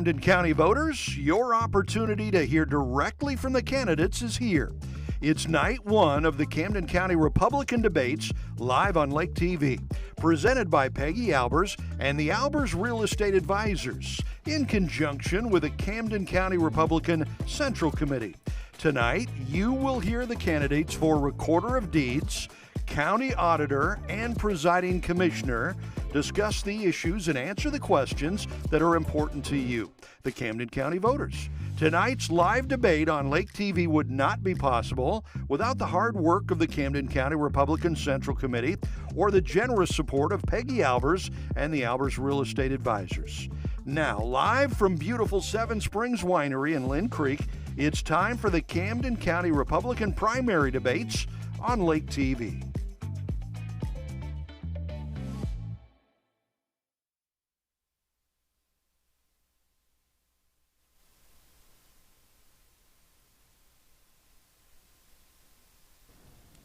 Camden County voters, your opportunity to hear directly from the candidates is here. It's night one of the Camden County Republican debates live on Lake TV, presented by Peggy Albers and the Albers Real Estate Advisors in conjunction with the Camden County Republican Central Committee. Tonight, you will hear the candidates for Recorder of Deeds, County Auditor, and Presiding Commissioner discuss the issues and answer the questions that are important to you, the Camden County voters. Tonight's live debate on Lake TV would not be possible without the hard work of the Camden County Republican Central Committee or the generous support of Peggy Albers and the Albers Real Estate Advisors. Now, live from beautiful Seven Springs Winery in Lynn Creek, it's time for the Camden County Republican primary debates on Lake TV.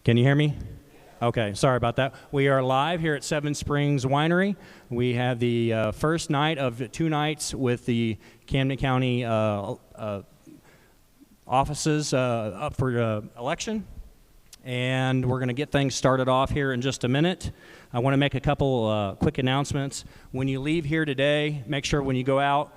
Can you hear me? Okay, sorry about that. We are live here at Seven Springs Winery. We have the first night of 2 nights with the Camden County offices up for election. And we're going to get things started off here in just a minute. I want to make a couple quick announcements. When you leave here today, make sure when you go out,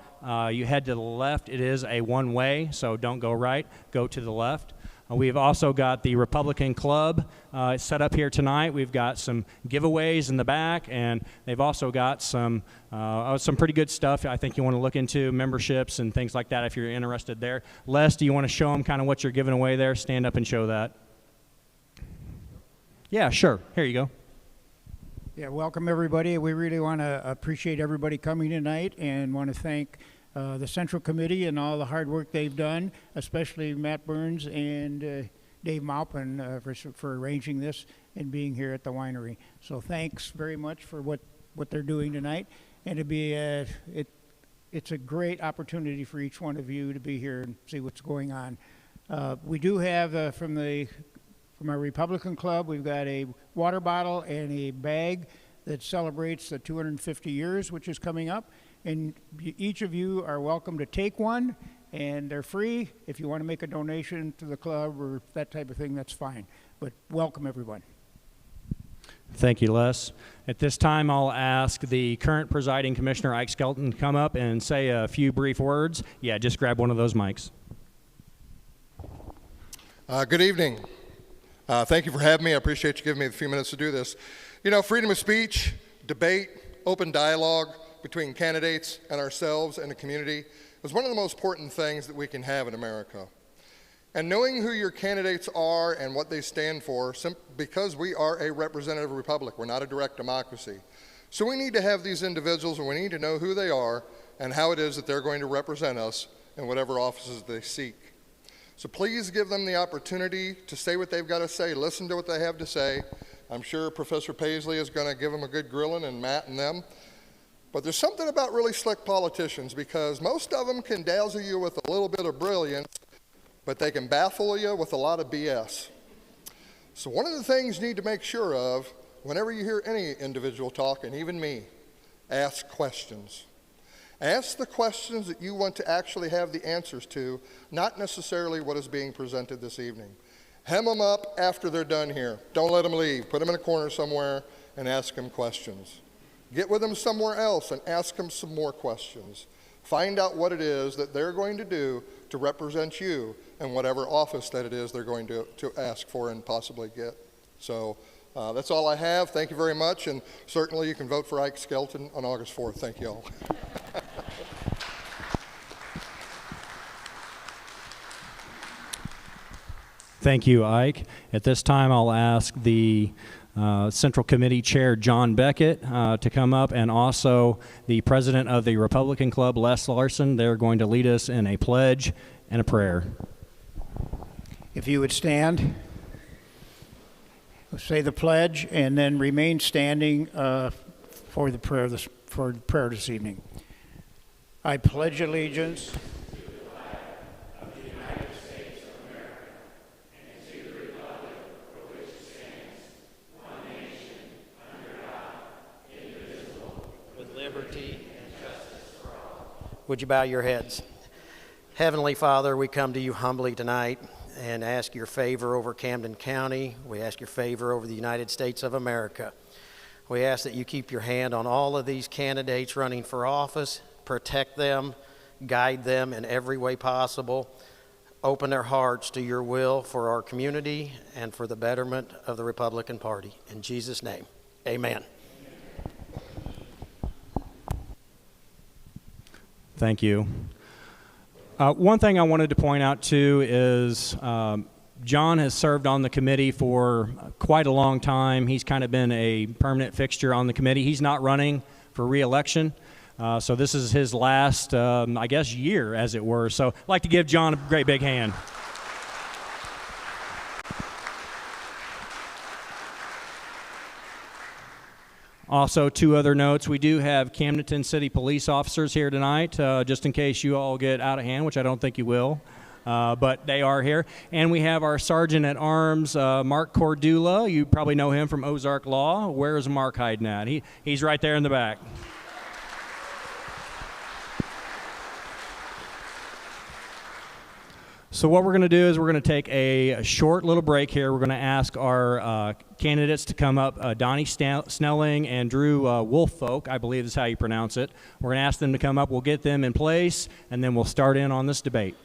you head to the left. It is a one-way, so don't go right, go to the left. We've also got the Republican Club set up here tonight. We've got some giveaways in the back, and they've also got some pretty good stuff I think you want to look into, memberships and things like that if you're interested there. Les, do you want to show them kind of what you're giving away there? Stand up and show that. Yeah, sure. Here you go. Yeah, welcome everybody. We really want to appreciate everybody coming tonight and want to thank the Central Committee and all the hard work they've done, especially Matt Burns and Dave Maupin for arranging this and being here at the winery. So thanks very much for what they're doing tonight. And it's a great opportunity for each one of you to be here and see what's going on. We do have from our Republican Club, we've got a water bottle and a bag that celebrates the 250 years, which is coming up. And each of you are welcome to take one, and they're free. If you want to make a donation to the club or that type of thing, that's fine. But welcome, everyone. Thank you, Les. At this time, I'll ask the current presiding commissioner, Ike Skelton, to come up and say a few brief words. Yeah, just grab one of those mics. Good evening. Thank you for having me. I appreciate you giving me a few minutes to do this. You know, freedom of speech, debate, open dialogue between candidates and ourselves and the community is one of the most important things that we can have in America. And knowing who your candidates are and what they stand for, because we are a representative republic, we're not a direct democracy. So we need to have these individuals and we need to know who they are and how it is that they're going to represent us in whatever offices they seek. So please give them the opportunity to say what they've got to say, listen to what they have to say. I'm sure Professor Paisley is going to give them a good grilling, and Matt and them. But there's something about really slick politicians, because most of them can dazzle you with a little bit of brilliance, but they can baffle you with a lot of BS. So one of the things you need to make sure of whenever you hear any individual talk, and even me, ask questions. Ask the questions that you want to actually have the answers to, not necessarily what is being presented this evening. Hem them up after they're done here. Don't let them leave. Put them in a corner somewhere and ask them questions. Get with them somewhere else and ask them some more questions. Find out what it is that they're going to do to represent you in whatever office that it is they're going to ask for and possibly get. So that's all I have. Thank you very much, and certainly you can vote for Ike Skelton on August 4th. Thank you all. Thank you, Ike. At this time, I'll ask the Central Committee Chair, John Beckett, to come up, and also the President of the Republican Club, Les Larson. They're going to lead us in a pledge and a prayer. If you would stand, say the pledge, and then remain standing for the prayer this evening. I pledge allegiance liberty and justice for all. Would you bow your heads? Heavenly Father, we come to you humbly tonight and ask your favor over Camden County. We ask your favor over the United States of America. We ask that you keep your hand on all of these candidates running for office, protect them, guide them in every way possible, open their hearts to your will for our community and for the betterment of the Republican Party. In Jesus' name, amen. Thank you. One thing I wanted to point out too is John has served on the committee for quite a long time. He's kind of been a permanent fixture on the committee. He's not running for re-election, so this is his last, I guess, year, as it were. So I'd like to give John a great big hand. Also, two other notes. We do have Camden City police officers here tonight, just in case you all get out of hand, which I don't think you will, but they are here. And we have our Sergeant at Arms, Mark Cordula. You probably know him from Ozark Law. Where is Mark hiding at? He's right there in the back. So what we're going to do is we're going to take a short little break here. We're going to ask our candidates to come up, Donnie Snelling and Drew Wolfolk, I believe is how you pronounce it. We're going to ask them to come up. We'll get them in place, and then we'll start in on this debate.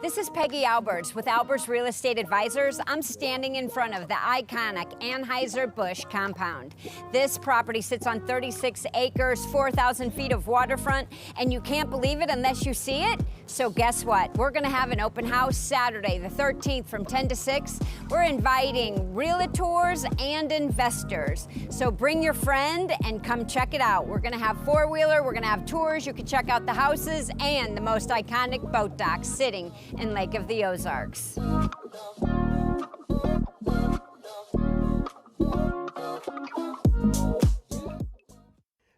This is Peggy Alberts with Alberts Real Estate Advisors. I'm standing in front of the iconic Anheuser-Busch compound. This property sits on 36 acres, 4,000 feet of waterfront, and you can't believe it unless you see it. So guess what? We're gonna have an open house Saturday, the 13th from 10 to 6. We're inviting realtors and investors. So bring your friend and come check it out. We're gonna have four-wheeler, we're gonna have tours, you can check out the houses and the most iconic boat dock sitting in Lake of the Ozarks.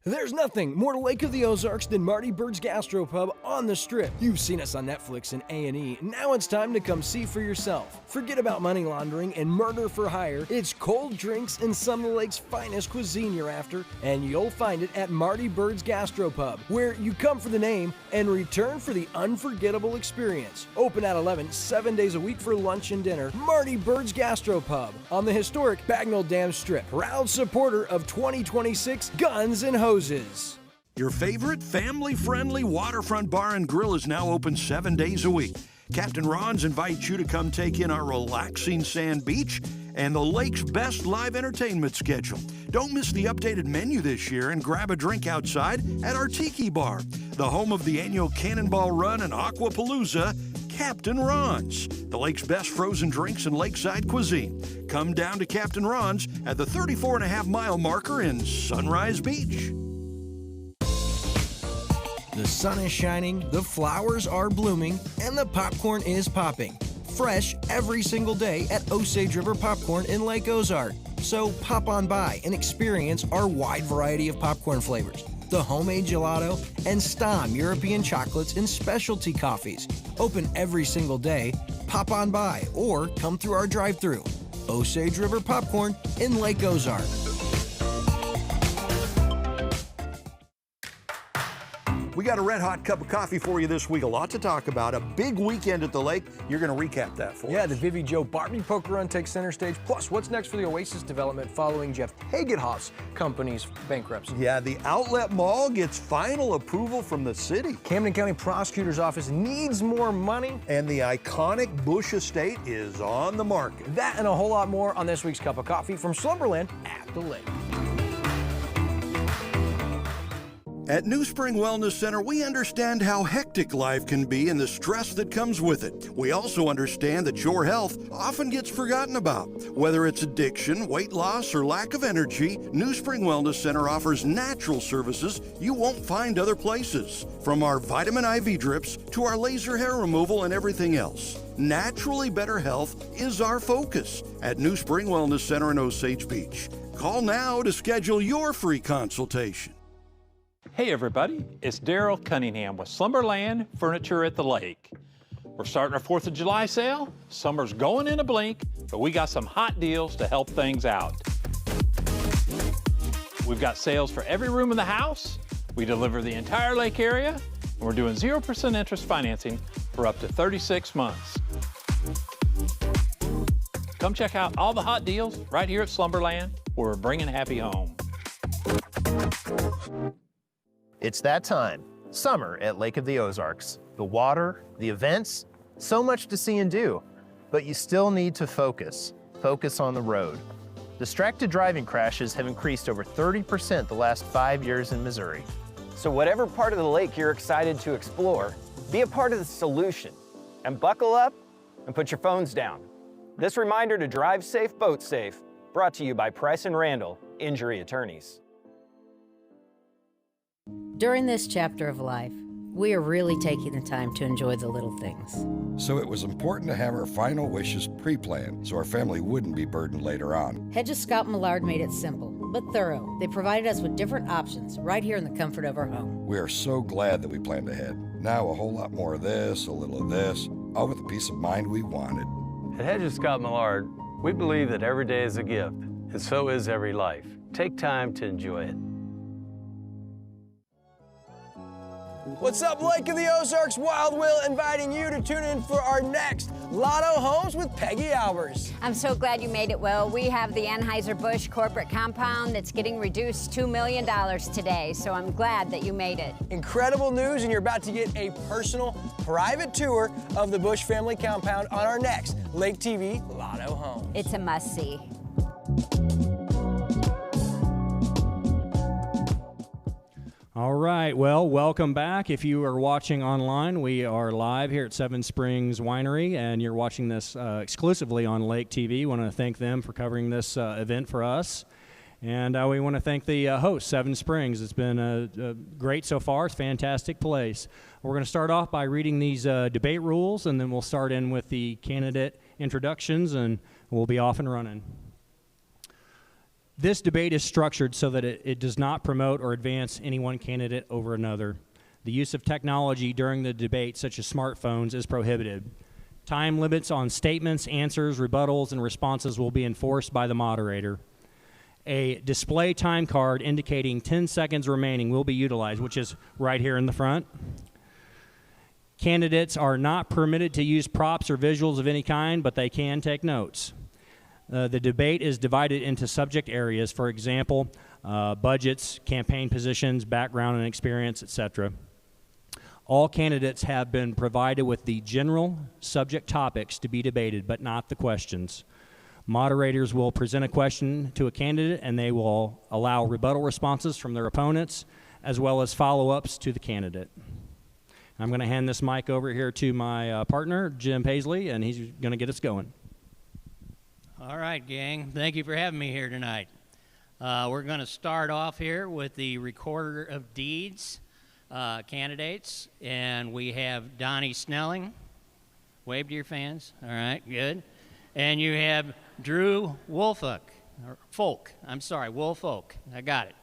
There's nothing more to Lake of the Ozarks than Marty Bird's Gastropub on the Strip. You've seen us on Netflix and A&E. Now it's time to come see for yourself. Forget about money laundering and murder for hire. It's cold drinks and some of the lake's finest cuisine you're after, and you'll find it at Marty Bird's Gastropub, where you come for the name and return for the unforgettable experience. Open at 11, 7 days a week for lunch and dinner. Marty Bird's Gastropub on the historic Bagnell Dam Strip. Proud supporter of 2026 Guns and Hoses. Your favorite family-friendly waterfront bar and grill is now open 7 days a week. Captain Ron's invites you to come take in our relaxing sand beach and the lake's best live entertainment schedule. Don't miss the updated menu this year and grab a drink outside at our Tiki Bar, the home of the annual Cannonball Run and Aquapalooza, Captain Ron's, the lake's best frozen drinks and lakeside cuisine. Come down to Captain Ron's at the 34.5-mile marker in Sunrise Beach. The sun is shining, the flowers are blooming, and the popcorn is popping. Fresh every single day at Osage River Popcorn in Lake Ozark. So pop on by and experience our wide variety of popcorn flavors, the homemade gelato, and Stom European chocolates and specialty coffees. Open every single day. Pop on by or come through our drive-thru. Osage River Popcorn in Lake Ozark. We got a red-hot cup of coffee for you this week. A lot to talk about. A big weekend at the lake. You're going to recap that for us. Yeah, the Vivi Joe Barbie Poker Run takes center stage. Plus, what's next for the Oasis development following Jeff Hagenhoff's company's bankruptcy? Yeah, the Outlet Mall gets final approval from the city. Camden County Prosecutor's Office needs more money. And the iconic Bush Estate is on the market. That and a whole lot more on this week's Cup of Coffee from Slumberland at the Lake. At New Spring Wellness Center, we understand how hectic life can be and the stress that comes with it. We also understand that your health often gets forgotten about. Whether it's addiction, weight loss, or lack of energy, New Spring Wellness Center offers natural services you won't find other places. From our vitamin IV drips to our laser hair removal and everything else. Naturally better health is our focus at New Spring Wellness Center in Osage Beach. Call now to schedule your free consultation. Hey everybody, it's Daryl Cunningham with Slumberland Furniture at the Lake. We're starting our 4th of July sale. Summer's going in a blink, but we got some hot deals to help things out. We've got sales for every room in the house, We deliver the entire lake area, and we're doing 0% interest financing for up to 36 months. Come check out all the hot deals right here at Slumberland, where we're bringing happy home. It's that time, summer at Lake of the Ozarks. The water, the events, so much to see and do, but you still need to focus. Focus on the road. Distracted driving crashes have increased over 30% the last 5 years in Missouri. So whatever part of the lake you're excited to explore, be a part of the solution. And buckle up and put your phones down. This reminder to drive safe, boat safe, brought to you by Price & Randall, Injury Attorneys. During this chapter of life, we are really taking the time to enjoy the little things. So it was important to have our final wishes pre-planned so our family wouldn't be burdened later on. Hedges Scott Millard made it simple, but thorough. They provided us with different options right here in the comfort of our home. We are so glad that we planned ahead. Now a whole lot more of this, a little of this, all with the peace of mind we wanted. At Hedges Scott Millard, we believe that every day is a gift, and so is every life. Take time to enjoy it. What's up, Lake of the Ozarks? Wild Will inviting you to tune in for our next Lotto Homes with Peggy Albers. I'm so glad you made it, Will. We have the Anheuser-Busch corporate compound that's getting reduced $2 million today, so I'm glad that you made it. Incredible news, and you're about to get a personal, private tour of the Busch family compound on our next Lake TV Lotto Homes. It's a must-see. All right, well, welcome back. If you are watching online, we are live here at Seven Springs Winery, and you're watching this exclusively on Lake TV. We want to thank them for covering this event for us. And we want to thank the host, Seven Springs. It's been great so far. It's a fantastic place. We're going to start off by reading these debate rules, and then we'll start in with the candidate introductions, and we'll be off and running. This debate is structured so that it does not promote or advance any one candidate over another. The use of technology during the debate, such as smartphones, is prohibited. Time limits on statements, answers, rebuttals, and responses will be enforced by the moderator. A display time card indicating 10 seconds remaining will be utilized, which is right here in the front. Candidates are not permitted to use props or visuals of any kind, but they can take notes. The debate is divided into subject areas, for example, budgets, campaign positions, background and experience, etc. All candidates have been provided with the general subject topics to be debated, but not the questions. Moderators will present a question to a candidate, and they will allow rebuttal responses from their opponents, as well as follow-ups to the candidate. I'm going to hand this mic over here to my partner, Jim Paisley, and he's going to get us going. All right, gang. Thank you for having me here tonight. We're going to start off here with the Recorder of Deeds candidates, and we have Donnie Snelling. Wave to your fans. All right, good. And you have Drew Woolfolk. Woolfolk. I got it.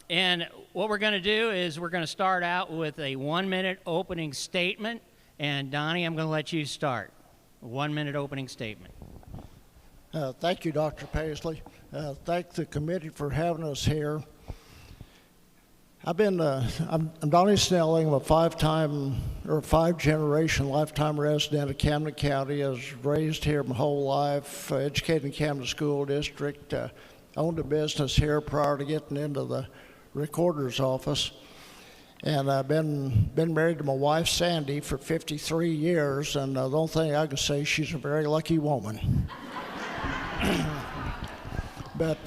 And what we're going to do is we're going to start out with a 1-minute opening statement. And Donnie, I'm going to let you start. A 1-minute opening statement. Thank you, Dr. Paisley. Thank the committee for having us here. I'm Donnie Snelling. I'm a five-generation lifetime resident of Camden County. I was raised here my whole life, educated in Camden School District, owned a business here prior to getting into the recorder's office. And I've been married to my wife, Sandy, for 53 years, and the only thing I can say, she's a very lucky woman. But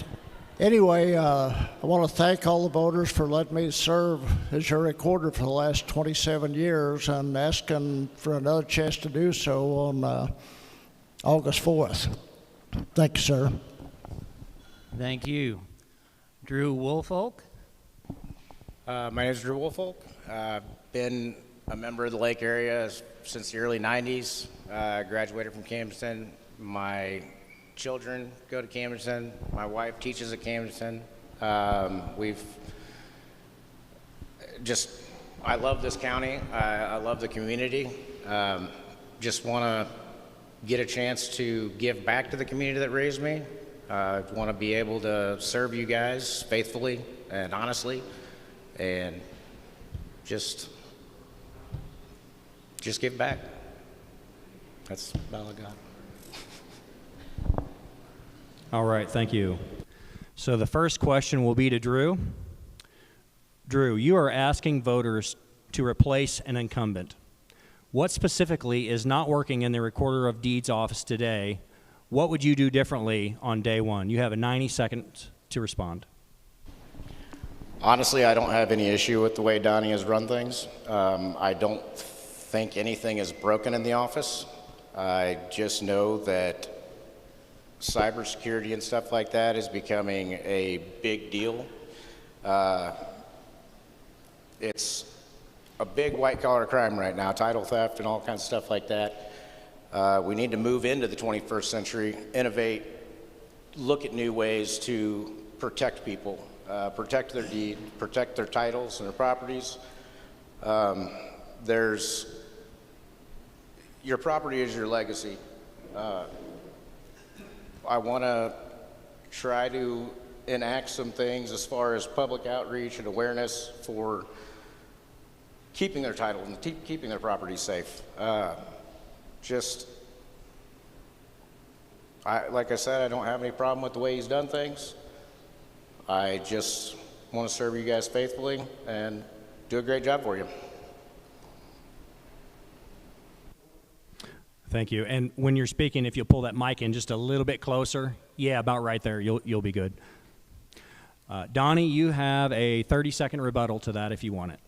anyway, I want to thank all the voters for letting me serve as your recorder for the last 27 years and asking for another chance to do so on August 4th. Thank you, sir. Thank you. Drew Woolfolk. My name is Drew Woolfolk. I've been a member of the Lake area since the early 90s. I graduated from Camden. My children go to Camden. My wife teaches at Camden. I love this county. I love the community. Just want to get a chance to give back to the community that raised me. I want to be able to serve you guys faithfully and honestly. and just give back. That's all I got. All right, thank you. So the first question will be to Drew. Drew, you are asking voters to replace an incumbent. What specifically is not working in the Recorder of Deeds office today? What would you do differently on day one? You have a 90 seconds to respond. Honestly, I don't have any issue with the way Donnie has run things. I don't think anything is broken in the office. I just know that cybersecurity and stuff like that is becoming a big deal. It's a big white-collar crime right now, title theft and all kinds of stuff like that. We need to move into the 21st century, innovate, look at new ways to protect people, protect their deed, protect their titles and their properties. Your property is your legacy. I want to try to enact some things as far as public outreach and awareness for keeping their title and keeping their property safe. Like I said, I don't have any problem with the way he's done things. I just want to serve you guys faithfully and do a great job for you. Thank you. And when you're speaking, if you'll pull that mic in just a little bit closer, yeah, about right there, you'll be good. Donnie, you have a 30-second rebuttal to that if you want it.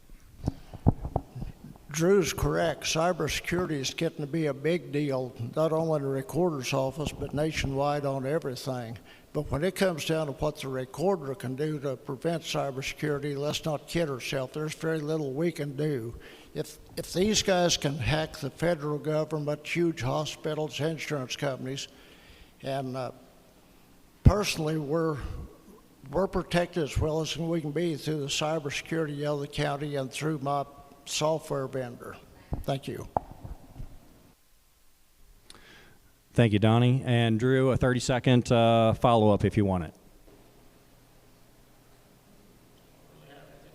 Drew's correct. Cybersecurity is getting to be a big deal, not only in the recorder's office, but nationwide on everything. But when it comes down to what the recorder can do to prevent cybersecurity, let's not kid ourselves. There's very little we can do. If these guys can hack the federal government, huge hospitals, insurance companies, and personally, we're protected as well as we can be through the cybersecurity of the county and through my software vendor. Thank you. Thank you, Donnie. And Drew, a 30-second follow-up if you want it.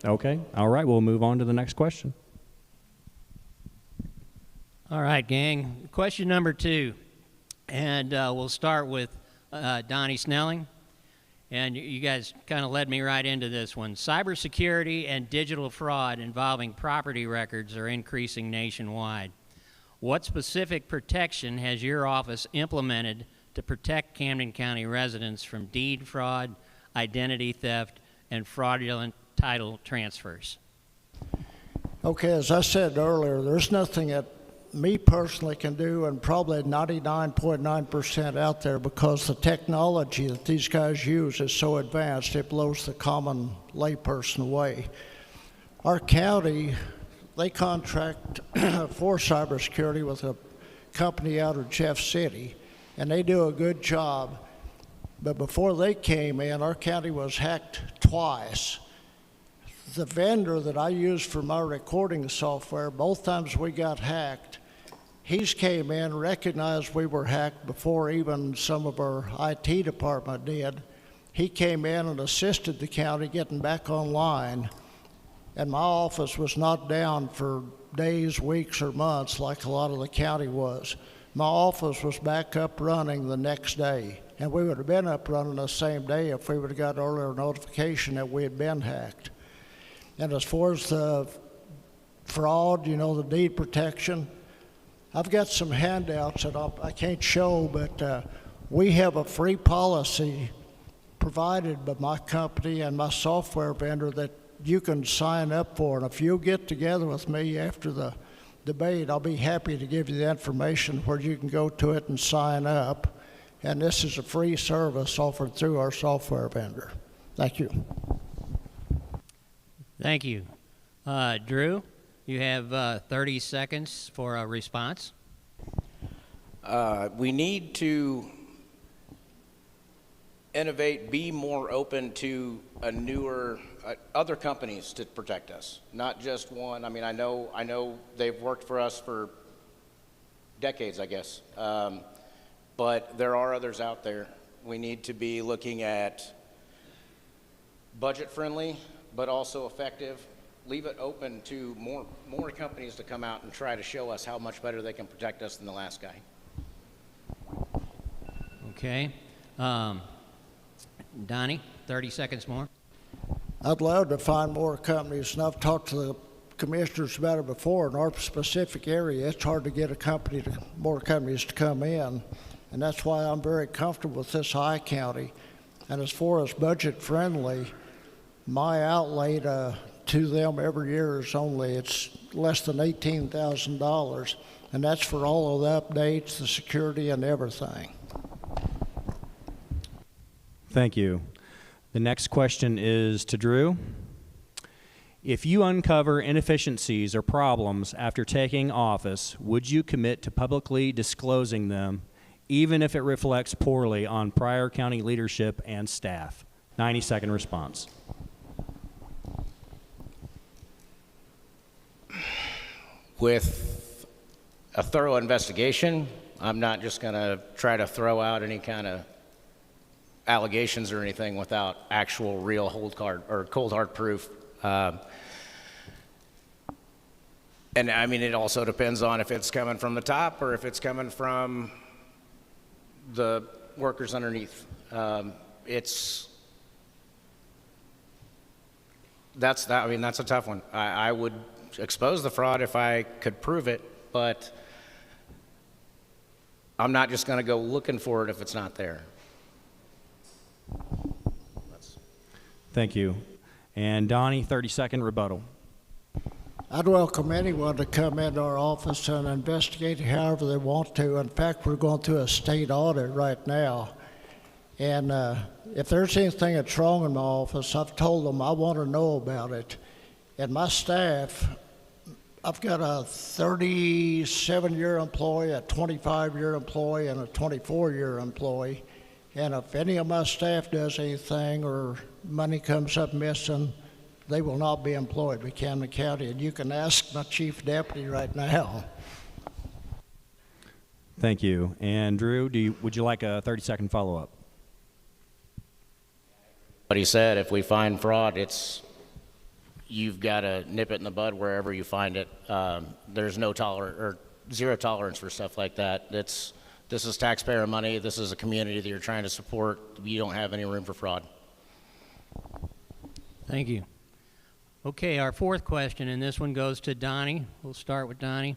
Okay. All right. We'll move on to the next question. All right, gang. Question number 2. And we'll start with Donnie Snelling. And you guys kind of led me right into this one. Cybersecurity and digital fraud involving property records are increasing nationwide. What specific protection has your office implemented to protect Camden County residents from deed fraud, identity theft, and fraudulent title transfers? Okay, as I said earlier, there's nothing that me personally can do, and probably 99.9% out there, because the technology that these guys use is so advanced, it blows the common layperson away. Our county, they contract for cybersecurity with a company out of Jeff City, and they do a good job. But before they came in, our county was hacked twice. The vendor that I use for my recording software, both times we got hacked, he's came in, recognized we were hacked before even some of our IT department did. He came in and assisted the county getting back online, and my office was not down for days, weeks, or months like a lot of the county was. My office was back up running the next day, and we would have been up running the same day if we would have got earlier notification that we had been hacked. And as far as the fraud, the deed protection, I've got some handouts that I can't show, but we have a free policy provided by my company and my software vendor that you can sign up for. And if you'll get together with me after the debate, I'll be happy to give you the information where you can go to it and sign up. And this is a free service offered through our software vendor. Thank you. Thank you. Drew, you have 30 seconds for a response. We need to innovate, be more open to a newer, other companies to protect us, not just one. I mean, I know they've worked for us for decades, I guess, but there are others out there. We need to be looking at budget-friendly, but also effective. Leave it open to more companies to come out and try to show us how much better they can protect us than the last guy. Okay. Donnie, 30 seconds more. I'd love to find more companies, and I've talked to the commissioners about it before. In our specific area, it's hard to get more companies to come in, and that's why I'm very comfortable with this high county. And as far as budget friendly, my outlay to them every year is it's less than $18,000, and that's for all of the updates, the security, and everything. Thank you. The next question is to Drew. If you uncover inefficiencies or problems after taking office, would you commit to publicly disclosing them, even if it reflects poorly on prior county leadership and staff? 90-second response. With a thorough investigation, I'm not just going to try to throw out any kind of allegations or anything without actual real cold hard proof. And I mean, it also depends on if it's coming from the top or if it's coming from the workers underneath. That's a tough one. I would expose the fraud if I could prove it, but I'm not just going to go looking for it if it's not there. Thank you. And Donnie, 30-second rebuttal. I'd welcome anyone to come into our office and investigate however they want to. In fact, we're going through a state audit right now. And if there's anything that's wrong in my office, I've told them I want to know about it. And my staff, I've got a 37-year employee, a 25-year employee, and a 24-year employee. And if any of my staff does anything or money comes up missing, they will not be employed with Camden County. And you can ask my chief deputy right now. Thank you. And Drew, would you like a 30-second follow-up? But he said if we find fraud, you've got to nip it in the bud wherever you find it. There's zero tolerance for stuff like that. This is taxpayer money. This is a community that you're trying to support. You don't have any room for fraud. Thank you. Okay, our fourth question, and this one goes to Donnie. We'll start with Donnie.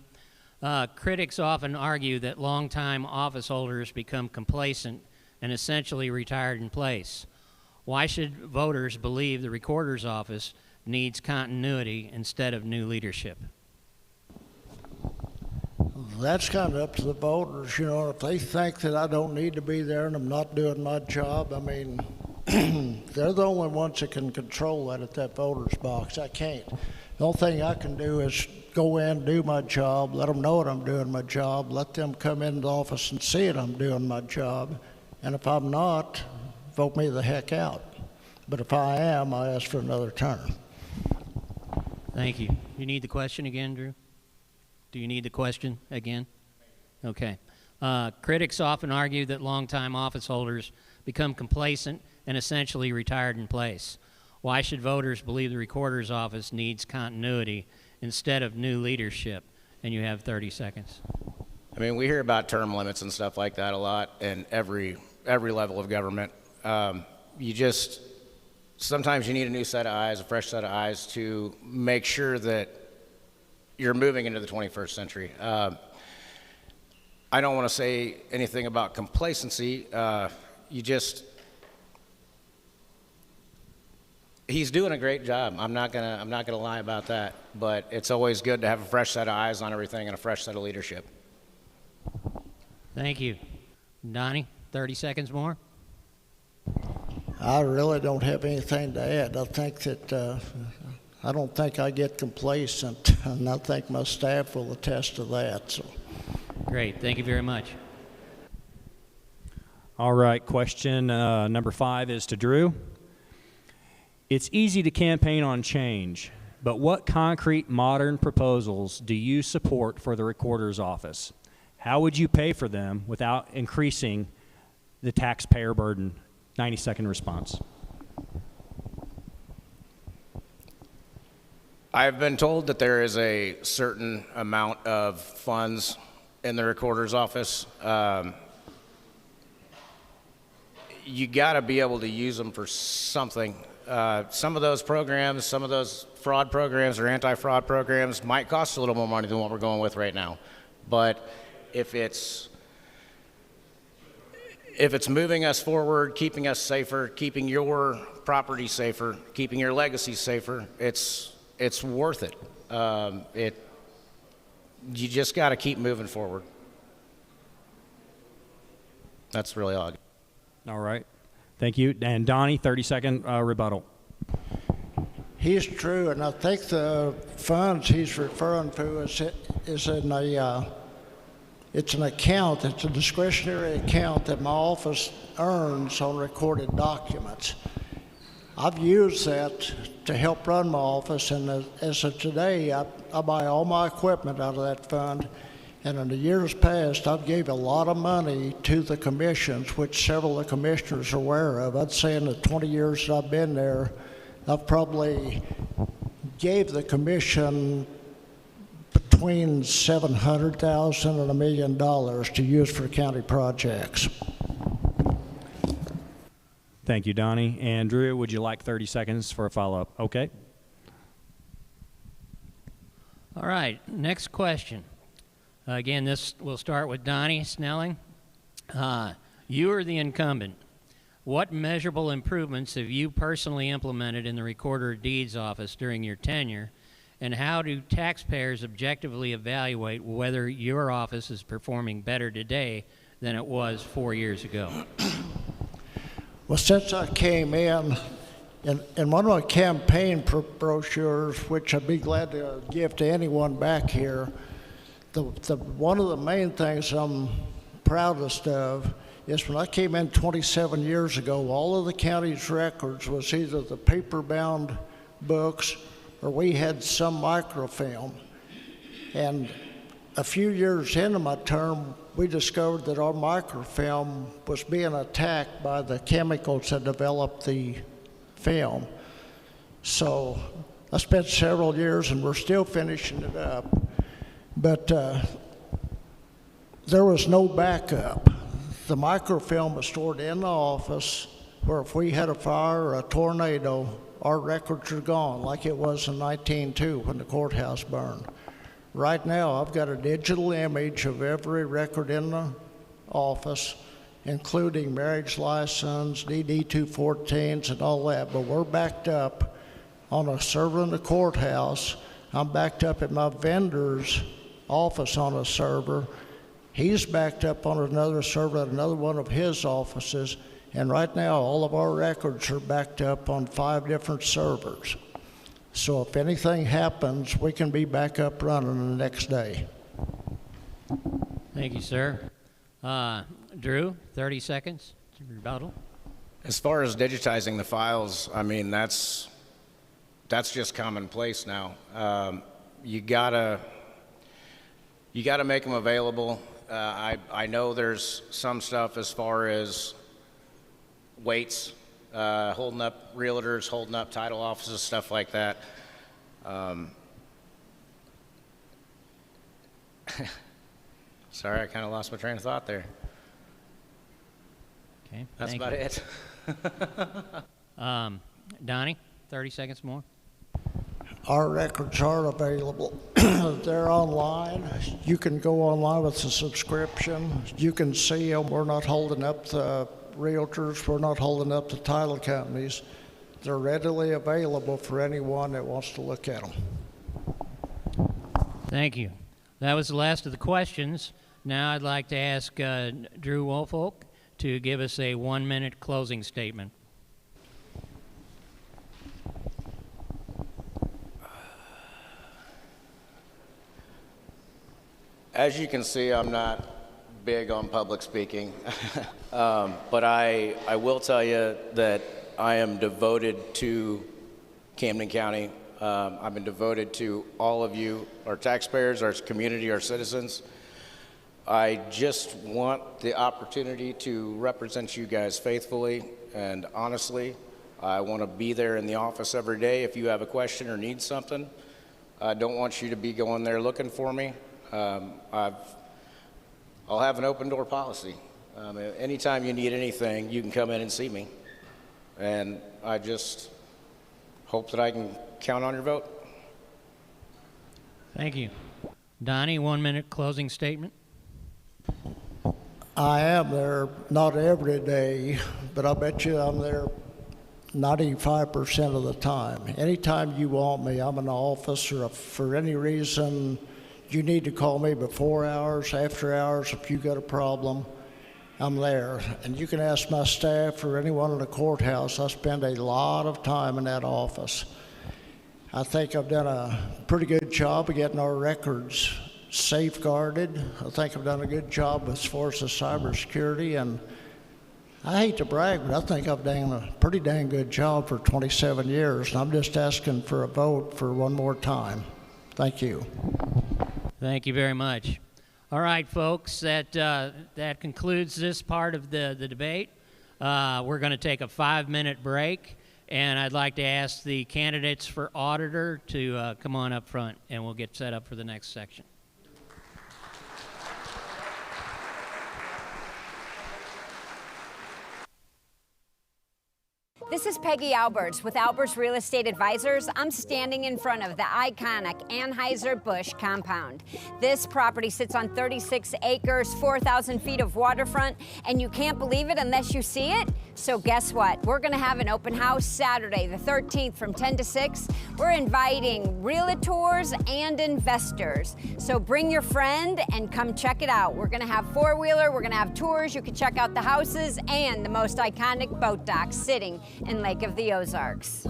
Critics often argue that longtime office holders become complacent and essentially retired in place. Why should voters believe the recorder's office needs continuity instead of new leadership? That's kind of up to the voters. You know, if they think that I don't need to be there and I'm not doing my job, I mean, they're the only ones that can control that at that voter's box. I can't. The only thing I can do is go in, do my job, let them know that I'm doing my job, let them come into the office and see that I'm doing my job. And if I'm not, vote me the heck out. But if I am, I ask for another term. Thank you. You need the question again, Drew? Do you need the question again? Okay. Critics often argue that longtime office holders become complacent and essentially retired in place. Why should voters believe the recorder's office needs continuity instead of new leadership? And you have 30 seconds. I mean, we hear about term limits and stuff like that a lot in every level of government. Sometimes you need a new set of eyes, a fresh set of eyes to make sure that you're moving into the 21st century. I don't want to say anything about complacency. He's doing a great job. I'm not gonna lie about that. But it's always good to have a fresh set of eyes on everything and a fresh set of leadership. Thank you. Donnie, 30 seconds more. I really don't have anything to add. I think that I don't think I get complacent, and I think my staff will attest to that. So. Great. Thank you very much. All right. Question number 5 is to Drew. It's easy to campaign on change, but what concrete modern proposals do you support for the recorder's office? How would you pay for them without increasing the taxpayer burden? 90-second response. I've been told that there is a certain amount of funds in the recorder's office. You got to be able to use them for something. Some of those programs, some of those fraud programs or anti-fraud programs might cost a little more money than what we're going with right now. But if it's moving us forward, keeping us safer, keeping your property safer, keeping your legacy safer, it's worth it. You just got to keep moving forward. That's really all. All right. Thank you. And Donnie, 30-second rebuttal. He's true, and I think the funds he's referring to is in it's an account, it's a discretionary account that my office earns on recorded documents. I've used that to help run my office, and as of today, I buy all my equipment out of that fund. And in the years past, I've gave a lot of money to the commissions, which several of the commissioners are aware of. I'd say in the 20 years that I've been there, I've probably gave the commission between $700,000 and $1 million to use for county projects. Thank you, Donnie. And Drew, would you like 30 seconds for a follow-up? Okay. All right, next question. Again, this will start with Donnie Snelling. You are the incumbent. What measurable improvements have you personally implemented in the Recorder of Deeds office during your tenure, and how do taxpayers objectively evaluate whether your office is performing better today than it was 4 years ago? Well, since I came in one of my campaign brochures, which I'd be glad to give to anyone back here, one of the main things I'm proudest of is when I came in 27 years ago, all of the county's records was either the paper-bound books or we had some microfilm. And a few years into my term, we discovered that our microfilm was being attacked by the chemicals that developed the film. So I spent several years, and we're still finishing it up, but there was no backup. The microfilm was stored in the office where if we had a fire or a tornado, our records are gone, like it was in 1902 when the courthouse burned. Right now, I've got a digital image of every record in the office, including marriage license, DD-214s, and all that, but we're backed up on a server in the courthouse. I'm backed up at my vendor's office on a server. He's backed up on another server at another one of his offices, and right now all of our records are backed up on 5 different servers. So if anything happens, we can be back up running the next day. Thank you, sir. Drew, 30 seconds to rebuttal. As far as digitizing the files, I mean, that's just commonplace now. You gotta make them available. I know there's some stuff as far as weights, holding up realtors, holding up title offices, stuff like that. Sorry, I kind of lost my train of thought there. Okay, that's about it. Donnie, 30 seconds more. Our records are available. They're online. You can go online with a subscription. You can see them. We're not holding up the realtors. We're not holding up the title companies. They're readily available for anyone that wants to look at them. Thank you. That was the last of the questions. Now I'd like to ask Drew Woolfolk to give us a 1-minute closing statement. As you can see, I'm not big on public speaking, but I will tell you that I am devoted to Camden County. I've been devoted to all of you, our taxpayers, our community, our citizens. I just want the opportunity to represent you guys faithfully and honestly. I want to be there in the office every day if you have a question or need something. I don't want you to be going there looking for me. I'll have an open door policy. Anytime you need anything, you can come in and see me. And I just hope that I can count on your vote. Thank you. Donnie, 1 minute closing statement. I am there, not every day, but I bet you I'm there 95% of the time. Anytime you want me, I'm in the office, or if for any reason you need to call me before hours, after hours, if you got a problem, I'm there. And you can ask my staff or anyone in the courthouse. I spend a lot of time in that office. I think I've done a pretty good job of getting our records safeguarded. I think I've done a good job as far as the cybersecurity, and I hate to brag, but I think I've done a pretty dang good job for 27 years, and I'm just asking for a vote for one more time. Thank you. Thank you very much. All right, folks, that concludes this part of the debate. We're going to take a 5-minute break, and I'd like to ask the candidates for auditor to come on up front, and we'll get set up for the next section. This is Peggy Alberts with Alberts Real Estate Advisors. I'm standing in front of the iconic Anheuser-Busch compound. This property sits on 36 acres, 4,000 feet of waterfront, and you can't believe it unless you see it. So guess what? We're gonna have an open house Saturday, the 13th from 10 to 6. We're inviting realtors and investors. So bring your friend and come check it out. We're gonna have four-wheeler, we're gonna have tours, you can check out the houses and the most iconic boat dock sitting in Lake of the Ozarks.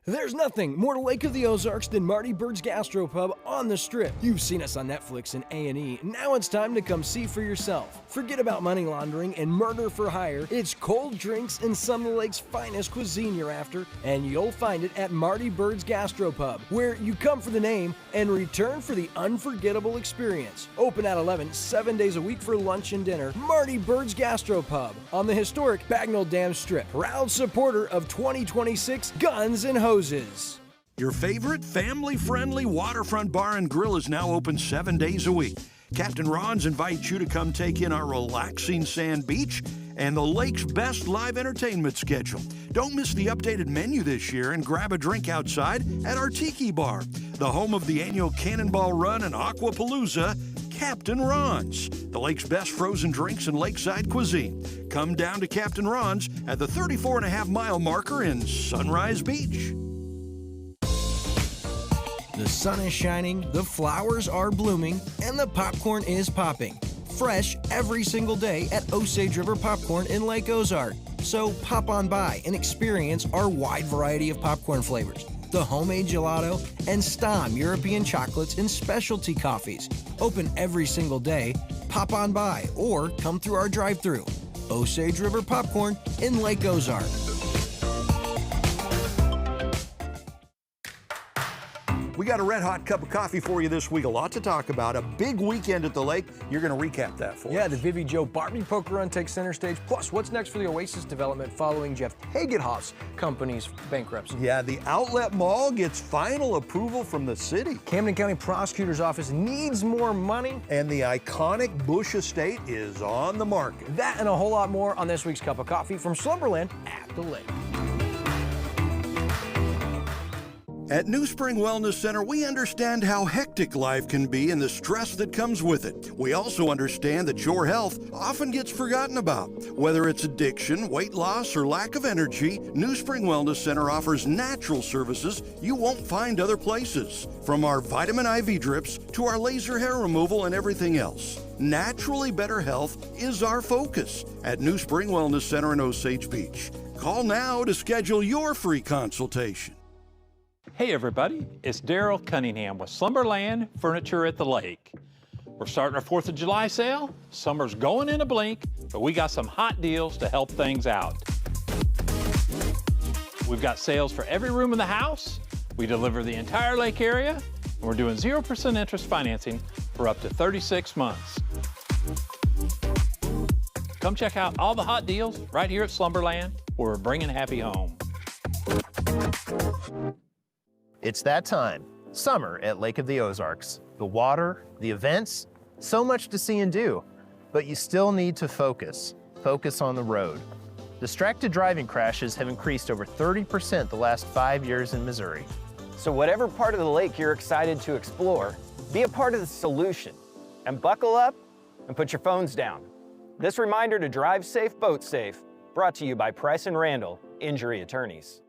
There's nothing more to Lake of the Ozarks than Marty Bird's Gastropub on the Strip. You've seen us on Netflix and A&E. Now it's time to come see for yourself. Forget about money laundering and murder for hire. It's cold drinks and some of the lake's finest cuisine you're after, and you'll find it at Marty Bird's Gastropub, where you come for the name and return for the unforgettable experience. Open at 11, 7 days a week for lunch and dinner. Marty Bird's Gastropub on the historic Bagnell Dam Strip. Proud supporter of 2026 Guns and Hoses. Your favorite family-friendly waterfront bar and grill is now open 7 days a week. Captain Ron's invites you to come take in our relaxing sand beach and the lake's best live entertainment schedule. Don't miss the updated menu this year and grab a drink outside at our Tiki Bar, the home of the annual Cannonball Run and Aquapalooza, Captain Ron's, the lake's best frozen drinks and lakeside cuisine. Come down to Captain Ron's at the 34.5-mile marker in Sunrise Beach. The sun is shining, the flowers are blooming, and the popcorn is popping. Fresh every single day at Osage River Popcorn in Lake Ozark. So pop on by and experience our wide variety of popcorn flavors, the homemade gelato, and Stom European chocolates and specialty coffees. Open every single day. Pop on by or come through our drive-thru. Osage River Popcorn in Lake Ozark. We got a red-hot cup of coffee for you this week. A lot to talk about. A big weekend at the lake. You're going to recap that for us. Yeah, the Vivi Joe Barbie Poker Run takes center stage. Plus, what's next for the Oasis development following Jeff Hagenhoff's company's bankruptcy? Yeah, the Outlet Mall gets final approval from the city. Camden County Prosecutor's Office needs more money. And the iconic Bush Estate is on the market. That and a whole lot more on this week's Cup of Coffee from Slumberland at the Lake. At New Spring Wellness Center, we understand how hectic life can be and the stress that comes with it. We also understand that your health often gets forgotten about. Whether it's addiction, weight loss, or lack of energy, New Spring Wellness Center offers natural services you won't find other places. From our vitamin IV drips to our laser hair removal and everything else. Naturally better health is our focus at New Spring Wellness Center in Osage Beach. Call now to schedule your free consultation. Hey everybody, it's Daryl Cunningham with Slumberland Furniture at the Lake. We're starting our 4th of July sale. Summer's going in a blink, but we got some hot deals to help things out. We've got sales for every room in the house. We deliver the entire lake area, and we're doing 0% interest financing for up to 36 months. Come check out all the hot deals right here at Slumberland, where we're bringing happy home. It's that time. Summer at Lake of the Ozarks. The water, the events, so much to see and do. But you still need to focus. Focus on the road. Distracted driving crashes have increased over 30% the last 5 years in Missouri. So whatever part of the lake you're excited to explore, be a part of the solution. And buckle up and put your phones down. This reminder to drive safe, boat safe, brought to you by Price & Randall, Injury Attorneys.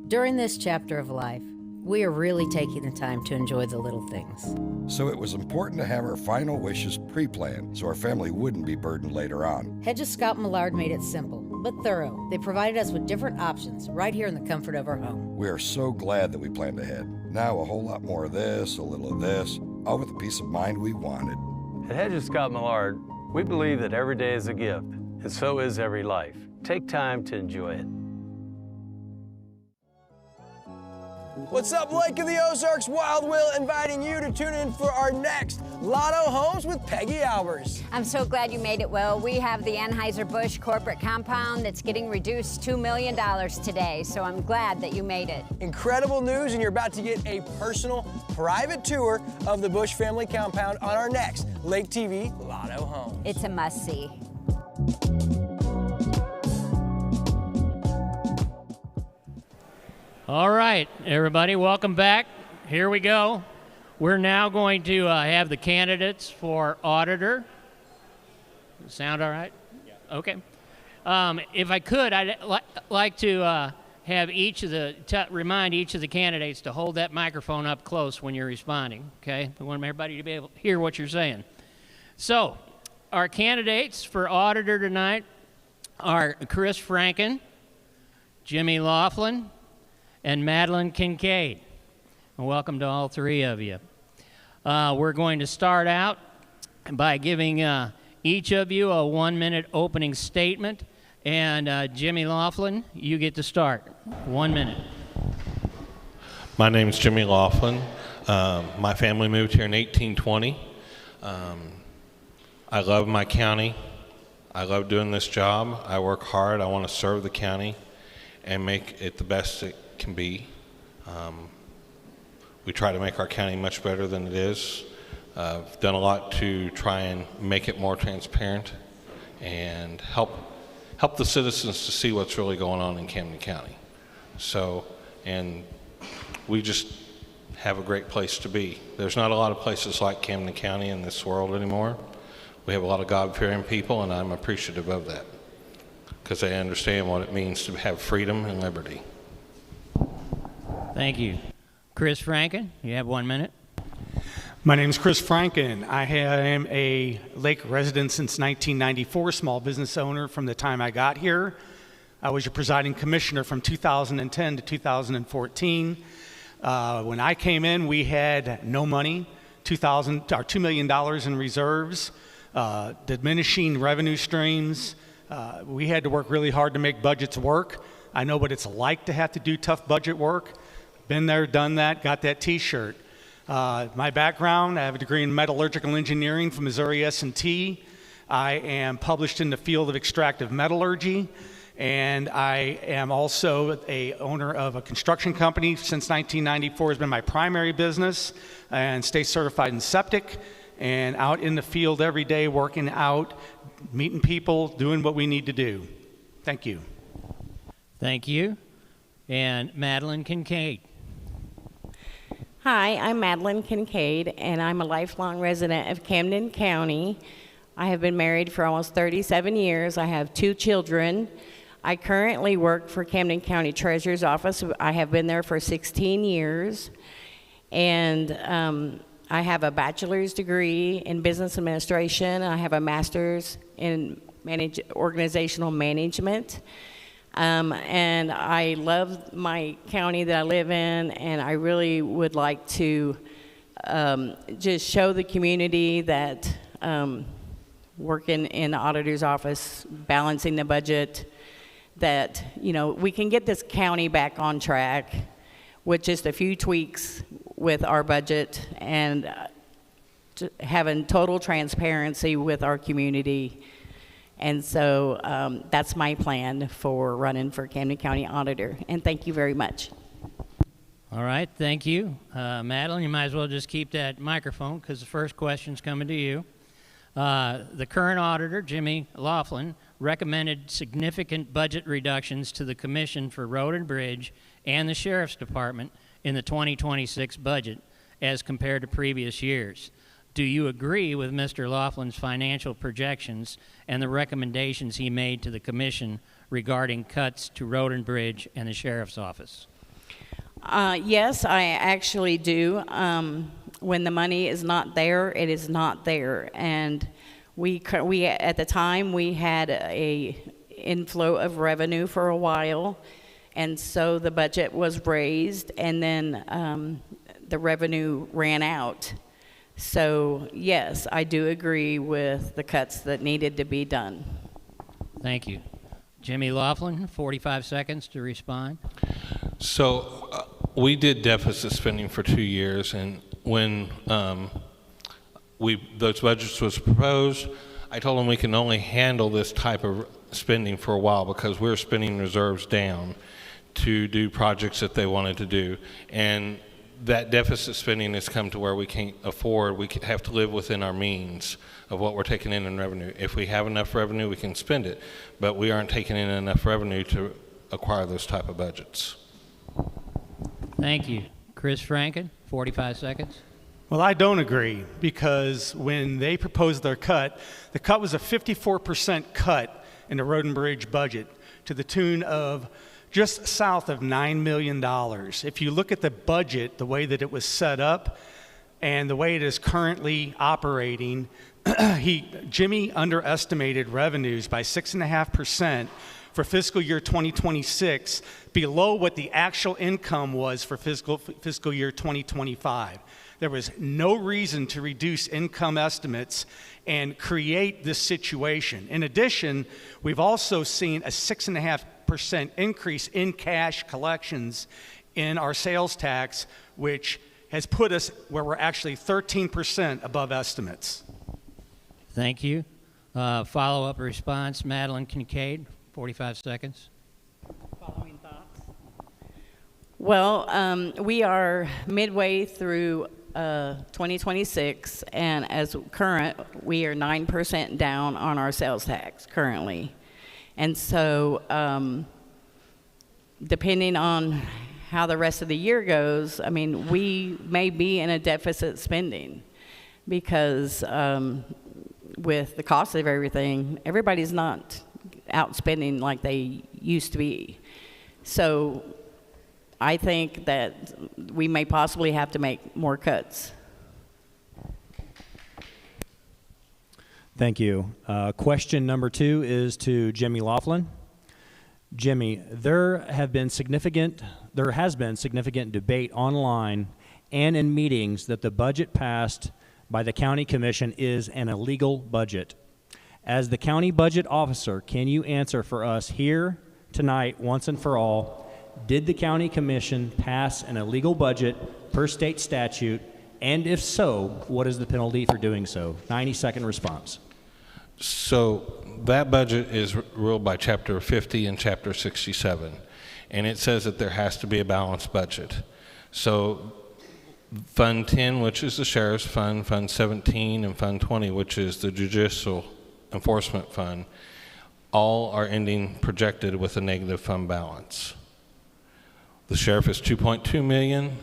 During this chapter of life, we are really taking the time to enjoy the little things. So it was important to have our final wishes pre-planned so our family wouldn't be burdened later on. Hedges Scott Millard made it simple, but thorough. They provided us with different options right here in the comfort of our home. We are so glad that we planned ahead. Now a whole lot more of this, a little of this, all with the peace of mind we wanted. At Hedges Scott Millard, we believe that every day is a gift, and so is every life. Take time to enjoy it. What's up, Lake of the Ozarks? Wild Will inviting you to tune in for our next Lotto Homes with Peggy Albers. I'm so glad you made it, Will. We have the Anheuser-Busch corporate compound that's getting reduced $2 million today, so I'm glad that you made it. Incredible news, and you're about to get a personal, private tour of the Busch family compound on our next Lake TV Lotto Homes. It's a must-see. All right, everybody, welcome back. Here we go. We're now going to have the candidates for auditor. Sound all right? Yeah. Okay. If I could, I'd like to have remind each of the candidates to hold that microphone up close when you're responding. Okay. I want everybody to be able to hear what you're saying. So, our candidates for auditor tonight are Chris Franken, Jimmy Laughlin, and Madeline Kincaid. And welcome to all three of you. We're going to start out by giving each of you a 1-minute opening statement. And Jimmy Laughlin, you get to start. 1 minute. My name's Jimmy Laughlin. My family moved here in 1820. I love my county. I love doing this job. I work hard. I want to serve the county and make it the best it can be. We try to make our county much better than it is. I've done a lot to try and make it more transparent and help the citizens to see what's really going on in Camden County. So, and we just have a great place to be. There's not a lot of places like Camden County in this world anymore. We have a lot of God-fearing people, and I'm appreciative of that because they understand what it means to have freedom and liberty. Thank you. Chris Franken, you have 1 minute. My name is Chris Franken. I am a Lake resident since 1994, small business owner from the time I got here. I was your presiding commissioner from 2010 to 2014. When I came in, we had no money, $2 million in reserves, diminishing revenue streams. We had to work really hard to make budgets work. I know what it's like to have to do tough budget work. Been there, done that, got that t-shirt. My background, I have a degree in metallurgical engineering from Missouri S&T. I am published in the field of extractive metallurgy, and I am also a owner of a construction company since 1994. Has been my primary business, and stay certified in septic, and out in the field every day working out, meeting people, doing what we need to do. Thank you. Thank you. And Madeline Kincaid. Hi, I'm Madeline Kincaid, and I'm a lifelong resident of Camden County. I have been married for almost 37 years. I have 2 children. I currently work for Camden County Treasurer's Office. I have been there for 16 years. And I have a bachelor's degree in business administration. I have a master's in organizational management. And I love my county that I live in, and I really would like to just show the community that working in the auditor's office, balancing the budget, that, you know, we can get this county back on track with just a few tweaks with our budget. And having total transparency with our community. And so that's my plan for running for Camden County Auditor. And thank you very much. All right, thank you. Madeline, you might as well just keep that microphone because the first question's coming to you. The current auditor, Jimmy Laughlin, recommended significant budget reductions to the Commission for Road and Bridge and the Sheriff's Department in the 2026 budget as compared to previous years. Do you agree with Mr. Laughlin's financial projections and the recommendations he made to the Commission regarding cuts to Road and Bridge and the Sheriff's Office? Yes, I actually do. When the money is not there, it is not there. And we at the time, we had a inflow of revenue for a while. And so the budget was raised, and then the revenue ran out. So yes, I do agree with the cuts that needed to be done. Thank you. Jimmy Laughlin, 45 seconds to respond. So we did deficit spending for 2 years, and when those budgets was proposed, I told them we can only handle this type of spending for a while because we're spending reserves down to do projects that they wanted to do. And that deficit spending has come to where we can't afford, we have to live within our means of what we're taking in revenue. If we have enough revenue, we can spend it, but we aren't taking in enough revenue to acquire those type of budgets. Thank you. Chris Franken, 45 seconds. Well, I don't agree, because when they proposed their cut, the cut was a 54% cut in the Road and Bridge budget to the tune of just south of $9 million. If you look at the budget, the way that it was set up and the way it is currently operating, Jimmy underestimated revenues by 6.5% for fiscal year 2026, below what the actual income was for fiscal year 2025. There was no reason to reduce income estimates and create this situation. In addition, we've also seen a 6.5% increase in cash collections in our sales tax, which has put us where we're actually 13% above estimates. Thank you. Follow-up response, Madeline Kincaid, 45 seconds. Following thoughts? Well, we are midway through 2026, and as current, we are 9% down on our sales tax currently. And so, depending on how the rest of the year goes, I mean, we may be in a deficit spending because with the cost of everything, everybody's not out spending like they used to be. So I think that we may possibly have to make more cuts. Thank you. Question number 2 is to Jimmy Laughlin. Jimmy, there has been significant debate online and in meetings that the budget passed by the county commission is an illegal budget. As the county budget officer, can you answer for us here tonight, once and for all, did the county commission pass an illegal budget per state statute? And if so, what is the penalty for doing so? 90-second response. So that budget is ruled by Chapter 50 and Chapter 67, and it says that there has to be a balanced budget. So Fund 10, which is the Sheriff's Fund, Fund 17, and Fund 20, which is the Judicial Enforcement Fund, all are ending projected with a negative fund balance. The Sheriff is $2.2 million,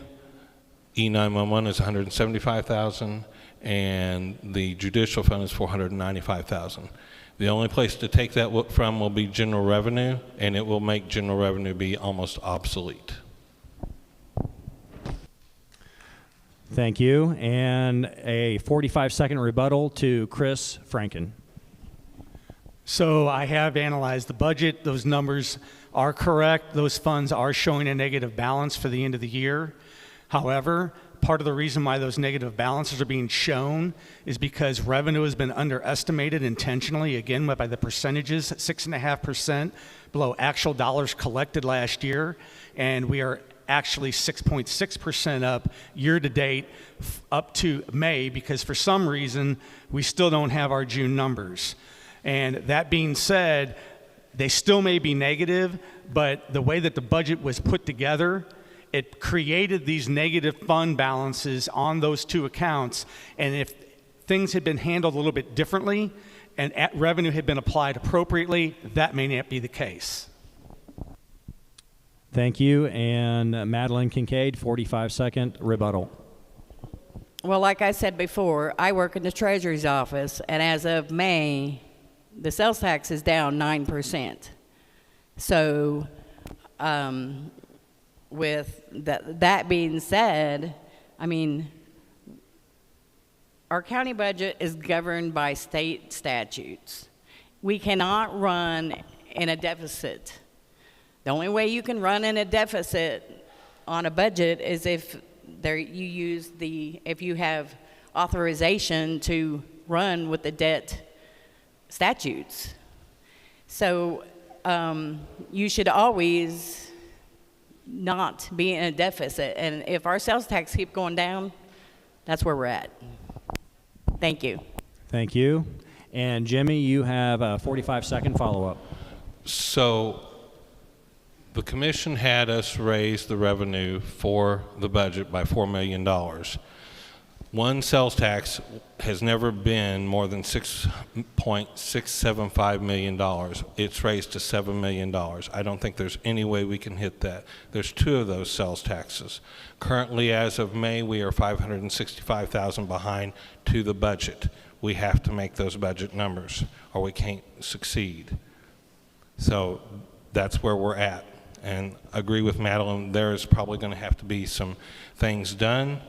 E911 is $175,000, and the Judicial Fund is $495,000. The only place to take that from will be general revenue, and it will make general revenue be almost obsolete. Thank you. And a 45-second rebuttal to Chris Franken. So I have analyzed the budget. Those numbers are correct. Those funds are showing a negative balance for the end of the year. However, part of the reason why those negative balances are being shown is because revenue has been underestimated intentionally, again, by the percentages, 6.5% below actual dollars collected last year. And we are actually 6.6% up year to date up to May, because for some reason we still don't have our June numbers. And that being said, they still may be negative, but the way that the budget was put together, it created these negative fund balances on those two accounts. And if things had been handled a little bit differently and revenue had been applied appropriately, that may not be the case. Thank you. And Madeline Kincaid, 45-second rebuttal. Well, like I said before, I work in the Treasury's office, and as of May, the sales tax is down 9%. So with that being said, I mean, our county budget is governed by state statutes. We cannot run in a deficit. The only way you can run in a deficit on a budget is if if you have authorization to run with the debt statutes. So you should always not be in a deficit. And if our sales tax keep going down, that's where we're at. Thank you. Thank you. And Jimmy, you have a 45-second follow-up. So the commission had us raise the revenue for the budget by $4 million. One sales tax has never been more than $6.675 million. It's raised to $7 million. I don't think there's any way we can hit that. There's two of those sales taxes. Currently, as of May, we are $565,000 behind to the budget. We have to make those budget numbers or we can't succeed. So that's where we're at. And I agree with Madeline, there is probably going to have to be some things done.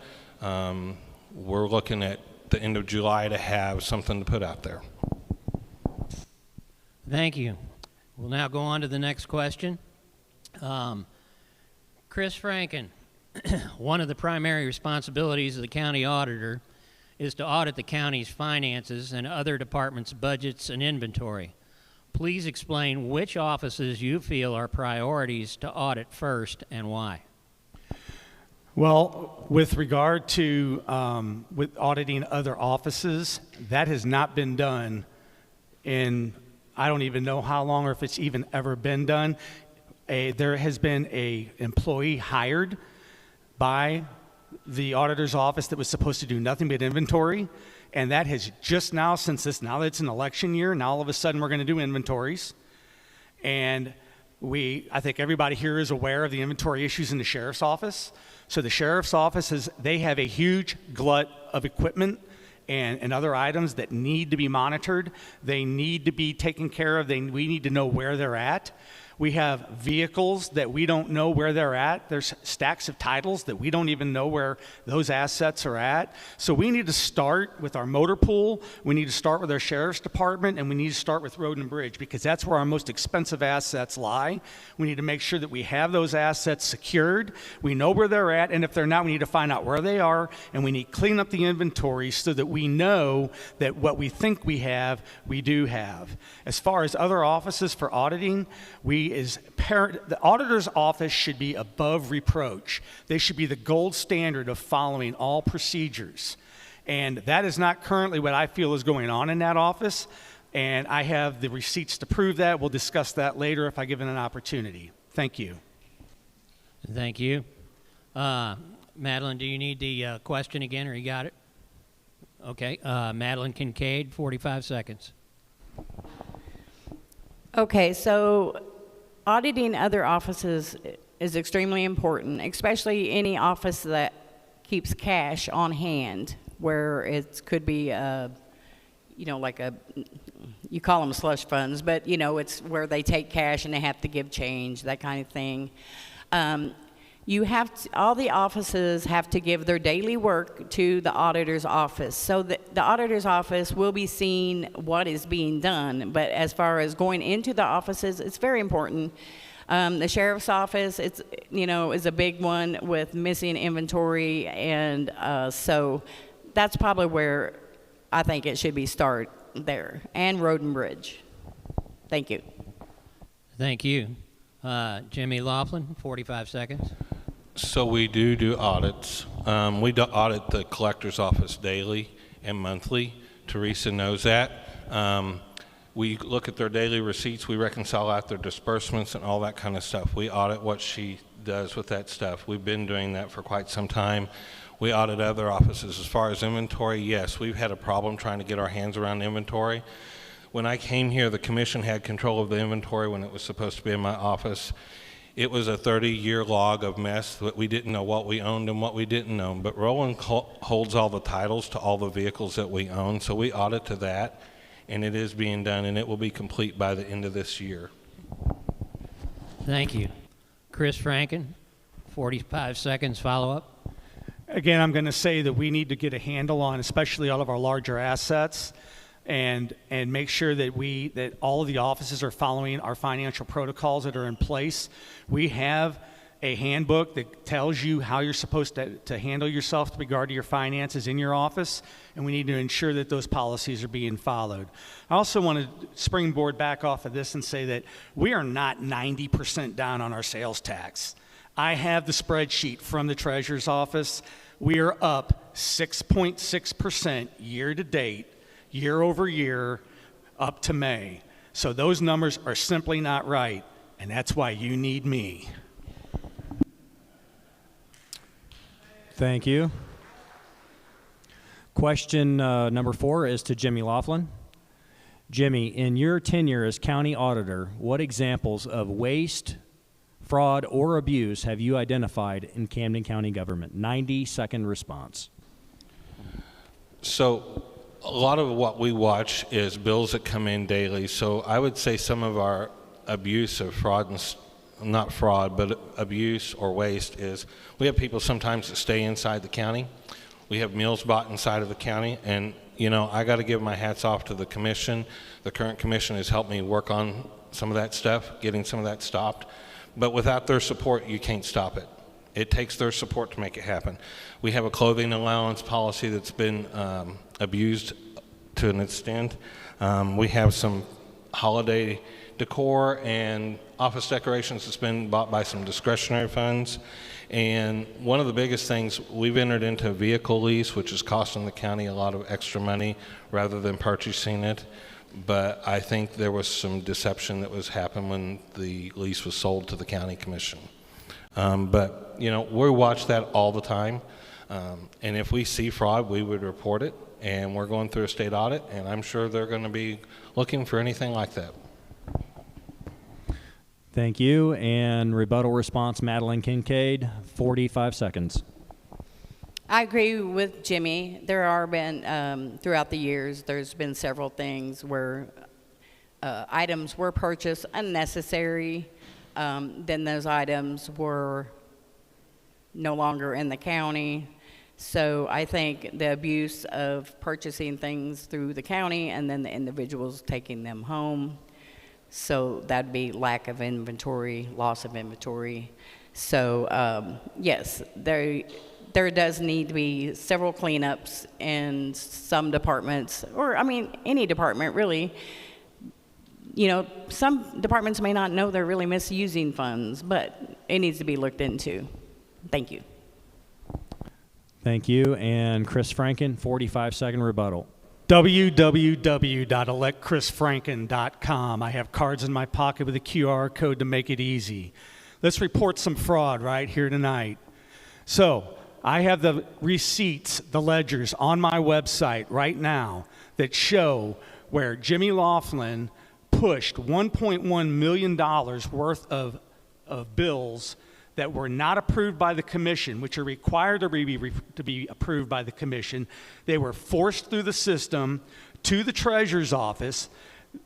We're looking at the end of July to have something to put out there. Thank you. We'll now go on to the next question. Chris Franken, one of the primary responsibilities of the county auditor is to audit the county's finances and other departments' budgets and inventory. Please explain which offices you feel are priorities to audit first and why. Well, with regard to with auditing other offices, that has not been done in, I don't even know how long or if it's even ever been done. There has been an employee hired by the auditor's office that was supposed to do nothing but inventory, and that has just now, now that it's an election year, now all of a sudden we're going to do inventories. And I think everybody here is aware of the inventory issues in the sheriff's office. So the sheriff's office, they have a huge glut of equipment and other items that need to be monitored. They need to be taken care of. We need to know where they're at. We have vehicles that we don't know where they're at. There's stacks of titles that we don't even know where those assets are at. So we need to start with our motor pool. We need to start with our sheriff's department, and we need to start with road and bridge because that's where our most expensive assets lie. We need to make sure that we have those assets secured. We know where they're at, and if they're not, we need to find out where they are, and we need to clean up the inventory so that we know that what we think we have, we do have. As far as other offices for auditing, the auditor's office should be above reproach. They should be the gold standard of following all procedures. And that is not currently what I feel is going on in that office. And I have the receipts to prove that. We'll discuss that later if I give it an opportunity. Thank you. Thank you. Madeline, do you need the question again, or you got it? Okay. Madeline Kincaid, 45 seconds. Okay, so auditing other offices is extremely important, especially any office that keeps cash on hand, where it could be, you call them slush funds, but it's where they take cash and they have to give change, that kind of thing. All the offices have to give their daily work to the auditor's office. So the auditor's office will be seeing what is being done. But as far as going into the offices, it's very important. The sheriff's office, is a big one with missing inventory. And so that's probably where I think it should be start there. And road and bridge. Thank you. Thank you. Jimmy Laughlin, 45 seconds. So we do audits. We do audit the collector's office daily and monthly. Teresa knows that. We look at their daily receipts. We reconcile out their disbursements and all that kind of stuff. We audit what she does with that stuff. We've been doing that for quite some time. We audit other offices. As far as inventory, yes, we've had a problem trying to get our hands around inventory. When I came here, the commission had control of the inventory when it was supposed to be in my office. It was a 30-year log of mess that we didn't know what we owned and what we didn't own. But Roland holds all the titles to all the vehicles that we own, so we audit to that, and it is being done, and it will be complete by the end of this year. Thank you. Chris Franken, 45 seconds follow-up. Again, I'm going to say that we need to get a handle on especially all of our larger assets and make sure that all of the offices are following our financial protocols that are in place. We have a handbook that tells you how you're supposed to handle yourself with regard to your finances in your office, and we need to ensure that those policies are being followed. I also want to springboard back off of this and say that we are not 90% down on our sales tax. I have the spreadsheet from the Treasurer's Office. We are up 6.6% year to date, year over year, up to May. So those numbers are simply not right, and that's why you need me. Thank you. Question number 4 is to Jimmy Laughlin. Jimmy, in your tenure as county auditor, what examples of waste, fraud, or abuse have you identified in Camden County government? 90-second response. So a lot of what we watch is bills that come in daily. So I would say some of our abuse of fraud and not fraud, but abuse or waste is we have people sometimes that stay inside the county. We have meals bought inside of the county, and you know, I got to give my hats off to the commission. The current commission has helped me work on some of that stuff, getting some of that stopped. But without their support, you can't stop it. It takes their support to make it happen. We have a clothing allowance policy that's been abused to an extent. We have some holiday decor and office decorations that's been bought by some discretionary funds. And one of the biggest things, we've entered into a vehicle lease, which is costing the county a lot of extra money rather than purchasing it. But I think there was some deception that was happened when the lease was sold to the county commission. But you know, we watch that all the time. And if we see fraud, we would report it. And we're going through a state audit, and I'm sure they're going to be looking for anything like that. Thank you. And rebuttal response, Madeline Kincaid, 45 seconds. I agree with Jimmy. There are been, throughout the years, there's been several things where items were purchased unnecessary. Then those items were no longer in the county. So I think the abuse of purchasing things through the county and then the individuals taking them home. So that'd be lack of inventory, loss of inventory. So yes, there does need to be several cleanups in some departments, or I mean any department really. You know, some departments may not know they're really misusing funds, but it needs to be looked into. Thank you. Thank you. And Chris Franken, 45-second rebuttal. www.electchrisfranken.com. I have cards in my pocket with a QR code to make it easy. Let's report some fraud right here tonight. So I have the receipts, the ledgers on my website right now that show where Jimmy Laughlin pushed $1.1 million worth of bills that were not approved by the commission, which are required to be approved by the commission. They were forced through the system to the Treasurer's Office.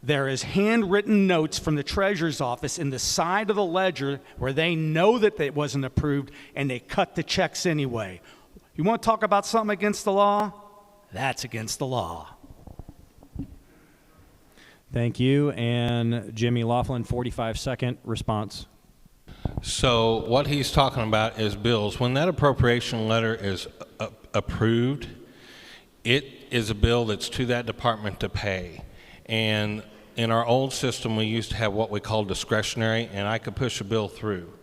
There is handwritten notes from the Treasurer's Office in the side of the ledger where they know that it wasn't approved, and they cut the checks anyway. You want to talk about something against the law? That's against the law. Thank you. And Jimmy Laughlin, 45-second response. So what he's talking about is bills. When that appropriation letter is approved, it is a bill that's to that department to pay. And in our old system, we used to have what we call discretionary, and I could push a bill through.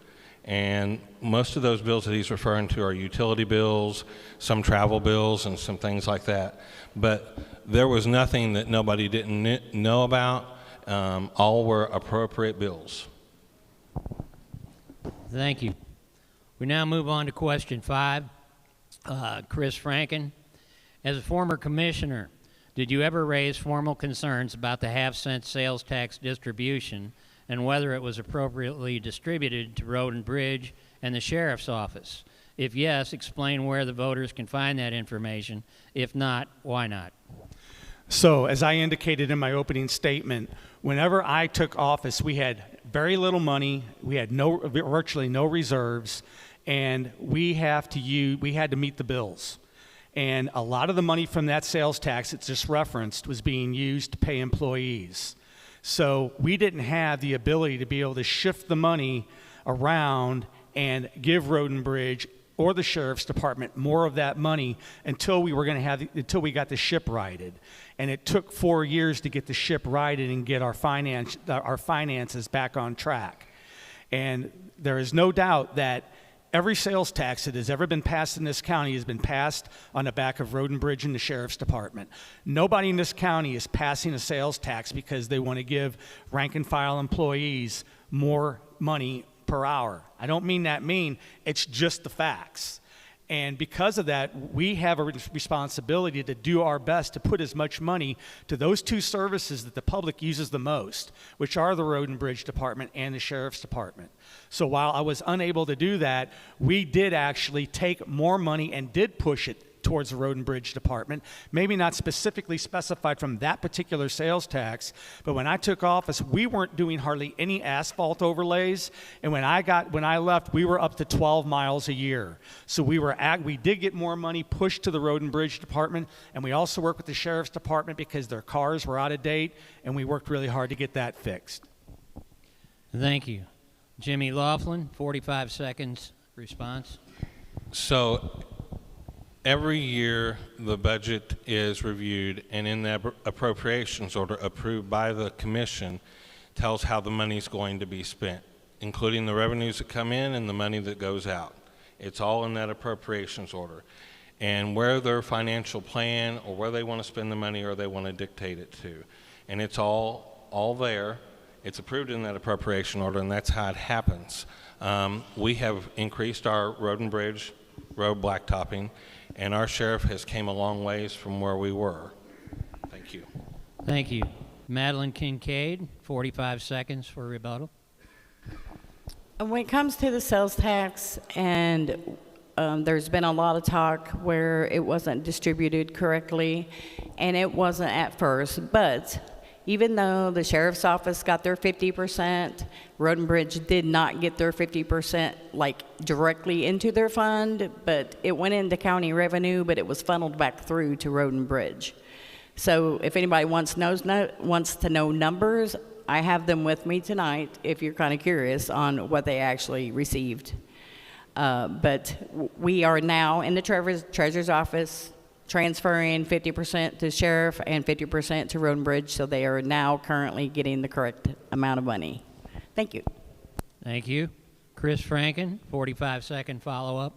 And most of those bills that he's referring to are utility bills, some travel bills, and some things like that. But there was nothing that nobody didn't know about. All were appropriate bills. Thank you. We now move on to question 5. Chris Franken, as a former commissioner, did you ever raise formal concerns about the half-cent sales tax distribution and whether it was appropriately distributed to Road and Bridge and the Sheriff's Office? If yes, explain where the voters can find that information. If not, why not? So, as I indicated in my opening statement, whenever I took office, we had very little money, we had virtually no reserves, and we had to meet the bills. And a lot of the money from that sales tax it's just referenced was being used to pay employees. So we didn't have the ability to be able to shift the money around and give Road and Bridge or the Sheriff's Department more of that money until we got the ship righted. And it took 4 years to get the ship righted and get our finances back on track. And there is no doubt that every sales tax that has ever been passed in this county has been passed on the back of Road and Bridge and the Sheriff's Department. Nobody in this county is passing a sales tax because they want to give rank and file employees more money per hour. I don't mean that mean, it's just the facts. And because of that, we have a responsibility to do our best to put as much money to those two services that the public uses the most, which are the Road and Bridge Department and the Sheriff's Department. So while I was unable to do that, we did actually take more money and did push it towards the Road and Bridge Department, maybe not specifically specified from that particular sales tax, but when I took office, we weren't doing hardly any asphalt overlays, and when I left, we were up to 12 miles a year. So we did get more money pushed to the Road and Bridge Department, and we also worked with the Sheriff's Department because their cars were out of date, and we worked really hard to get that fixed. Thank you. Jimmy Laughlin, 45 seconds response. So every year the budget is reviewed, and in the appropriations order approved by the commission tells how the money is going to be spent, including the revenues that come in and the money that goes out. It's all in that appropriations order. And where their financial plan or where they want to spend the money or they want to dictate it to. And it's all there. It's approved in that appropriation order, and that's how it happens. We have increased our Road and Bridge road blacktopping, and our sheriff has came a long ways from where we were. Thank you. Thank you. Madeline Kincaid, 45 seconds for rebuttal. When it comes to the sales tax, and there's been a lot of talk where it wasn't distributed correctly, and it wasn't at first, but even though the Sheriff's Office got their 50%, Road and Bridge did not get their 50% like directly into their fund, but it went into county revenue, but it was funneled back through to Road and Bridge. So if anybody wants to know numbers, I have them with me tonight if you're kind of curious on what they actually received. But we are now in the Treasurer's Office transferring 50% to Sheriff and 50% to Road and Bridge, so they are now currently getting the correct amount of money. Thank you. Thank you. Chris Franken, 45-second follow-up.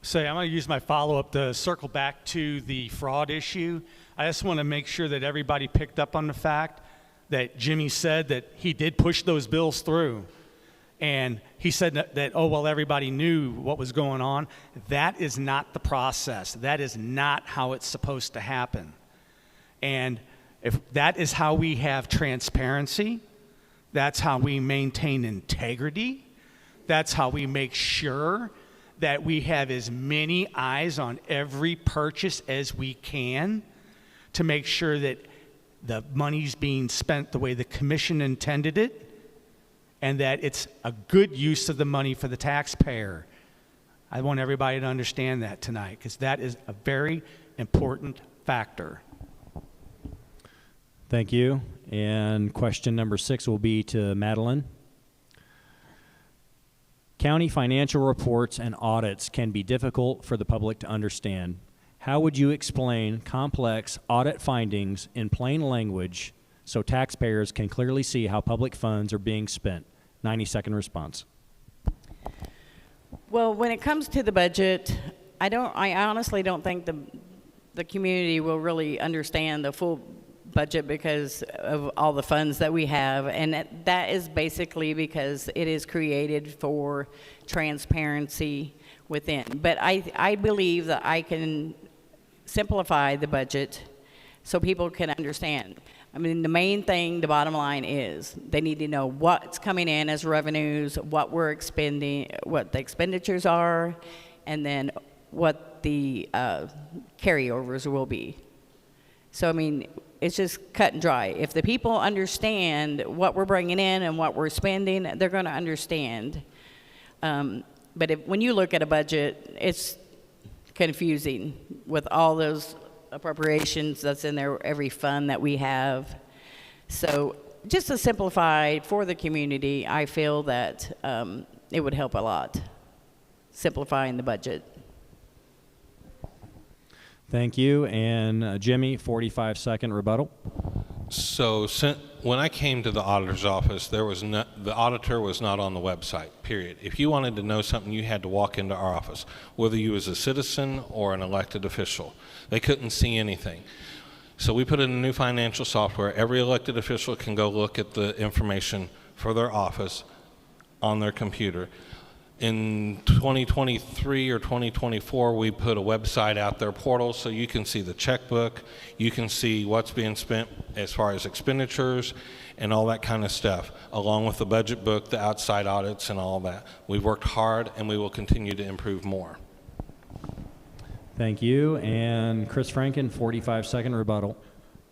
So I'm going to use my follow-up to circle back to the fraud issue. I just want to make sure that everybody picked up on the fact that Jimmy said that he did push those bills through. And he said that, oh, well, everybody knew what was going on. That is not the process. That is not how it's supposed to happen. And if that is how we have transparency, that's how we maintain integrity, that's how we make sure that we have as many eyes on every purchase as we can to make sure that the money's being spent the way the commission intended it, and that it's a good use of the money for the taxpayer. I want everybody to understand that tonight, because that is a very important factor. Thank you. And question number 6 will be to Madeline. County financial reports and audits can be difficult for the public to understand. How would you explain complex audit findings in plain language so taxpayers can clearly see how public funds are being spent? 90-second response. Well, when it comes to the budget, I honestly don't think the community will really understand the full budget because of all the funds that we have, and that is basically because it is created for transparency within. But I believe that I can simplify the budget so people can understand. I mean, the main thing, the bottom line is they need to know what's coming in as revenues, what we're expending, what the expenditures are, and then what the carryovers will be. So, I mean, it's just cut and dry. If the people understand what we're bringing in and what we're spending, they're going to understand. But when you look at a budget, it's confusing with all those appropriations that's in there, every fund that we have. So just to simplify for the community, I feel that it would help a lot, simplifying the budget. Thank you. And Jimmy, 45-second rebuttal. So when I came to the auditor's office, the auditor was not on the website, period. If you wanted to know something, you had to walk into our office, whether you was a citizen or an elected official. They couldn't see anything. So we put in a new financial software. Every elected official can go look at the information for their office on their computer. In 2023 or 2024, we put a website out there, portal, so you can see the checkbook, you can see what's being spent as far as expenditures and all that kind of stuff, along with the budget book, the outside audits, and all that. We've worked hard, and we will continue to improve more. Thank you. And Chris Franken, 45-second rebuttal.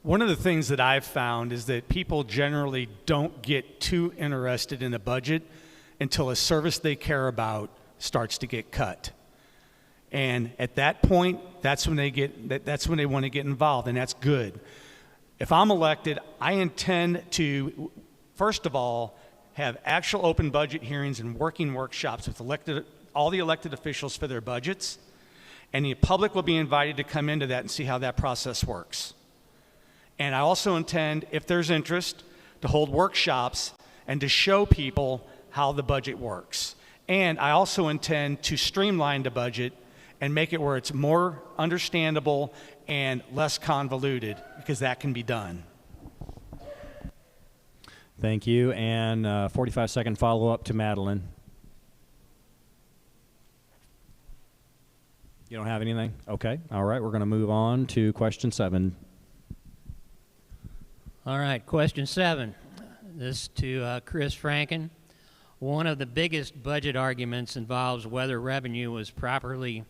One of the things that I've found is that people generally don't get too interested in a budget until a service they care about starts to get cut. And at that point, that's when they want to get involved, and that's good. If I'm elected, I intend to, first of all, have actual open budget hearings and working workshops with all the elected officials for their budgets, and the public will be invited to come into that and see how that process works. And I also intend, if there's interest, to hold workshops and to show people how the budget works. And I also intend to streamline the budget and make it where it's more understandable and less convoluted, because that can be done. Thank you. And 45-second follow-up to Madeline. You don't have anything? Okay. All right. We're going to move on to question 7. All right. Question 7. This to Chris Franken. One of the biggest budget arguments involves whether revenue was properly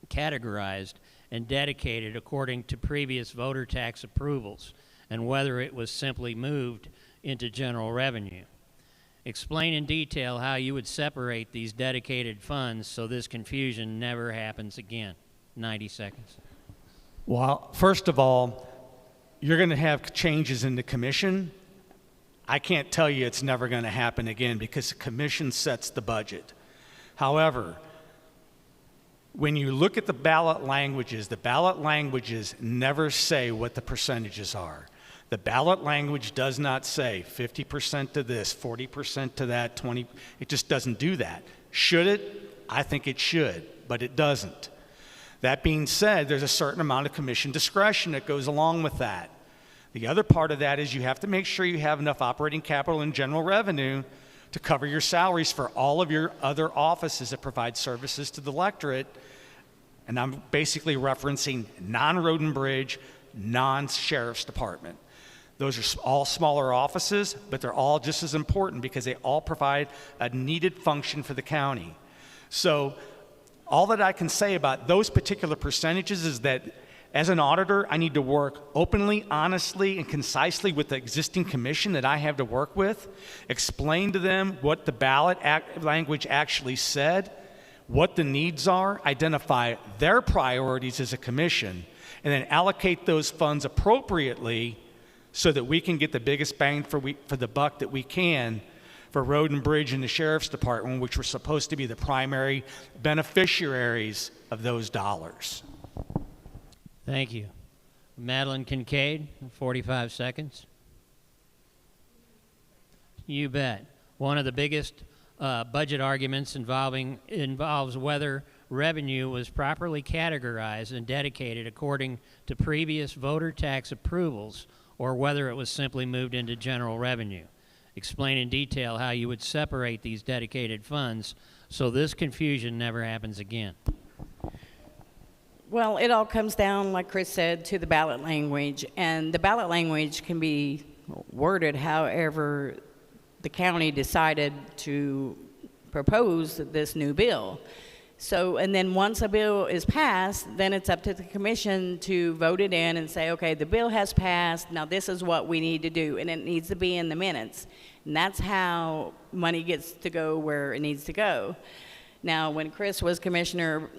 categorized and dedicated according to previous voter tax approvals, and whether it was simply moved into general revenue. Explain in detail how you would separate these dedicated funds so this confusion never happens again. 90 seconds. Well, first of all, you're going to have changes in the commission. I can't tell you it's never going to happen again because the commission sets the budget. However, when you look at the ballot languages never say what the percentages are. The ballot language does not say 50% to this, 40% to that, 20. It just doesn't do that. Should it? I think it should, but it doesn't. That being said, there's a certain amount of commission discretion that goes along with that. The other part of that is you have to make sure you have enough operating capital and general revenue to cover your salaries for all of your other offices that provide services to the electorate. And I'm basically referencing non-road and bridge, non-sheriff's department. Those are all smaller offices, but they're all just as important because they all provide a needed function for the county. So all that I can say about those particular percentages is that as an auditor, I need to work openly, honestly, and concisely with the existing commission that I have to work with, explain to them what the ballot language actually said, what the needs are, identify their priorities as a commission, and then allocate those funds appropriately so that we can get the biggest bang for the buck that we can for road and bridge and the sheriff's department, which we're supposed to be the primary beneficiaries of those dollars. Thank you. Madeline Kincaid, 45 seconds. You bet. One of the biggest budget arguments involves whether revenue was properly categorized and dedicated according to previous voter tax approvals or whether it was simply moved into general revenue. Explain in detail how you would separate these dedicated funds so this confusion never happens again. Well, it all comes down, like Chris said, to the ballot language, and the ballot language can be worded however the county decided to propose this new bill. So, and then once a bill is passed, then it's up to the commission to vote it in and say, okay, the bill has passed, now this is what we need to do, and it needs to be in the minutes. And that's how money gets to go where it needs to go. Now, when Chris was commissioner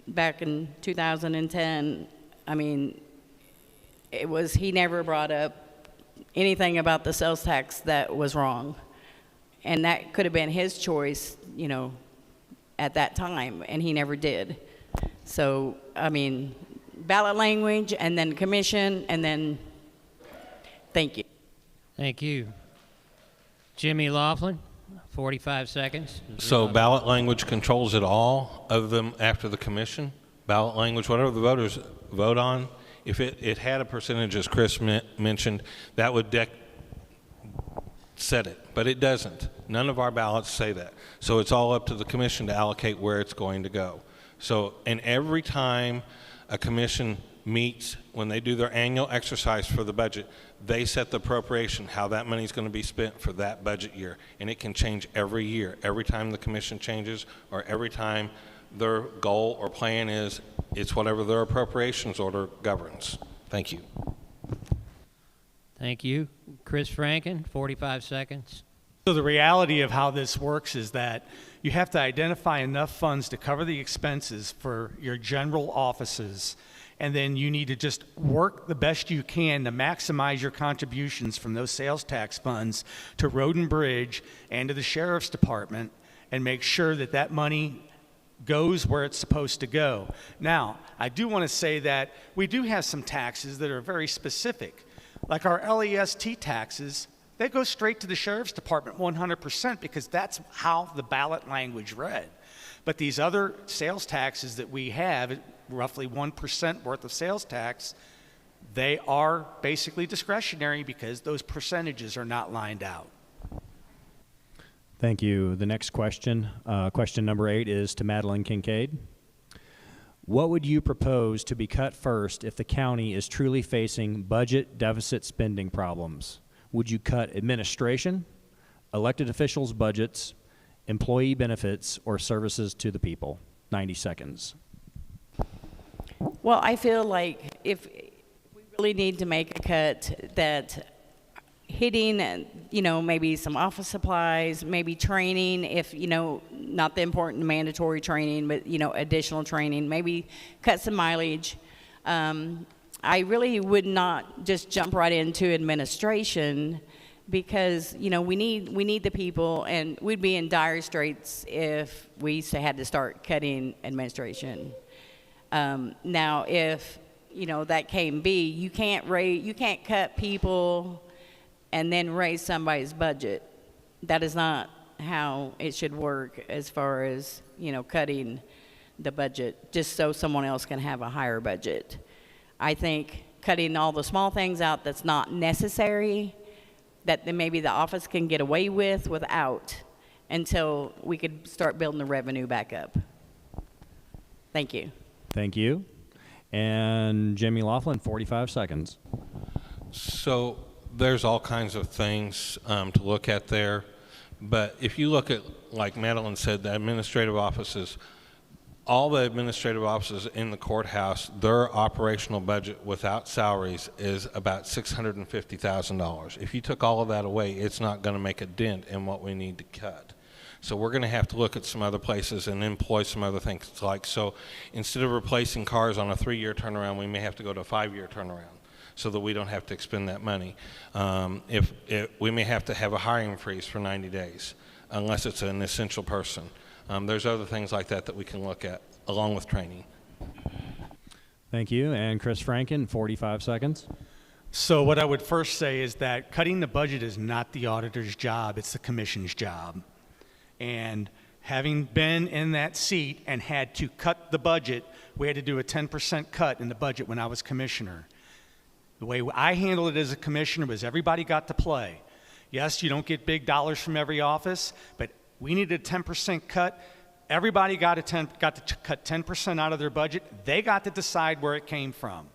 back in 2010, I mean, he never brought up anything about the sales tax that was wrong. And that could have been his choice, you know, at that time, and he never did. So, I mean, ballot language, and then commission, and then, thank you. Thank you. Jimmy Laughlin, 45 seconds. So ballot language controls it all, other than after the commission? Ballot language, whatever the voters vote on, if it had a percentage, as Chris mentioned, that would set it, but it doesn't. None of our ballots say that. So it's all up to the commission to allocate where it's going to go. So, and every time a commission meets, when they do their annual exercise for the budget, they set the appropriation, how that money is going to be spent for that budget year. And it can change every year. Every time the commission changes, or every time their goal or plan is, it's whatever their appropriations order governs. Thank you. Thank you. Chris Franken, 45 seconds. So the reality of how this works is that you have to identify enough funds to cover the expenses for your general offices, and then you need to just work the best you can to maximize your contributions from those sales tax funds to Road and Bridge and to the Sheriff's Department, and make sure that that money goes where it's supposed to go. Now, I do want to say that we do have some taxes that are very specific. Like our LEST taxes, they go straight to the Sheriff's Department 100% because that's how the ballot language read. But these other sales taxes that we have, roughly 1% worth of sales tax, they are basically discretionary because those percentages are not lined out. Thank you. The next question, question number 8, is to Madeline Kincaid. What would you propose to be cut first if the county is truly facing budget deficit spending problems? Would you cut administration, elected officials' budgets, employee benefits, or services to the people? 90 seconds. Well, I feel like if we really need to make a cut, that hitting, you know, maybe some office supplies, maybe training, if, you know, not the important mandatory training, but, you know, additional training, maybe cut some mileage. I really would not just jump right into administration because, you know, we need the people, and we'd be in dire straits if we had to start cutting administration. Now, if, you know, that came be, you can't cut people and then raise somebody's budget. That is not how it should work as far as, you know, cutting the budget just so someone else can have a higher budget. I think cutting all the small things out that's not necessary, that then maybe the office can get away with without, until we could start building the revenue back up. Thank you. Thank you. And Jimmy Laughlin, 45 seconds. So there's all kinds of things to look at there. But if you look at, like Madeline said, the administrative offices, all the administrative offices in the courthouse, their operational budget without salaries is about $650,000. If you took all of that away, it's not going to make a dent in what we need to cut. So we're going to have to look at some other places and employ some other things. Like, so instead of replacing cars on a 3-year turnaround, we may have to go to a 5-year turnaround so that we don't have to expend that money. If we may have to have a hiring freeze for 90 days, unless it's an essential person. There's other things like that that we can look at, along with training. Thank you. And Chris Franken, 45 seconds. So what I would first say is that cutting the budget is not the auditor's job, it's the commission's job. And having been in that seat and had to cut the budget, we had to do a 10% cut in the budget when I was commissioner. The way I handled it as a commissioner was everybody got to play. Yes, you don't get big dollars from every office, but we needed a 10% cut. Everybody got to cut 10% out of their budget. They got to decide where it came from.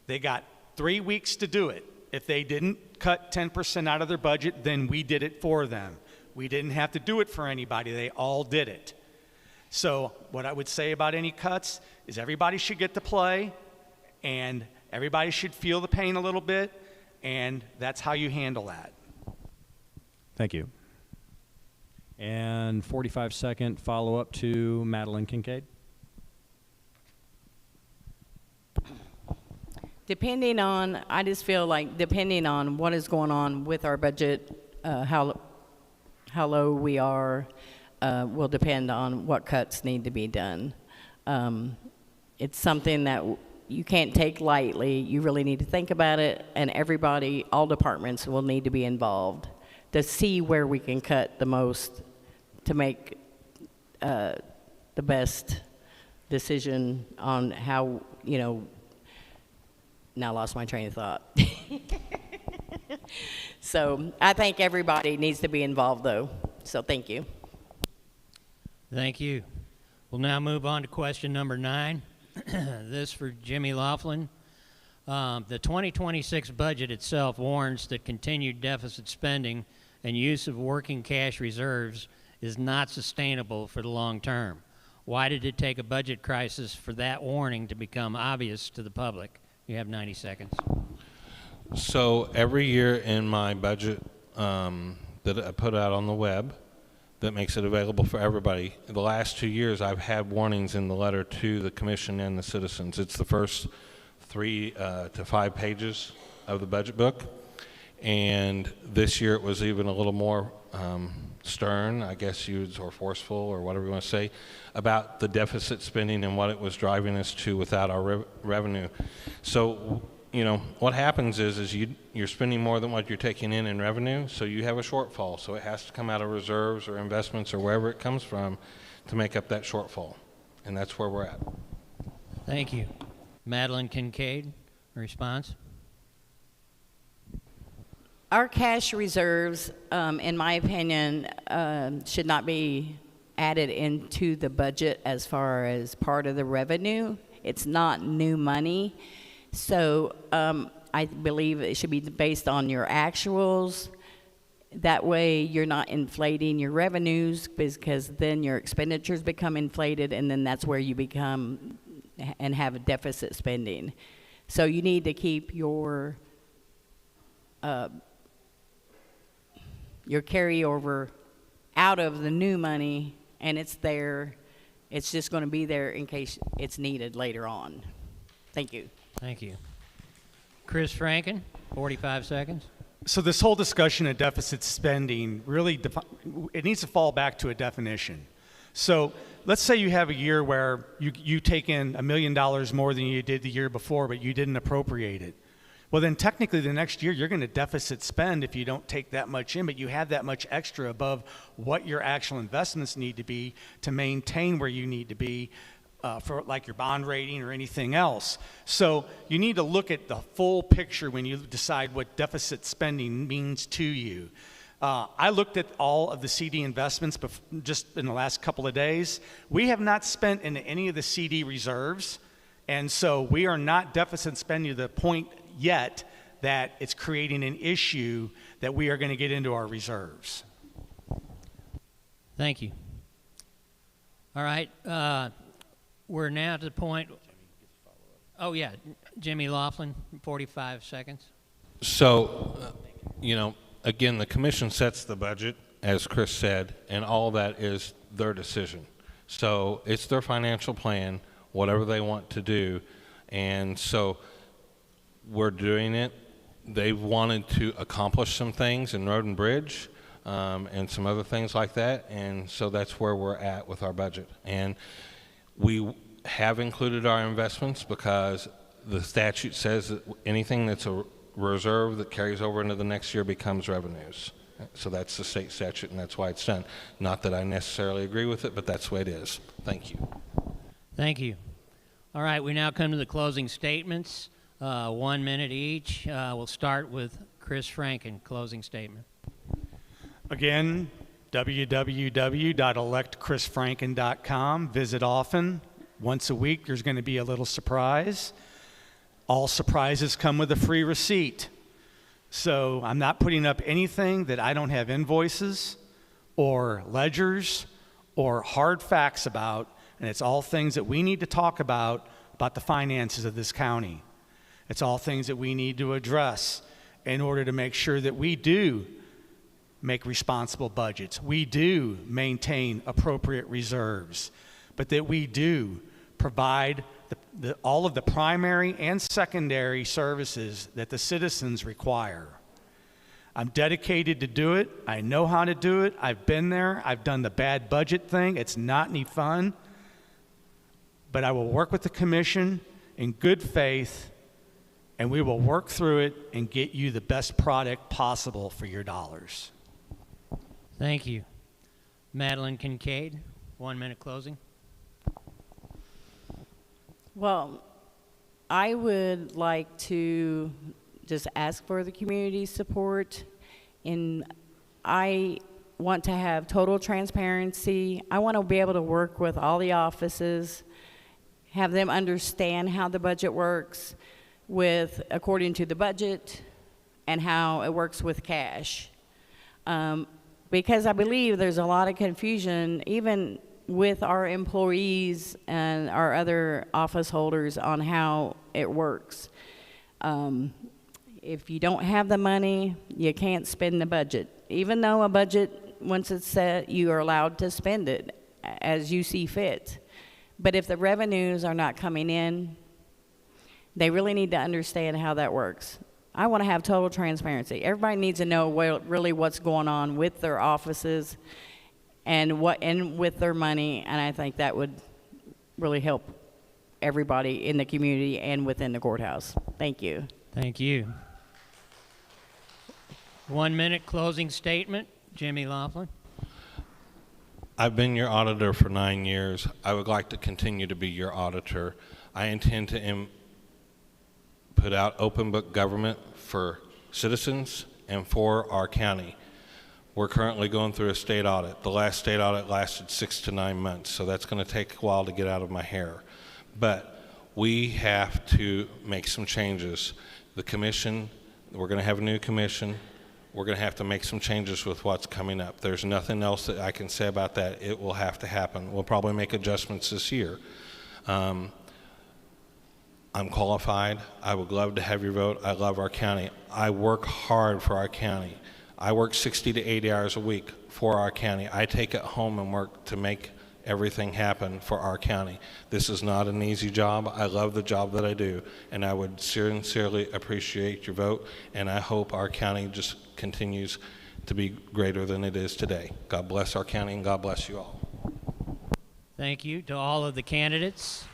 They got 3 weeks to do it. If they didn't cut 10% out of their budget, then we did it for them. We didn't have to do it for anybody. They all did it. So what I would say about any cuts is everybody should get to play, and everybody should feel the pain a little bit, and that's how you handle that. Thank you. And 45-second follow-up to Madeline Kincaid. I just feel like depending on what is going on with our budget, how low we are, will depend on what cuts need to be done. It's something that you can't take lightly. You really need to think about it, and everybody, all departments will need to be involved to see where we can cut the most to make the best decision on how, now I lost my train of thought. So I think everybody needs to be involved, though. So thank you. Thank you. We'll now move on to question number 9. This for Jimmy Laughlin. The 2026 budget itself warns that continued deficit spending and use of working cash reserves is not sustainable for the long term. Why did it take a budget crisis for that warning to become obvious to the public? You have 90 seconds. So every year in my budget that I put out on the web that makes it available for everybody, the last 2 years I've had warnings in the letter to the commission and the citizens. It's the first 3 to 5 pages of the budget book. And this year it was even a little more stern, I guess or forceful, or whatever you want to say, about the deficit spending and what it was driving us to without our revenue. So, what happens is you're spending more than what you're taking in revenue, so you have a shortfall. So it has to come out of reserves or investments or wherever it comes from to make up that shortfall. And that's where we're at. Thank you. Madeline Kincaid, response? Our cash reserves, in my opinion, should not be added into the budget as far as part of the revenue. It's not new money. So I believe it should be based on your actuals. That way you're not inflating your revenues, because then your expenditures become inflated, and then that's where you become and have a deficit spending. So you need to keep your carryover out of the new money, and it's there. It's just going to be there in case it's needed later on. Thank you. Thank you. Chris Franken, 45 seconds. So this whole discussion of deficit spending really, it needs to fall back to a definition. So let's say you have a year where you take in $1 million more than you did the year before, but you didn't appropriate it. Well, then technically the next year you're going to deficit spend if you don't take that much in, but you have that much extra above what your actual investments need to be to maintain where you need to be for like your bond rating or anything else. So you need to look at the full picture when you decide what deficit spending means to you. I looked at all of the CD investments just in the last couple of days. We have not spent in any of the CD reserves, and so we are not deficit spending to the point yet that it's creating an issue that we are going to get into our reserves. Thank you. All right. We're now to the point. Oh, yeah. Jimmy Laughlin, 45 seconds. So, again, the commission sets the budget, as Chris said, and all that is their decision. So it's their financial plan, whatever they want to do. And so we're doing it. They've wanted to accomplish some things in Road and Bridge and some other things like that. And so that's where we're at with our budget. And we have included our investments because the statute says that anything that's a reserve that carries over into the next year becomes revenues. So that's the state statute, and that's why it's done. Not that I necessarily agree with it, but that's the way it is. Thank you. Thank you. All right, we now come to the closing statements. 1 minute each. We'll start with Chris Franken, closing statement. Again, www.electchrisfranken.com. Visit often. Once a week, there's going to be a little surprise. All surprises come with a free receipt. So I'm not putting up anything that I don't have invoices or ledgers or hard facts about, and it's all things that we need to talk about the finances of this county. It's all things that we need to address in order to make sure that we do make responsible budgets. We do maintain appropriate reserves, but that we do provide all of the primary and secondary services that the citizens require. I'm dedicated to do it. I know how to do it. I've been there. I've done the bad budget thing. It's not any fun. But I will work with the commission in good faith, and we will work through it and get you the best product possible for your dollars. Thank you. Madeline Kincaid, 1 minute closing. Well, I would like to just ask for the community support, and I want to have total transparency. I want to be able to work with all the offices, have them understand how the budget works according to the budget and how it works with cash. Because I believe there's a lot of confusion, even with our employees and our other office holders, on how it works. If you don't have the money, you can't spend the budget. Even though a budget, once it's set, you are allowed to spend it as you see fit. But if the revenues are not coming in, they really need to understand how that works. I want to have total transparency. Everybody needs to know really what's going on with their offices and with their money, and I think that would really help everybody in the community and within the courthouse. Thank you. Thank you. 1 minute closing statement, Jimmy Laughlin. I've been your auditor for 9 years. I would like to continue to be your auditor. I intend to put out open book government for citizens and for our county. We're currently going through a state audit. The last state audit lasted 6 to 9 months, so that's going to take a while to get out of my hair. But we have to make some changes. The commission, we're going to have a new commission. We're going to have to make some changes with what's coming up. There's nothing else that I can say about that. It will have to happen. We'll probably make adjustments this year. I'm qualified. I would love to have your vote. I love our county. I work hard for our county. I work 60 to 80 hours a week for our county. I take it home and work to make everything happen for our county. This is not an easy job. I love the job that I do, and I would sincerely appreciate your vote, and I hope our county just continues to be greater than it is today. God bless our county, and God bless you all. Thank you to all of the candidates.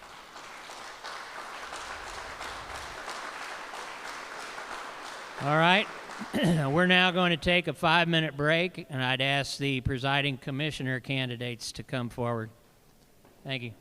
All right. We're now going to take a 5-minute break, and I'd ask the presiding commissioner candidates to come forward. Thank you.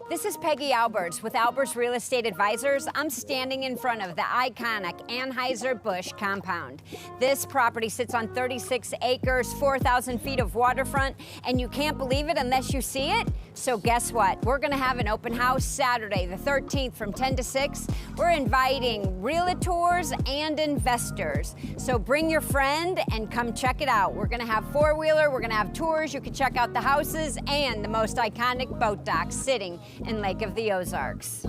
This is Peggy Alberts with Alberts Real Estate Advisors. I'm standing in front of the iconic Anheuser-Busch compound. This property sits on 36 acres, 4,000 feet of waterfront, and you can't believe it unless you see it. So guess what? We're going to have an open house Saturday, the 13th from 10 to 6. We're inviting realtors and investors. So bring your friend and come check it out. We're going to have four-wheeler, we're going to have tours. You can check out the houses and the most iconic boat docks sitting in Lake of the Ozarks.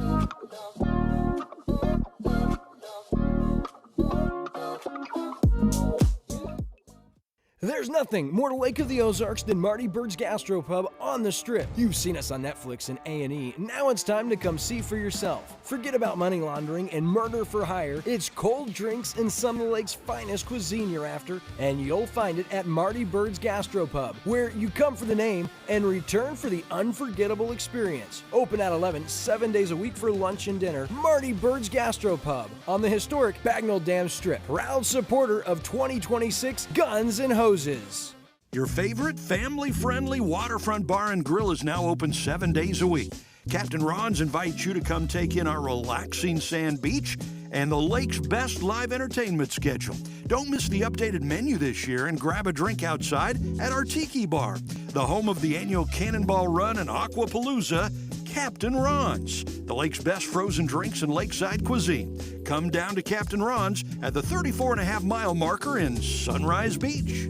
There's nothing more to Lake of the Ozarks than Marty Bird's Gastropub on the Strip. You've seen us on Netflix and A&E. Now it's time to come see for yourself. Forget about money laundering and murder for hire. It's cold drinks and some of the lake's finest cuisine you're after, and you'll find it at Marty Bird's Gastropub, where you come for the name and return for the unforgettable experience. Open at 11, 7 days a week for lunch and dinner. Marty Bird's Gastropub on the historic Bagnell Dam Strip. Proud supporter of 2026 Guns and Hoses. Your favorite family-friendly waterfront bar and grill is now open 7 days a week. Captain Ron's invites you to come take in our relaxing sand beach and the lake's best live entertainment schedule. Don't miss the updated menu this year and grab a drink outside at our Tiki Bar, the home of the annual Cannonball Run and Aquapalooza, Captain Ron's, the lake's best frozen drinks and lakeside cuisine. Come down to Captain Ron's at the 34.5-mile marker in Sunrise Beach.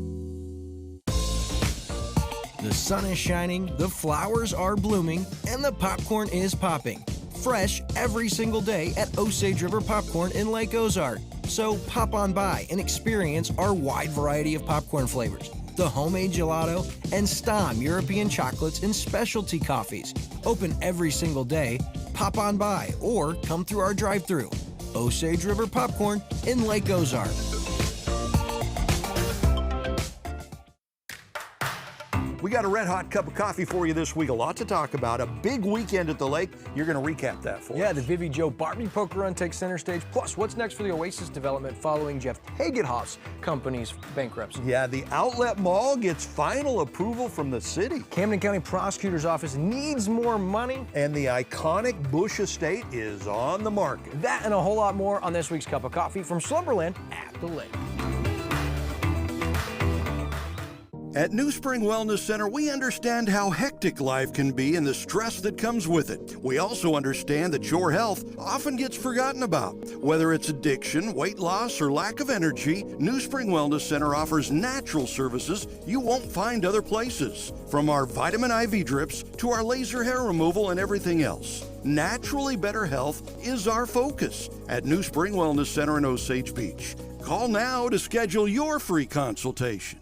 The sun is shining, the flowers are blooming, and the popcorn is popping. Fresh every single day at Osage River Popcorn in Lake Ozark. So pop on by and experience our wide variety of popcorn flavors, the homemade gelato, and Stom European chocolates and specialty coffees. Open every single day. Pop on by or come through our drive-thru. Osage River Popcorn in Lake Ozark. We got a red-hot cup of coffee for you this week. A lot to talk about. A big weekend at the lake. You're going to recap that for us. Yeah, the Vivi Joe Barbie Poker Run takes center stage. Plus, what's next for the Oasis development following Jeff Hagenhoff's company's bankruptcy? Yeah, the Outlet Mall gets final approval from the city. Camden County Prosecutor's Office needs more money. And the iconic Bush Estate is on the market. That and a whole lot more on this week's Cup of Coffee from Slumberland at the Lake. At New Spring Wellness Center, we understand how hectic life can be and the stress that comes with it. We also understand that your health often gets forgotten about. Whether it's addiction, weight loss, or lack of energy, New Spring Wellness Center offers natural services you won't find other places. From our vitamin IV drips to our laser hair removal and everything else. Naturally better health is our focus at New Spring Wellness Center in Osage Beach. Call now to schedule your free consultation.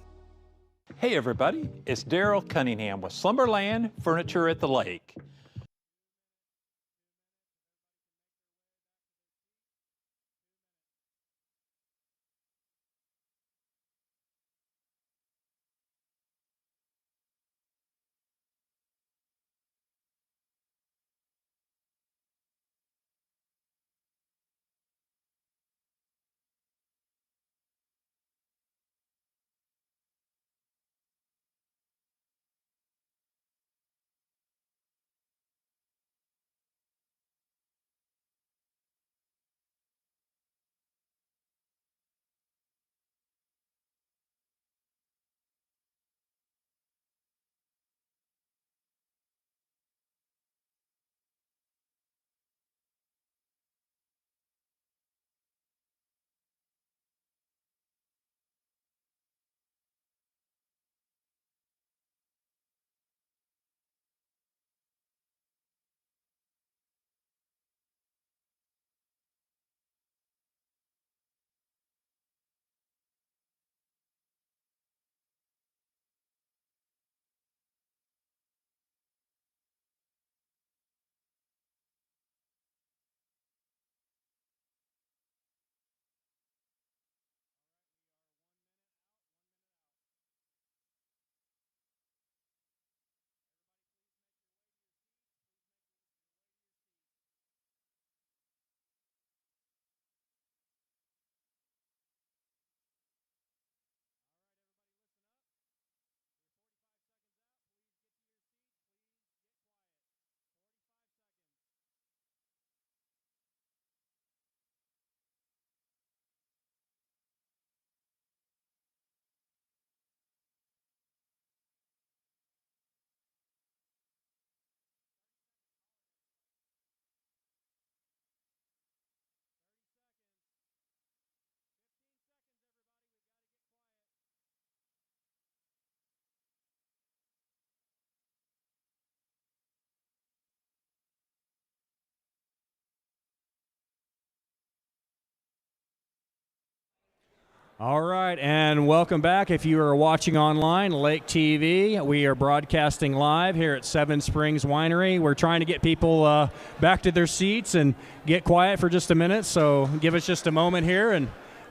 Hey everybody, it's Daryl Cunningham with Slumberland Furniture at the Lake. All right, and welcome back. If you are watching online, Lake TV, we are broadcasting live here at Seven Springs Winery. We're trying to get people back to their seats and get quiet for just a minute, so give us just a moment here,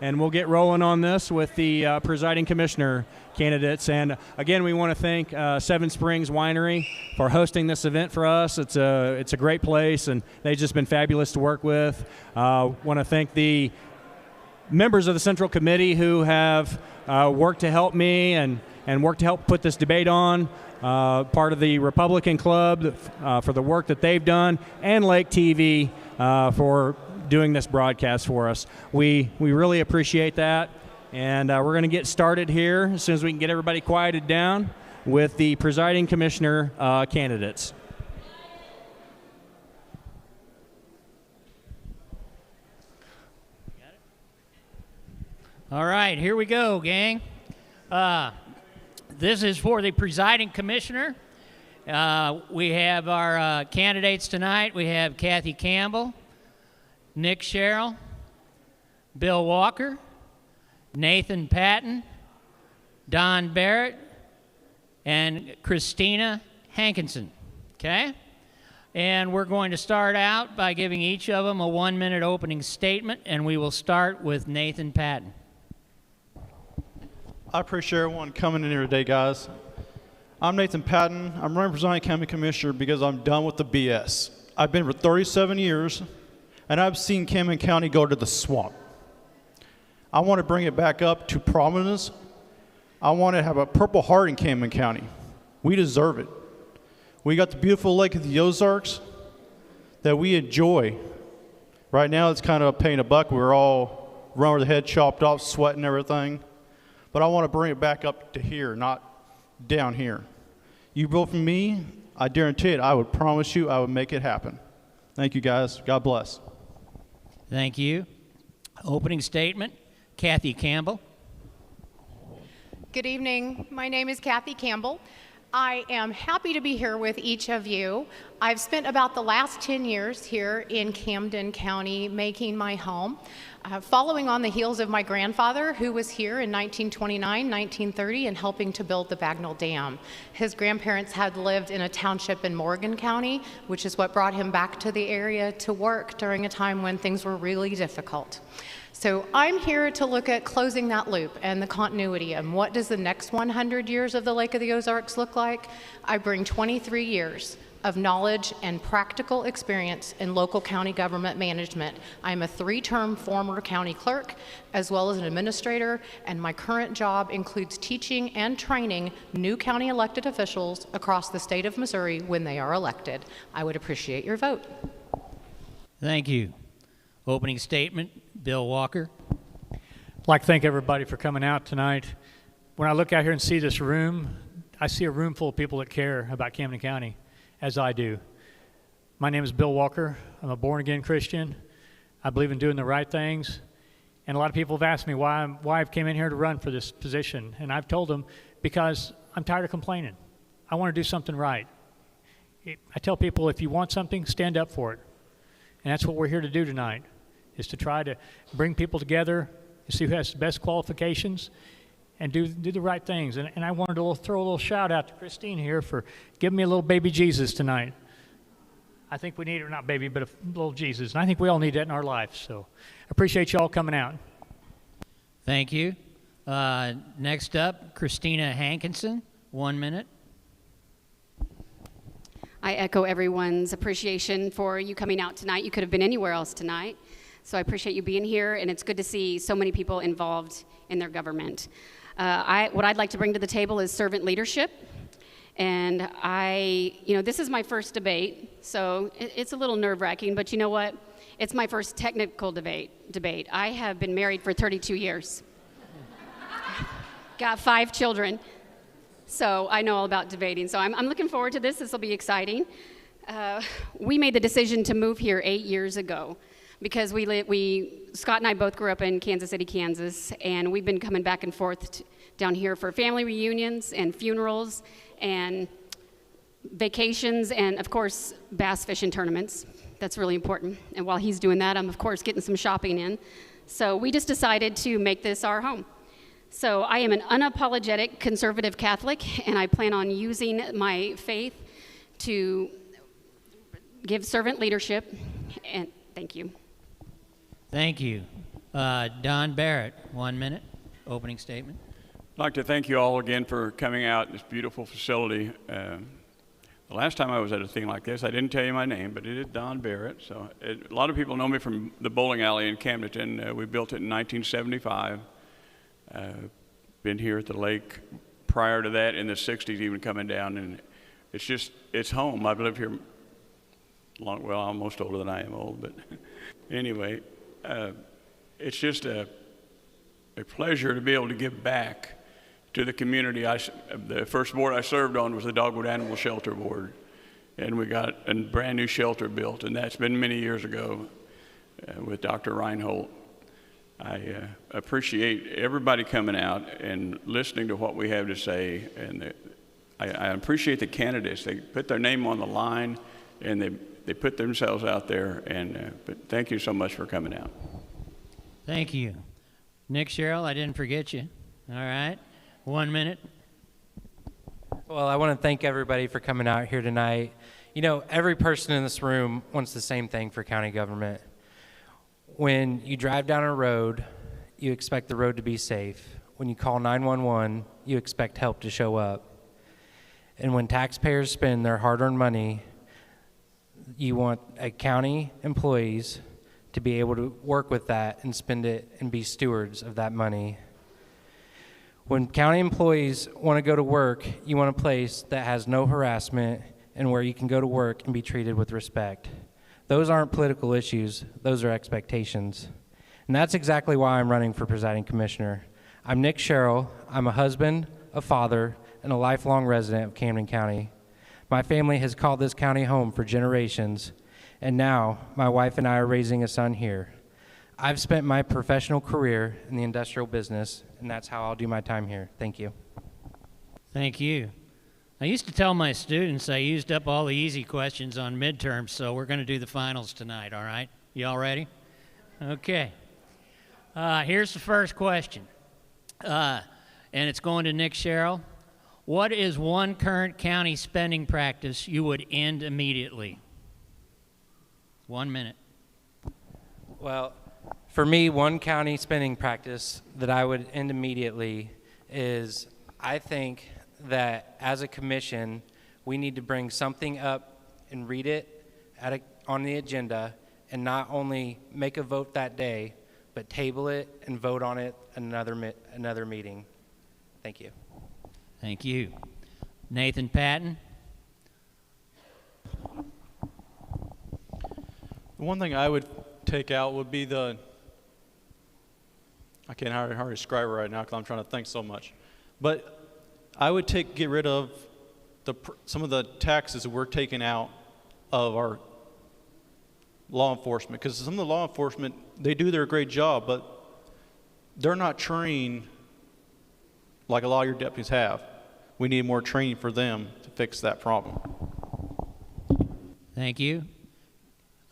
and we'll get rolling on this with the presiding commissioner candidates. And again, we want to thank Seven Springs Winery for hosting this event for us. It's a great place, and they've just been fabulous to work with. Want to thank the members of the Central Committee who have worked to help me and worked to help put this debate on, part of the Republican Club for the work that they've done, and Lake TV for doing this broadcast for us. We really appreciate that, and we're going to get started here as soon as we can get everybody quieted down with the presiding commissioner candidates. All right, here we go, gang. This is for the presiding commissioner. We have our candidates tonight. We have Kathy Campbell, Nick Sherrill, Bill Walker, Nathan Patton, Don Barrett, and Christina Hankinson, okay? And we're going to start out by giving each of them a 1-minute opening statement, and we will start with Nathan Patton. I appreciate everyone coming in here today, guys. I'm Nathan Patton. I'm running for Zion County Commissioner because I'm done with the BS. I've been for 37 years, and I've seen Camden County go to the swamp. I want to bring it back up to prominence. I want to have a Purple Heart in Camden County. We deserve it. We got the beautiful lake of the Ozarks that we enjoy. Right now, it's kind of a pain in the butt. We're all run with the head chopped off, sweating and everything. But I want to bring it back up to here, not down here. You vote for me, I guarantee it. I would promise you I would make it happen. Thank you, guys. God bless. Thank you. Opening statement, Kathy Campbell. Good evening. My name is Kathy Campbell. I am happy to be here with each of you. I've spent about the last 10 years here in Camden County making my home. Following on the heels of my grandfather, who was here in 1929, 1930, and helping to build the Bagnell Dam. His grandparents had lived in a township in Morgan County, which is what brought him back to the area to work during a time when things were really difficult. So I'm here to look at closing that loop and the continuity and what does the next 100 years of the Lake of the Ozarks look like. I bring 23 years of knowledge and practical experience in local county government management. I'm a 3-term former county clerk as well as an administrator, and my current job includes teaching and training new county elected officials across the state of Missouri when they are elected. I would appreciate your vote. Thank you. Opening statement, Bill Walker. I'd like to thank everybody for coming out tonight. When I look out here and see this room, I see a room full of people that care about Camden County, as I do. My name is Bill Walker. I'm a born-again Christian. I believe in doing the right things. And a lot of people have asked me why I've came in here to run for this position. And I've told them because I'm tired of complaining. I want to do something right. I tell people if you want something, stand up for it. And that's what we're here to do tonight, is to try to bring people together, see who has the best qualifications, and do the right things. And I wanted to throw a little shout out to Christine here for giving me a little baby Jesus tonight. I think we need, or not baby, but a little Jesus. And I think we all need that in our life. So I appreciate you all coming out. Thank you. Next up, Christina Hankinson, 1 minute. I echo everyone's appreciation for you coming out tonight. You could have been anywhere else tonight. So I appreciate you being here, and it's good to see so many people involved in their government. What I'd like to bring to the table is servant leadership. And this is my first debate, so it's a little nerve-wracking, but you know what? It's my first technical debate. I have been married for 32 years. Got 5 children. So I know all about debating. So I'm looking forward to this. This will be exciting. We made the decision to move here 8 years ago because Scott and I both grew up in Kansas City, Kansas, and we've been coming back and forth down here for family reunions and funerals and vacations and, of course, bass fishing tournaments. That's really important. And while he's doing that, I'm, of course, getting some shopping in. So we just decided to make this our home. So I am an unapologetic conservative Catholic, and I plan on using my faith to give servant leadership, and thank you. Thank you. Don Barrett, 1 minute, opening statement. I'd like to thank you all again for coming out, this beautiful facility. The last time I was at a thing like this, I didn't tell you my name, but it is Don Barrett. So a lot of people know me from the bowling alley in Camden. We built it in 1975. Been here at the lake prior to that in the 60s, even coming down, and it's home. I've lived here almost older than I am old, but anyway, it's just a pleasure to be able to give back to the community. The first board I served on was the Dogwood Animal Shelter Board, and we got a brand new shelter built, and that's been many years ago with Dr. Reinhold. I appreciate everybody coming out and listening to what we have to say, and I appreciate the candidates. They put their name on the line, and they put themselves out there, but thank you so much for coming out. Thank you. Nick Sherrill, I didn't forget you. All right, 1 minute. Well, I want to thank everybody for coming out here tonight. You know, every person in this room wants the same thing for county government. When you drive down a road, you expect the road to be safe. When you call 911, you expect help to show up. And when taxpayers spend their hard-earned money, you want county employees to be able to work with that and spend it and be stewards of that money. When county employees want to go to work, you want a place that has no harassment and where you can go to work and be treated with respect. Those aren't political issues, those are expectations. And that's exactly why I'm running for presiding commissioner. I'm Nick Sherrill. I'm a husband, a father, and a lifelong resident of Camden County. My family has called this county home for generations, and now my wife and I are raising a son here. I've spent my professional career in the industrial business, and that's how I'll do my time here. Thank you. Thank you. I used to tell my students I used up all the easy questions on midterms, so we're going to do the finals tonight, all right? You all ready? Okay. Here's the first question, and it's going to Nick Sherrill. What is one current county spending practice you would end immediately? 1 minute. Well, for me, one county spending practice that I would end immediately is I think that as a commission, we need to bring something up and read it on the agenda and not only make a vote that day, but table it and vote on it another meeting. Thank you. Thank you. Nathan Patton. The one thing I would take out would be I can't hardly describe it right now because I'm trying to think so much. But I would get rid of some of the taxes that we're taking out of our law enforcement, because some of the law enforcement, they do their great job, but they're not trained like a lot of your deputies have. We need more training for them to fix that problem. Thank you.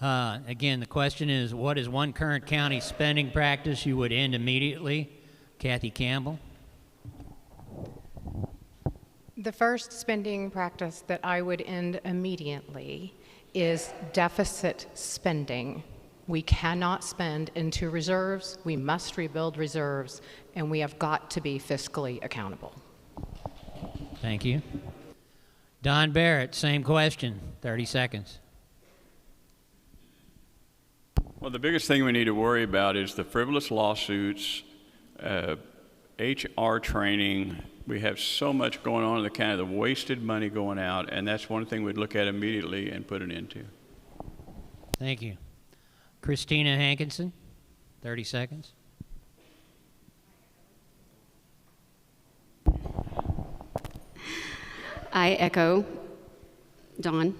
Again, the question is, what is one current county spending practice you would end immediately? Kathy Campbell. The first spending practice that I would end immediately is deficit spending. We cannot spend into reserves. We must rebuild reserves, and we have got to be fiscally accountable. Thank you. Don Barrett, same question, 30 seconds. Well, the biggest thing we need to worry about is the frivolous lawsuits, HR training. We have so much going on in the county, the wasted money going out, and that's one thing we'd look at immediately and put an end to. Thank you. Christina Hankinson, 30 seconds. I echo Don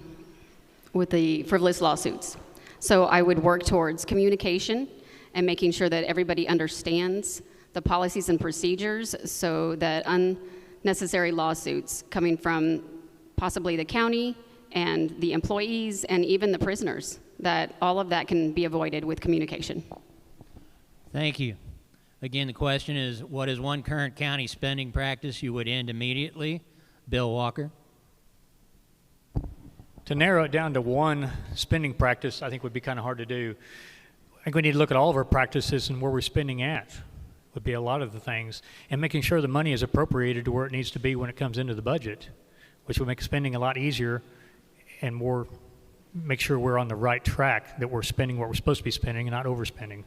with the frivolous lawsuits. So I would work towards communication and making sure that everybody understands the policies and procedures so that unnecessary lawsuits coming from possibly the county and the employees and even the prisoners, that all of that can be avoided with communication. Thank you. Again, the question is, what is one current county spending practice you would end immediately? Bill Walker. To narrow it down to one spending practice, I think would be kind of hard to do. I think we need to look at all of our practices and where we're spending at would be a lot of the things, and making sure the money is appropriated to where it needs to be when it comes into the budget, which would make spending a lot easier and more, make sure we're on the right track, that we're spending what we're supposed to be spending and not overspending.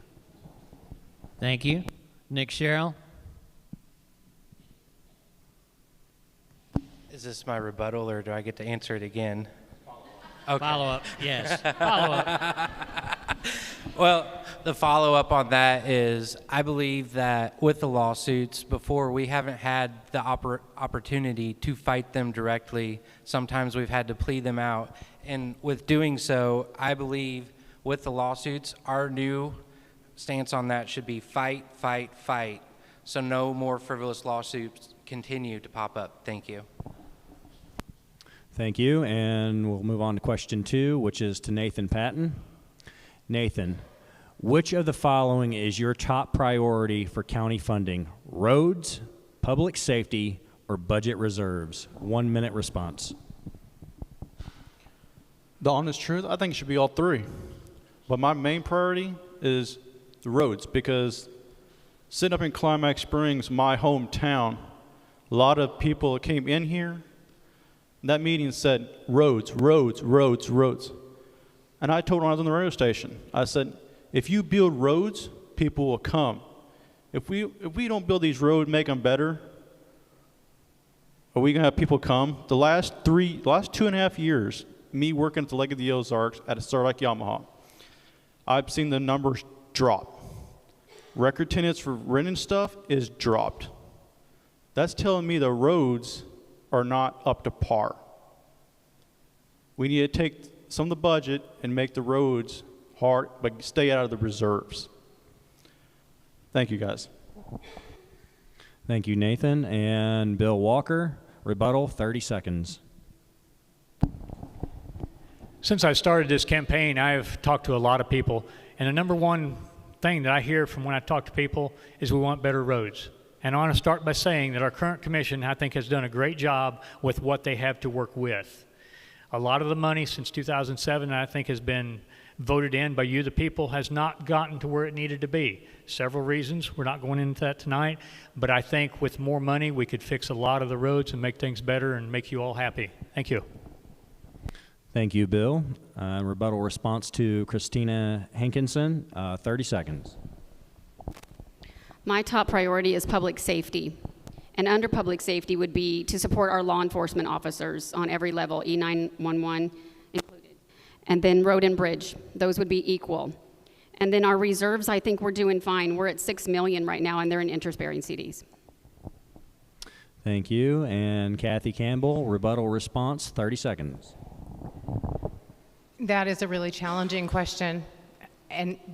Thank you. Nick Sherrill. Is this my rebuttal, or do I get to answer it again? Okay. Follow up, yes. Follow up. Well, the follow-up on that is I believe that with the lawsuits, before we haven't had the opportunity to fight them directly. Sometimes we've had to plead them out. And with doing so, I believe with the lawsuits, our new stance on that should be fight, fight, fight. So no more frivolous lawsuits continue to pop up. Thank you. Thank you, and we'll move on to question 2, which is to Nathan Patton. Nathan, which of the following is your top priority for county funding? Roads, public safety, or budget reserves? 1 minute response. The honest truth, I think it should be all three. But my main priority is the roads, because sitting up in Climax Springs, my hometown, a lot of people came in here. That meeting said, roads, roads, roads, roads. And I told when I was on the radio station, I said, if you build roads, people will come. If we don't build these roads, make them better, are we going to have people come? The last 2.5 years, me working at the Lake of the Ozarks at a Starlight Yamaha, I've seen the numbers drop. Record attendance for renting stuff is dropped. That's telling me the roads are not up to par. We need to take some of the budget and make the roads hard, but stay out of the reserves. Thank you, guys. Thank you, Nathan. And Bill Walker, rebuttal, 30 seconds. Since I started this campaign, I've talked to a lot of people, and the number one thing that I hear from when I talk to people is we want better roads. And I want to start by saying that our current commission, I think, has done a great job with what they have to work with. A lot of the money since 2007, I think, has been voted in by you, the people, has not gotten to where it needed to be. Several reasons. We're not going into that tonight. But I think with more money, we could fix a lot of the roads and make things better and make you all happy. Thank you. Thank you, Bill. Rebuttal response to Christina Hankinson, 30 seconds. My top priority is public safety. And under public safety would be to support our law enforcement officers on every level, E911 included. And then road and bridge, those would be equal. And then our reserves, I think we're doing fine. We're at $6 million right now, and they're in interest-bearing CDs. Thank you. And Kathy Campbell, rebuttal response, 30 seconds. That is a really challenging question.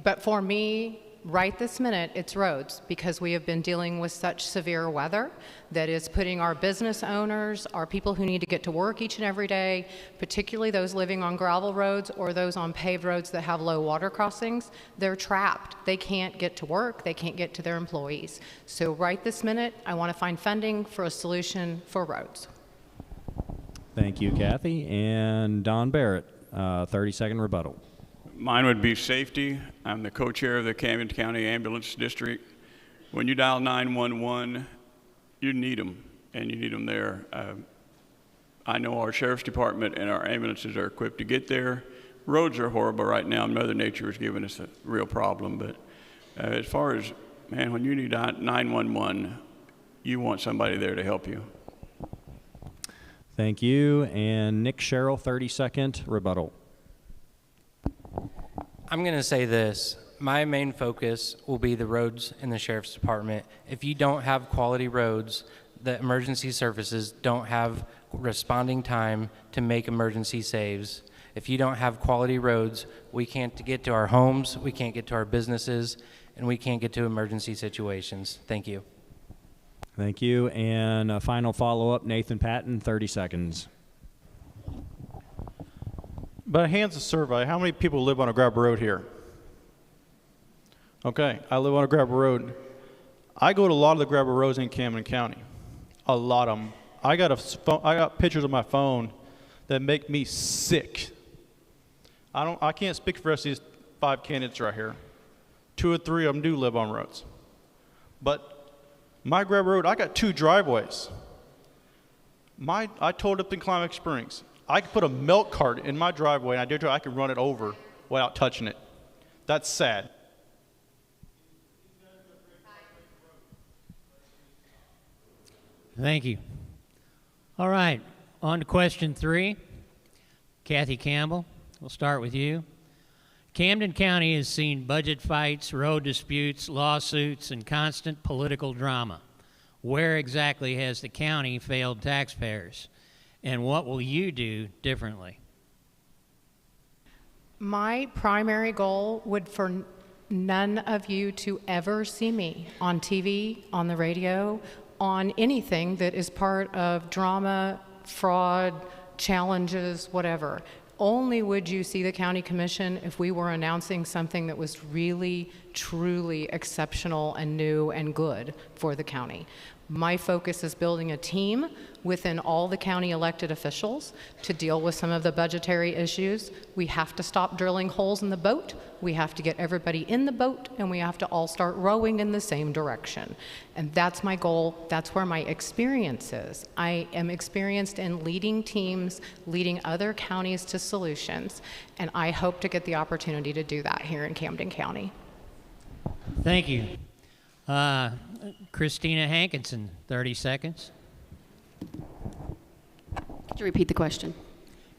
But for me, right this minute, it's roads, because we have been dealing with such severe weather that is putting our business owners, our people who need to get to work each and every day, particularly those living on gravel roads or those on paved roads that have low water crossings, they're trapped. They can't get to work. They can't get to their employees. So right this minute, I want to find funding for a solution for roads. Thank you, Kathy. And Don Barrett, 30-second rebuttal. Mine would be safety. I'm the co-chair of the Camden County Ambulance District. When you dial 911, you need them, and you need them there. I know our Sheriff's Department and our ambulances are equipped to get there. Roads are horrible right now. Mother Nature has given us a real problem. But as far as, man, when you need 911, you want somebody there to help you. Thank you. And Nick Sherrill, 30-second rebuttal. I'm going to say this. My main focus will be the roads in the Sheriff's Department. If you don't have quality roads, the emergency services don't have responding time to make emergency saves. If you don't have quality roads, we can't get to our homes, we can't get to our businesses, and we can't get to emergency situations. Thank you. Thank you. And a final follow-up, Nathan Patton, 30 seconds. But hands a survey. How many people live on a gravel road here? Okay, I live on a gravel road. I go to a lot of the grabber roads in Camden County. A lot of them. I got pictures on my phone that make me sick. I can't speak for the rest of these 5 candidates right here. 2 or 3 of them do live on roads. But my grabber road, I got 2 driveways. I told up in Climax Springs, I could put a milk cart in my driveway, and I could run it over without touching it. That's sad. Thank you. All right, on to question 3. Kathy Campbell, we'll start with you. Camden County has seen budget fights, road disputes, lawsuits, and constant political drama. Where exactly has the county failed taxpayers? And what will you do differently? My primary goal would for none of you to ever see me on TV, on the radio, on anything that is part of drama, fraud, challenges, whatever. Only would you see the county commission if we were announcing something that was really, truly exceptional and new and good for the county. My focus is building a team within all the county elected officials to deal with some of the budgetary issues. We have to stop drilling holes in the boat. We have to get everybody in the boat, and we have to all start rowing in the same direction. And that's my goal. That's where my experience is. I am experienced in leading teams, leading other counties to solutions, and I hope to get the opportunity to do that here in Camden County. Thank you. Christina Hankinson, 30 seconds. Could you repeat the question?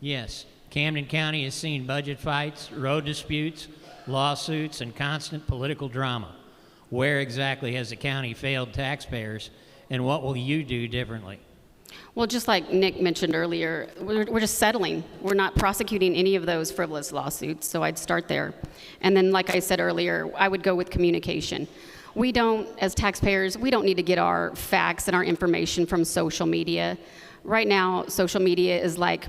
Yes. Camden County has seen budget fights, road disputes, lawsuits, and constant political drama. Where exactly has the county failed taxpayers, and what will you do differently? Well, just like Nick mentioned earlier, we're just settling. We're not prosecuting any of those frivolous lawsuits, so I'd start there. And then, like I said earlier, I would go with communication. We don't, as taxpayers, we don't need to get our facts and our information from social media. Right now, social media is like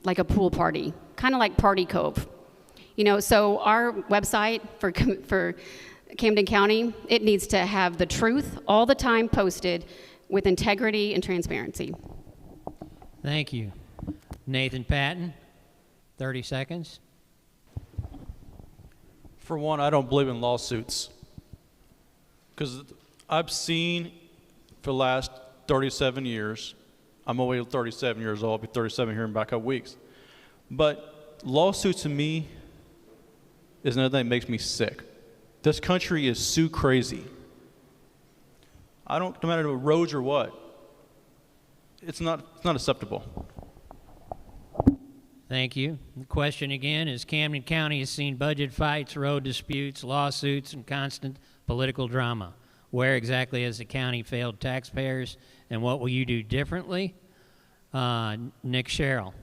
a pool party, kind of like Party Cove. You know, so our website for Camden County, it needs to have the truth all the time posted with integrity and transparency. Thank you. Nathan Patton, 30 seconds. For one, I don't believe in lawsuits. Because I've seen for the last 37 years, I'm only 37 years old, I'll be 37 here in about a couple weeks. But lawsuits to me is another thing that makes me sick. This country is so crazy. No matter roads or what, it's not acceptable. Thank you. The question again is Camden County has seen budget fights, road disputes, lawsuits, and constant political drama. Where exactly has the county failed taxpayers, and what will you do differently? Nick Sherrill.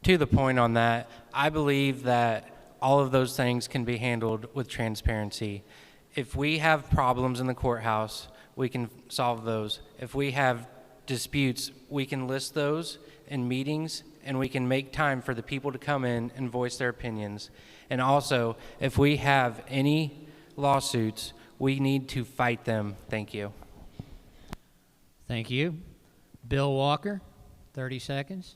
To the point on that, I believe that all of those things can be handled with transparency. If we have problems in the courthouse, we can solve those. If we have disputes, we can list those in meetings, and we can make time for the people to come in and voice their opinions. And also, if we have any lawsuits, we need to fight them. Thank you. Thank you. Bill Walker, 30 seconds.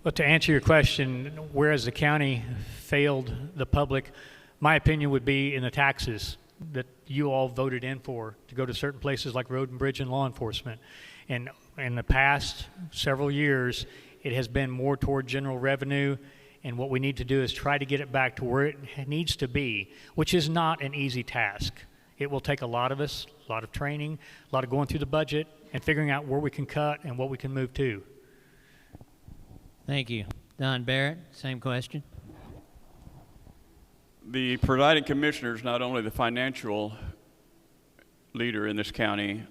Well, to answer your question, where has the county failed the public, my opinion would be in the taxes that you all voted in for to go to certain places like road and bridge and law enforcement. And in the past several years, it has been more toward general revenue, and what we need to do is try to get it back to where it needs to be, which is not an easy task. It will take a lot of us, a lot of training, a lot of going through the budget and figuring out where we can cut and what we can move to. Thank you. Don Barrett, same question. The presiding commissioner is not only the financial leader in this county,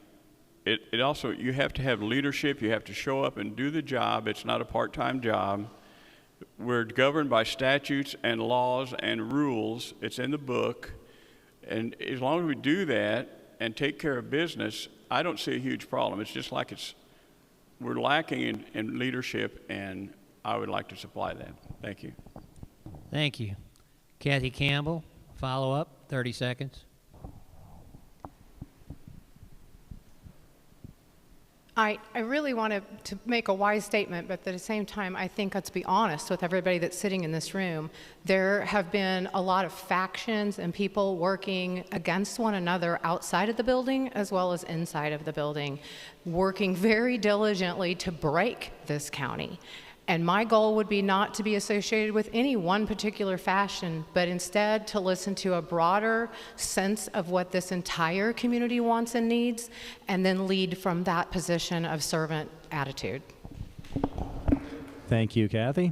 it also, you have to have leadership, you have to show up and do the job. It's not a part-time job. We're governed by statutes and laws and rules. It's in the book. And as long as we do that and take care of business, I don't see a huge problem. It's just like we're lacking in leadership, and I would like to supply that. Thank you. Thank you. Kathy Campbell, follow up, 30 seconds. I really want to make a wise statement, but at the same time, I think let's be honest with everybody that's sitting in this room. There have been a lot of factions and people working against one another outside of the building as well as inside of the building, working very diligently to break this county. And my goal would be not to be associated with any one particular fashion, but instead to listen to a broader sense of what this entire community wants and needs, and then lead from that position of servant attitude. Thank you, Kathy.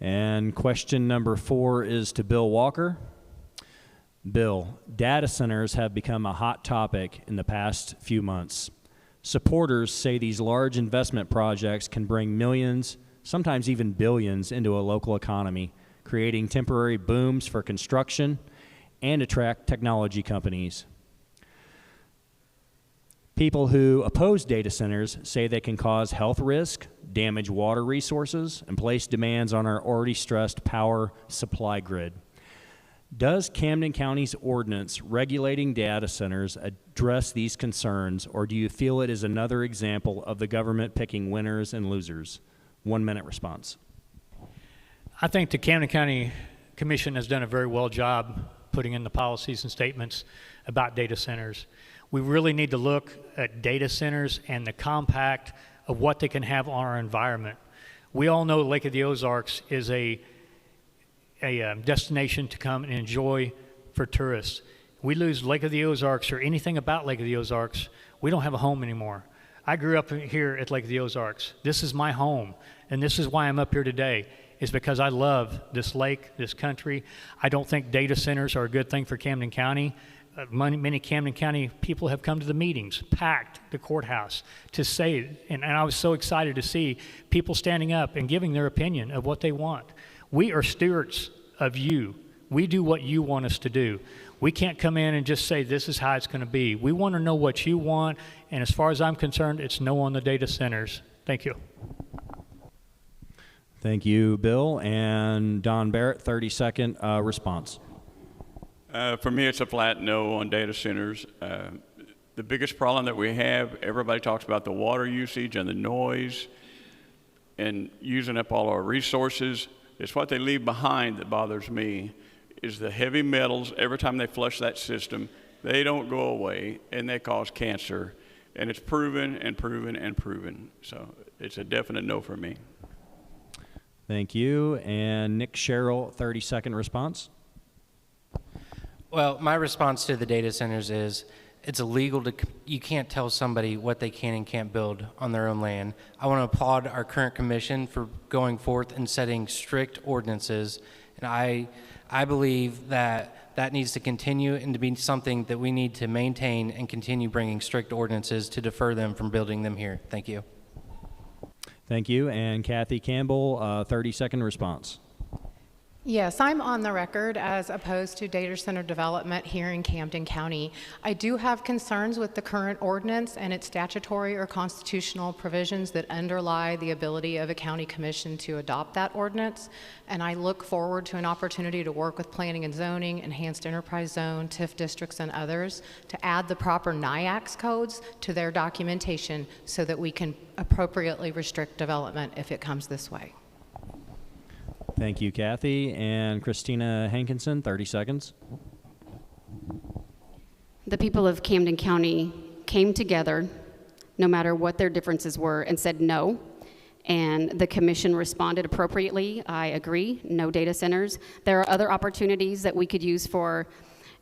And question number 4 is to Bill Walker. Bill, data centers have become a hot topic in the past few months. Supporters say these large investment projects can bring millions, sometimes even billions, into a local economy, creating temporary booms for construction and attract technology companies. People who oppose data centers say they can cause health risk, damage water resources, and place demands on our already stressed power supply grid. Does Camden County's ordinance regulating data centers address these concerns, or do you feel it is another example of the government picking winners and losers? 1 minute response. I think the Camden County Commission has done a very well job putting in the policies and statements about data centers. We really need to look at data centers and the compact of what they can have on our environment. We all know Lake of the Ozarks is a destination to come and enjoy for tourists. We lose Lake of the Ozarks or anything about Lake of the Ozarks, we don't have a home anymore. I grew up here at Lake of the Ozarks. This is my home, and this is why I'm up here today, is because I love this lake, this country. I don't think data centers are a good thing for Camden County. Many Camden County people have come to the meetings, packed the courthouse to say, and I was so excited to see people standing up and giving their opinion of what they want. We are stewards of you. We do what you want us to do. We can't come in and just say this is how it's going to be. We want to know what you want, and as far as I'm concerned, it's no on the data centers. Thank you. Thank you, Bill. And Don Barrett, 30-second response. For me, it's a flat no on data centers. The biggest problem that we have, everybody talks about the water usage and the noise and using up all our resources. It's what they leave behind that bothers me, is the heavy metals. Every time they flush that system, they don't go away, and they cause cancer. And it's proven and proven and proven. So it's a definite no for me. Thank you. And Nick Sherrill, 30-second response. Well, my response to the data centers is it's illegal to, you can't tell somebody what they can and can't build on their own land. I want to applaud our current commission for going forth and setting strict ordinances. And I believe that that needs to continue and to be something that we need to maintain and continue bringing strict ordinances to defer them from building them here. Thank you. Thank you. And Kathy Campbell, 30-second response. Yes, I'm on the record as opposed to data center development here in Camden County. I do have concerns with the current ordinance and its statutory or constitutional provisions that underlie the ability of a county commission to adopt that ordinance. And I look forward to an opportunity to work with planning and zoning, enhanced enterprise zone, TIF districts, and others to add the proper NIAX codes to their documentation so that we can appropriately restrict development if it comes this way. Thank you, Kathy. And Christina Hankinson, 30 seconds. The people of Camden County came together, no matter what their differences were, and said no. And the commission responded appropriately. I agree, no data centers. There are other opportunities that we could use for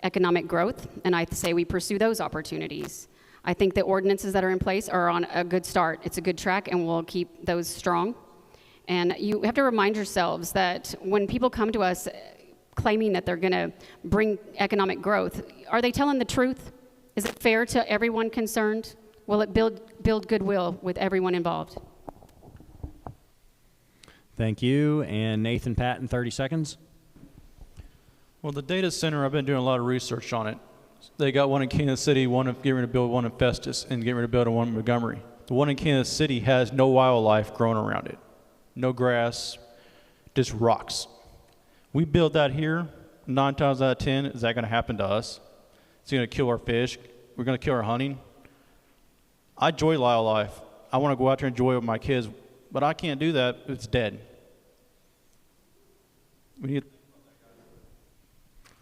economic growth, and I say we pursue those opportunities. I think the ordinances that are in place are on a good start. It's a good track, and we'll keep those strong. And you have to remind yourselves that when people come to us claiming that they're going to bring economic growth, are they telling the truth? Is it fair to everyone concerned? Will it build goodwill with everyone involved? Thank you. And Nathan Patton, 30 seconds. Well, the data center, I've been doing a lot of research on it. They got one in Kansas City, getting ready to build one in Festus, and getting ready to build one in Montgomery. The one in Kansas City has no wildlife growing around it. No grass, just rocks. We build that here, 9 times out of 10, is that going to happen to us? It's going to kill our fish. We're going to kill our hunting. I enjoy wildlife. I want to go out there and enjoy it with my kids, but I can't do that. It's dead. We need.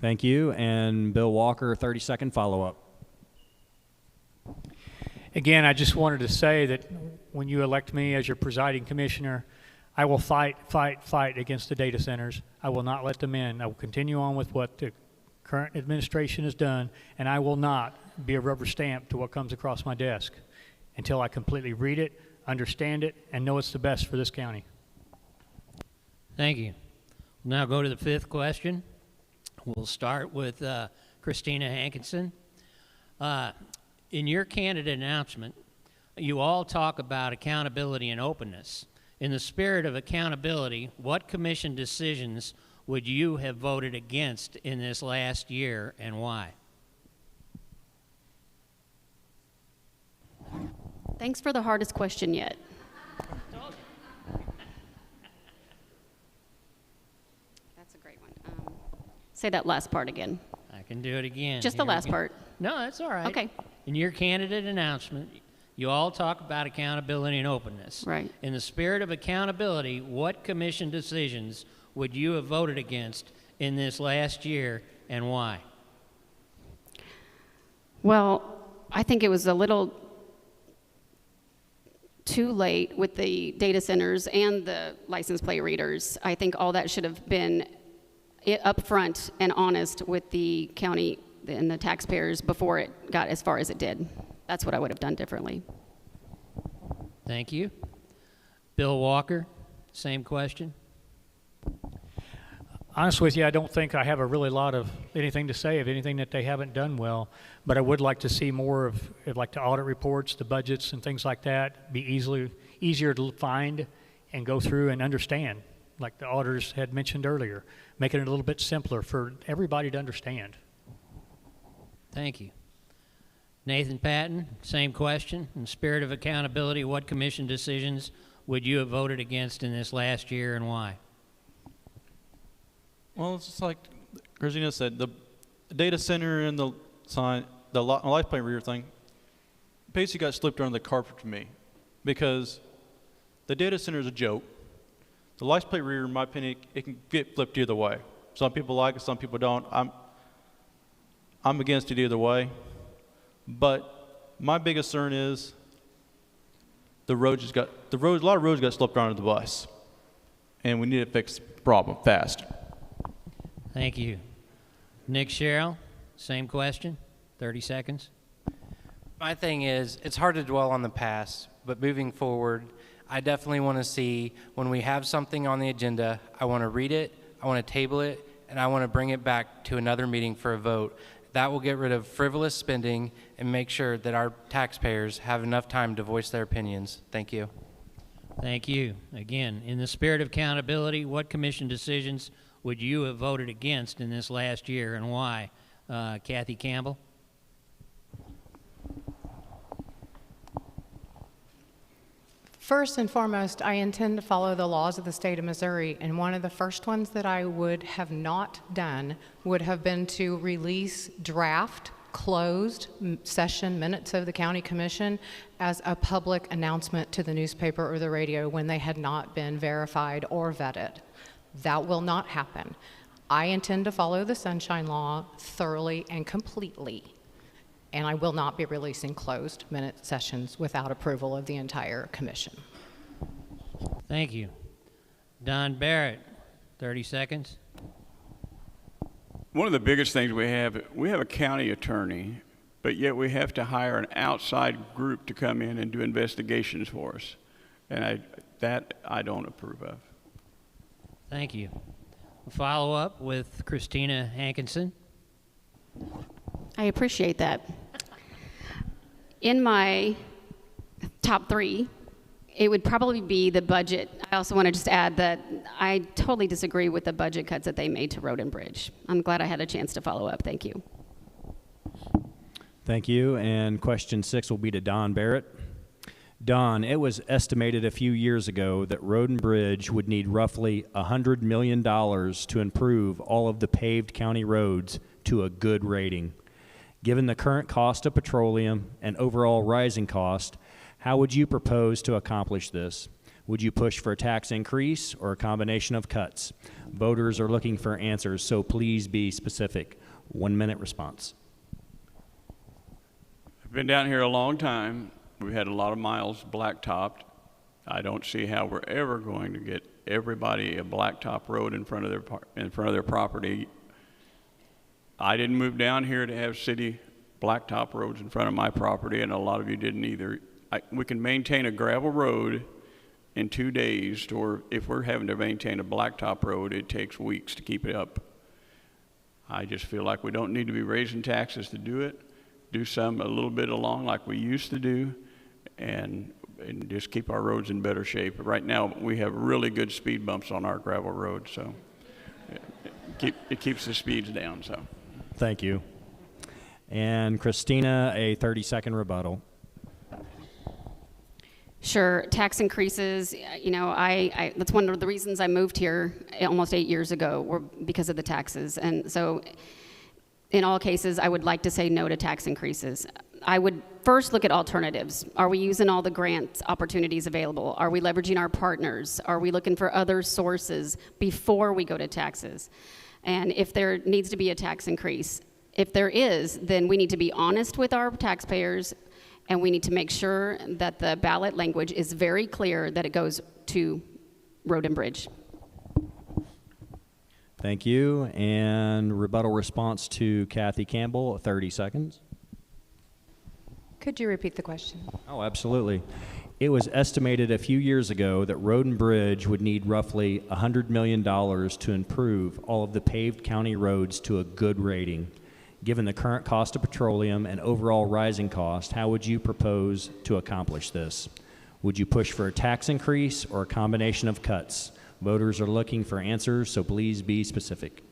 Thank you. And Bill Walker, 30-second follow-up. Again, I just wanted to say that when you elect me as your presiding commissioner, I will fight against the data centers. I will not let them in. I will continue on with what the current administration has done, and I will not be a rubber stamp to what comes across my desk until I completely read it, understand it, and know it's the best for this county. Thank you. We'll now go to the fifth question. We'll start with Christina Hankinson. In your candidate announcement, you all talk about accountability and openness. In the spirit of accountability, what commission decisions would you have voted against in this last year and why? Thanks for the hardest question yet. That's a great one. Say that last part again. I can do it again. Just the last part. No, that's all right. Okay. In your candidate announcement, you all talk about accountability and openness. Right. In the spirit of accountability, what commission decisions would you have voted against in this last year and why? Well, I think it was a little too late with the data centers and the license plate readers. I think all that should have been upfront and honest with the county and the taxpayers before it got as far as it did. That's what I would have done differently. Thank you. Bill Walker, same question. Honestly with you, I don't think I have a really lot of anything to say of anything that they haven't done well, but I would like to see more of like the audit reports, the budgets and things like that be easier to find and go through and understand, like the auditors had mentioned earlier, making it a little bit simpler for everybody to understand. Thank you. Nathan Patton, same question. In the spirit of accountability, what commission decisions would you have voted against in this last year and why? Well, it's just like Christina said, the data center and the sign, the life plate reader thing, basically got slipped under the carpet for me because the data center is a joke. The license plate reader, in my opinion, it can get flipped either way. Some people like it, some people don't. I'm against it either way. But my biggest concern is a lot of roads got slipped under the bus, and we need to fix the problem fast. Thank you. Nick Sherrill, same question, 30 seconds. My thing is, it's hard to dwell on the past, but moving forward, I definitely want to see when we have something on the agenda, I want to read it, I want to table it, and I want to bring it back to another meeting for a vote. That will get rid of frivolous spending and make sure that our taxpayers have enough time to voice their opinions. Thank you. Thank you. Again, in the spirit of accountability, what commission decisions would you have voted against in this last year and why? Kathy Campbell. First and foremost, I intend to follow the laws of the state of Missouri, and one of the first ones that I would have not done would have been to release draft closed session minutes of the county commission as a public announcement to the newspaper or the radio when they had not been verified or vetted. That will not happen. I intend to follow the Sunshine Law thoroughly and completely, and I will not be releasing closed minute sessions without approval of the entire commission. Thank you. Don Barrett, 30 seconds. One of the biggest things we have a county attorney, but yet we have to hire an outside group to come in and do investigations for us. And that I don't approve of. Thank you. Follow up with Christina Hankinson. I appreciate that. In my top three, it would probably be the budget. I also want to just add that I totally disagree with the budget cuts that they made to Road and Bridge. I'm glad I had a chance to follow up. Thank you. Thank you. And question 6 will be to Don Barrett. Don, it was estimated a few years ago that Road and Bridge would need roughly $100 million to improve all of the paved county roads to a good rating. Given the current cost of petroleum and overall rising cost, How would you propose to accomplish this? Would you push for a tax increase or a combination of cuts? Voters are looking for answers, so please be specific. 1 minute response. I've been down here a long time. We've had a lot of miles blacktopped. I don't see how we're ever going to get everybody a blacktop road in front of their property. I didn't move down here to have city blacktop roads in front of my property, and a lot of you didn't either. We can maintain a gravel road in 2 days, or if we're having to maintain a blacktop road, it takes weeks to keep it up. I just feel like we don't need to be raising taxes to do it. Do some a little bit along like we used to do, and just keep our roads in better shape. Right now, we have really good speed bumps on our gravel road, so it keeps the speeds down. So, thank you. And Christina, a 30-second rebuttal. Sure, tax increases, you know, that's one of the reasons I moved here almost 8 years ago, were because of the taxes. And so in all cases, I would like to say no to tax increases. I would first look at alternatives. Are we using all the grant opportunities available? Are we leveraging our partners? Are we looking for other sources before we go to taxes? And if there needs to be a tax increase, if there is, then we need to be honest with our taxpayers, and we need to make sure that the ballot language is very clear that it goes to Road and Bridge. Thank you. And rebuttal response to Kathy Campbell, 30 seconds. Could you repeat the question? Oh, absolutely. It was estimated a few years ago that Road and Bridge would need roughly $100 million to improve all of the paved county roads to a good rating. Given the current cost of petroleum and overall rising cost, how would you propose to accomplish this? Would you push for a tax increase or a combination of cuts? Voters are looking for answers, so please be specific.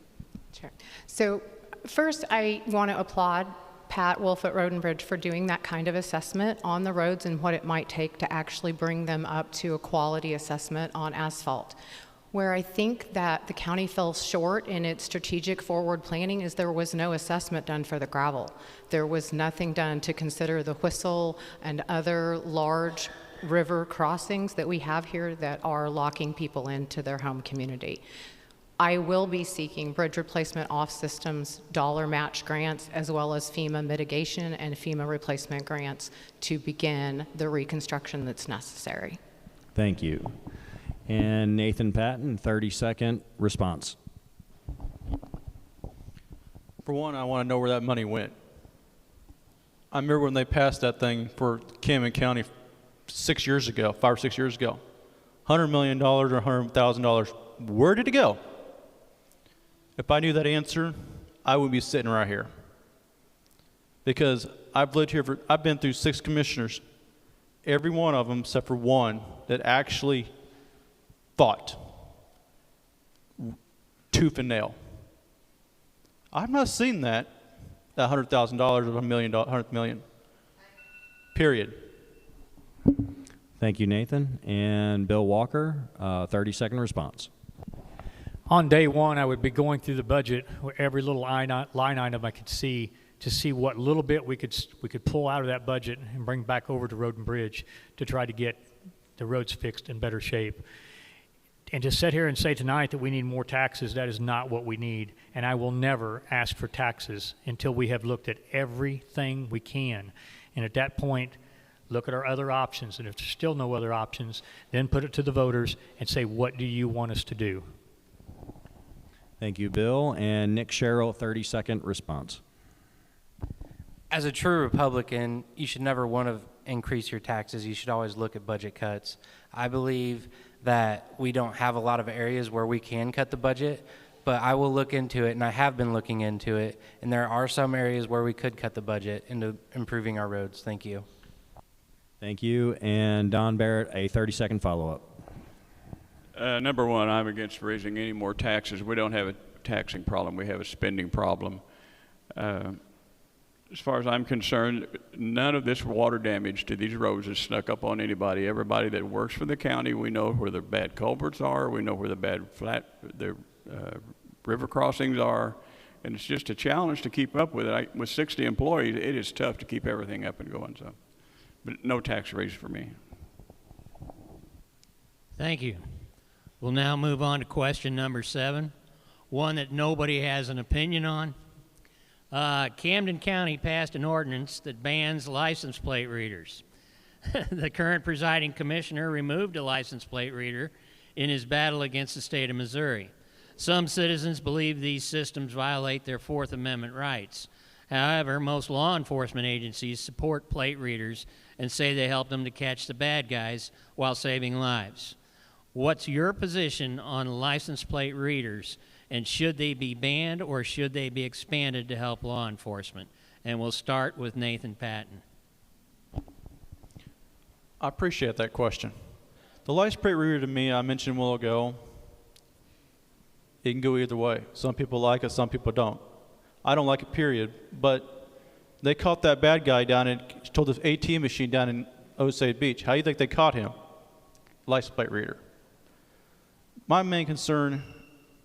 Sure. So first, I want to applaud Pat Wolf at Road and Bridge for doing that kind of assessment on the roads and what it might take to actually bring them up to a quality assessment on asphalt. Where I think that the county fell short in its strategic forward planning is there was no assessment done for the gravel. There was nothing done to consider the Whistle and other large river crossings that we have here that are locking people into their home community. I will be seeking bridge replacement off systems dollar match grants, as well as FEMA mitigation and FEMA replacement grants to begin the reconstruction that's necessary. Thank you. And Nathan Patton, 30-second response. For one, I want to know where that money went. I remember when they passed that thing for Camden County 6 years ago, 5 or 6 years ago. $100 million or $100,000. Where did it go? If I knew that answer, I would be sitting right here. Because I've been through 6 commissioners, every one of them except for one that actually thought tooth and nail. I've not seen that $100,000 or $100 million. Period. Thank you, Nathan. And Bill Walker, 30-second response. On day one, I would be going through the budget, every little line item I could see, to see what little bit we could pull out of that budget and bring back over to Road and Bridge to try to get the roads fixed in better shape. And to sit here and say tonight that we need more taxes, that is not what we need. And I will never ask for taxes until we have looked at everything we can. And at that point, look at our other options. And if there's still no other options, then put it to the voters and say, what do you want us to do? Thank you, Bill. And Nick Sherrill, 30-second response. As a true Republican, you should never want to increase your taxes. You should always look at budget cuts. I believe that we don't have a lot of areas where we can cut the budget, but I will look into it, and I have been looking into it, and there are some areas where we could cut the budget into improving our roads. Thank you. Thank you. And Don Barrett, a 30-second follow-up. Number one, I'm against raising any more taxes. We don't have a taxing problem. We have a spending problem. As far as I'm concerned, none of this water damage to these roads is snuck up on anybody. Everybody that works for the county, we know where the bad culverts are. We know where the river crossings are. And it's just a challenge to keep up with it. With 60 employees, it is tough to keep everything up and going. So but no tax raise for me. Thank you. We'll now move on to question number 7, one that nobody has an opinion on. Camden County passed an ordinance that bans license plate readers. The current presiding commissioner removed a license plate reader in his battle against the state of Missouri. Some citizens believe these systems violate their Fourth Amendment rights. However, most law enforcement agencies support plate readers and say they help them to catch the bad guys while saving lives. What's your position on license plate readers, and should they be banned or should they be expanded to help law enforcement? And we'll start with Nathan Patton. I appreciate that question. The license plate reader, to me, I mentioned a while ago, it can go either way. Some people like it, some people don't. I don't like it, period. But they caught that bad guy down and told this ATM machine down in Osage Beach. How do you think they caught him? License plate reader. My main concern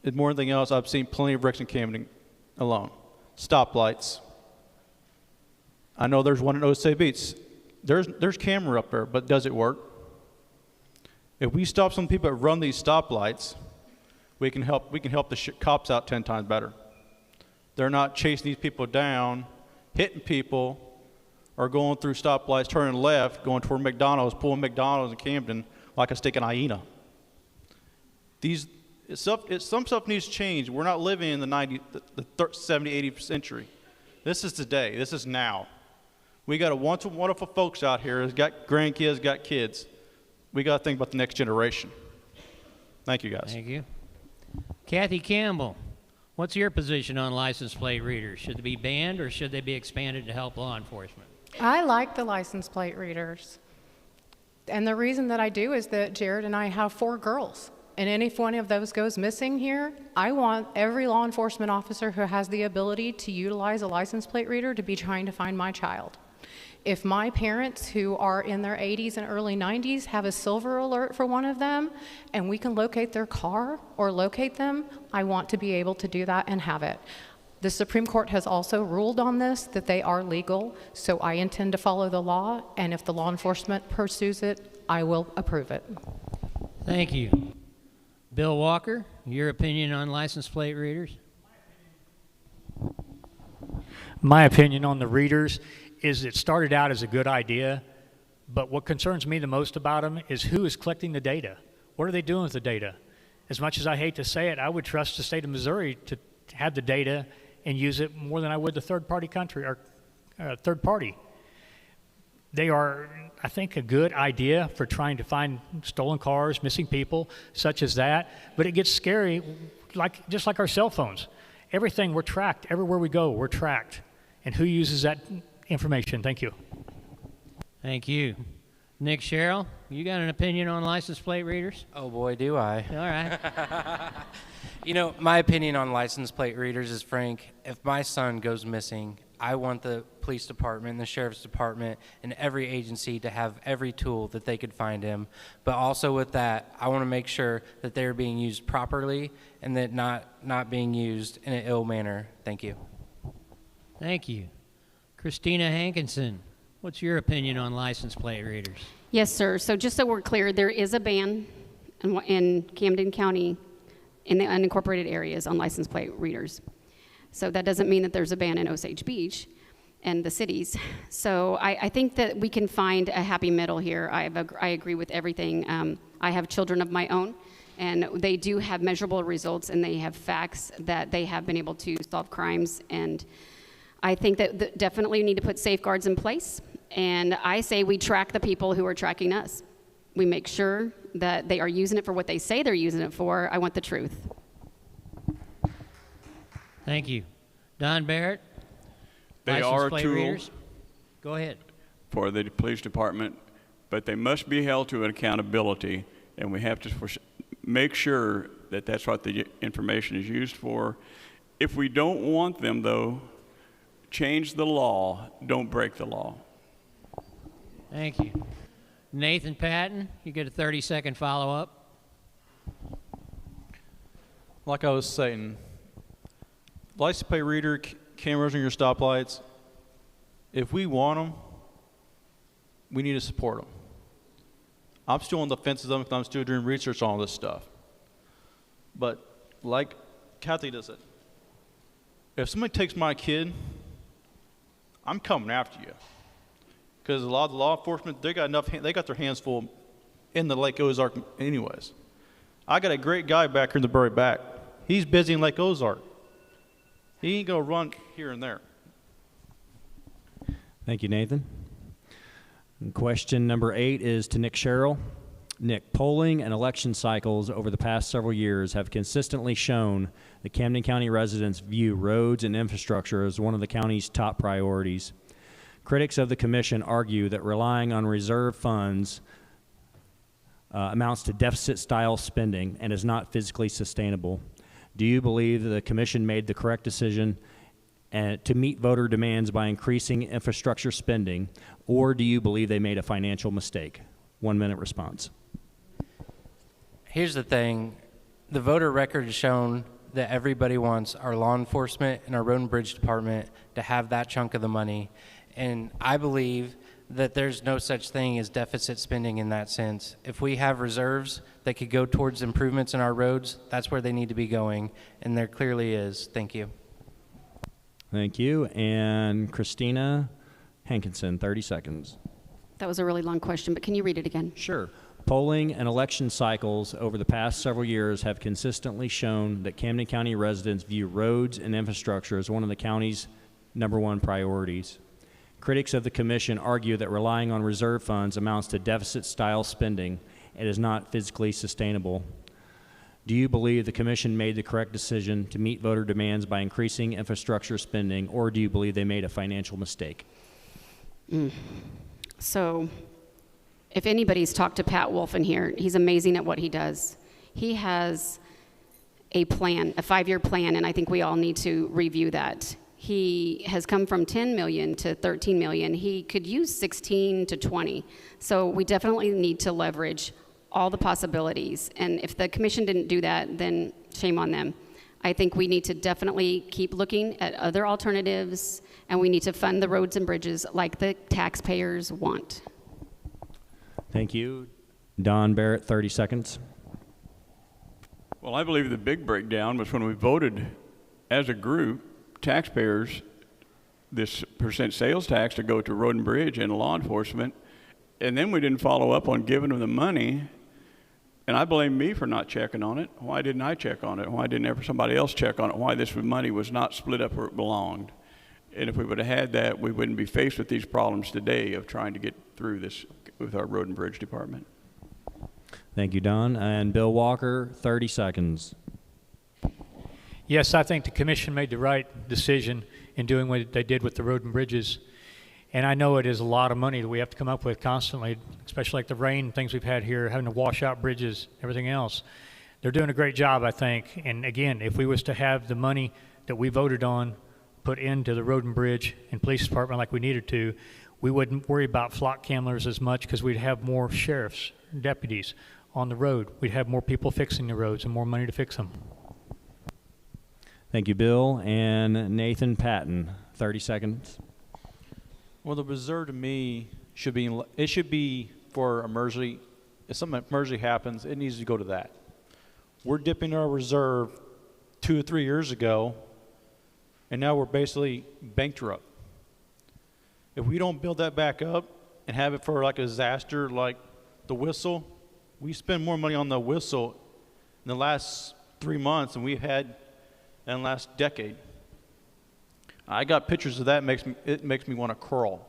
is, more than anything else, I've seen plenty of wrecks in Camden alone. Stoplights. I know there's one in Osage Beach. There's camera up there, but does it work? If we stop some people that run these stoplights, we can help the cops out 10 times better. They're not chasing these people down, hitting people, or going through stoplights, turning left, going toward McDonald's, pulling McDonald's in Camden like a stinking hyena. Some stuff needs to change. We're not living in the 70, 80th century. This is today. This is now. We got a wonderful folks out here that's got grandkids, got kids. We got to think about the next generation. Thank you, guys. Thank you. Kathy Campbell, what's your position on license plate readers? Should they be banned or should they be expanded to help law enforcement? I like the license plate readers. And the reason that I do is that Jared and I have 4 girls. And if one of those goes missing here, I want every law enforcement officer who has the ability to utilize a license plate reader to be trying to find my child. If my parents, who are in their 80s and early 90s, have a silver alert for one of them, and we can locate their car or locate them, I want to be able to do that and have it. The Supreme Court has also ruled on this, that they are legal, so I intend to follow the law, and if the law enforcement pursues it, I will approve it. Thank you. Bill Walker, your opinion on license plate readers? My opinion on the readers is it started out as a good idea, but what concerns me the most about them is who is collecting the data. What are they doing with the data? As much as I hate to say it, I would trust the state of Missouri to have the data and use it more than I would the third-party country or third party. They are, I think, a good idea for trying to find stolen cars, missing people, such as that. But it gets scary, just like our cell phones. Everything, we're tracked. Everywhere we go, we're tracked. And who uses that information? Thank you. Thank you. Nick Sherrill, you got an opinion on license plate readers? Oh boy, do I. All right. You know, my opinion on license plate readers is frank. If my son goes missing, I want the police department, the sheriff's department, and every agency to have every tool that they could find him. But also with that, I want to make sure that they're being used properly and that not being used in an ill manner. Thank you. Thank you. Christina Hankinson, what's your opinion on license plate readers? Yes, sir. So just so we're clear, there is a ban in Camden County in the unincorporated areas on license plate readers. So that doesn't mean that there's a ban in Osage Beach and the cities. So I think that we can find a happy middle here. I agree with everything. I have children of my own, and they do have measurable results, and they have facts that they have been able to solve crimes. And I think that definitely need to put safeguards in place. And I say we track the people who are tracking us. We make sure that they are using it for what they say they're using it for. I want the truth. Thank you. Don Barrett? They are a tool. Go ahead. For the police department, but they must be held to an accountability, and we have to make sure that that's what the information is used for. If we don't want them, though, change the law. Don't break the law. Thank you. Nathan Patton, you get a 30-second follow-up. Like I was saying, license plate reader, cameras on your stoplights, if we want them, we need to support them. I'm still on the fence of them because I'm still doing research on all this stuff. But like Kathy does it, if somebody takes my kid, I'm coming after you. Because a lot of the law enforcement, they got their hands full in the Lake Ozark anyways. I got a great guy back here in the very back. He's busy in Lake Ozark. He ain't gonna run here and there. Thank you, Nathan. And question number 8 is to Nick Sherrill. Nick, polling and election cycles over the past several years have consistently shown that Camden County residents view roads and infrastructure as one of the county's top priorities. Critics of the commission argue that relying on reserve funds amounts to deficit-style spending and is not physically sustainable. Do you believe that the commission made the correct decision to meet voter demands by increasing infrastructure spending, or do you believe they made a financial mistake? 1 minute response. Here's the thing. The voter record has shown that everybody wants our law enforcement and our road and bridge department to have that chunk of the money. And I believe that there's no such thing as deficit spending in that sense. If we have reserves that could go towards improvements in our roads, that's where they need to be going, and there clearly is. Thank you. Thank you. And Christina Hankinson, 30 seconds. That was a really long question, but can you read it again? Sure. Polling and election cycles over the past several years have consistently shown that Camden County residents view roads and infrastructure as one of the county's #1 priorities. Critics of the commission argue that relying on reserve funds amounts to deficit-style spending and is not physically sustainable. Do you believe the commission made the correct decision to meet voter demands by increasing infrastructure spending, or do you believe they made a financial mistake? So, if anybody's talked to Pat Wolf in here, he's amazing at what he does. He has a plan, a 5-year plan, and I think we all need to review that. He has come from 10 million to 13 million. He could use 16 to 20. So we definitely need to leverage all the possibilities. And if the commission didn't do that, then shame on them. I think we need to definitely keep looking at other alternatives, and we need to fund the roads and bridges like the taxpayers want. Thank you. Don Barrett, 30 seconds. Well, I believe the big breakdown was when we voted as a group, taxpayers, this percent sales tax to go to road and bridge and law enforcement, and then we didn't follow up on giving them the money, and I blame me for not checking on it. Why didn't I check on it? Why didn't ever somebody else check on it? Why this money was not split up where it belonged? And if we would have had that, we wouldn't be faced with these problems today of trying to get through this with our road and bridge department. Thank you, Don. And Bill Walker, 30 seconds. Yes, I think the commission made the right decision in doing what they did with the road and bridges. And I know it is a lot of money that we have to come up with constantly, especially like the rain things we've had here, having to wash out bridges, everything else. They're doing a great job, I think. And again, if we was to have the money that we voted on put into the road and bridge and police department like we needed to, we wouldn't worry about flock cameras as much because we'd have more sheriffs, deputies on the road. We'd have more people fixing the roads and more money to fix them. Thank you, Bill. And Nathan Patton, 30 seconds. Well, the reserve to me should be for emergency. If something emergency happens, it needs to go to that. We're dipping our reserve 2 or 3 years ago, and now we're basically bankrupt. If we don't build that back up and have it for like a disaster like the whistle, we spend more money on the whistle in the last 3 months than we've had in the last decade. I got pictures of that. It makes me want to crawl.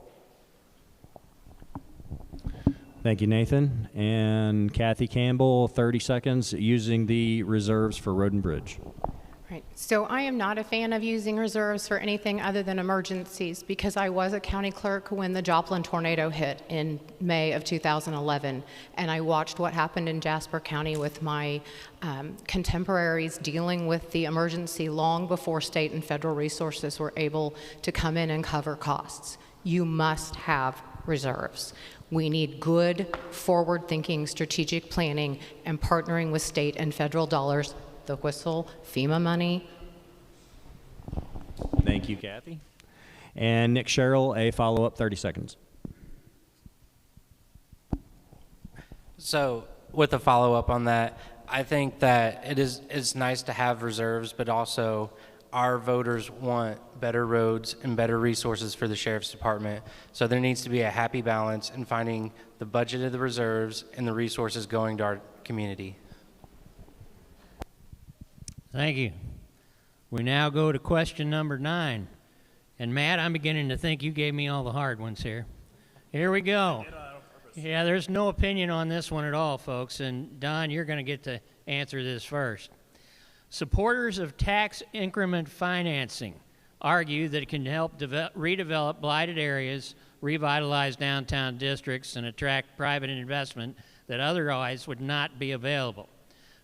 Thank you, Nathan. And Kathy Campbell, 30 seconds, using the reserves for road and bridge. Right. So I am not a fan of using reserves for anything other than emergencies because I was a county clerk when the Joplin tornado hit in May of 2011, and I watched what happened in Jasper County with my contemporaries dealing with the emergency long before state and federal resources were able to come in and cover costs. You must have reserves. We need good, forward-thinking strategic planning and partnering with state and federal dollars, the whistle, FEMA money. Thank you, Thank you, Kathy. And Nick Sherrill, a follow-up, 30 seconds. So, with a follow-up on that, I think that it's nice to have reserves, but also our voters want better roads and better resources for the Sheriff's Department. So there needs to be a happy balance in finding the budget of the reserves and the resources going to our community. Thank you. We now go to question number 9. And Matt, I'm beginning to think you gave me all the hard ones here. Here we go. Yeah, there's no opinion on this one at all, folks. And Don, you're going to get to answer this first. Supporters of tax increment financing argue that it can help redevelop blighted areas, revitalize downtown districts, and attract private investment that otherwise would not be available.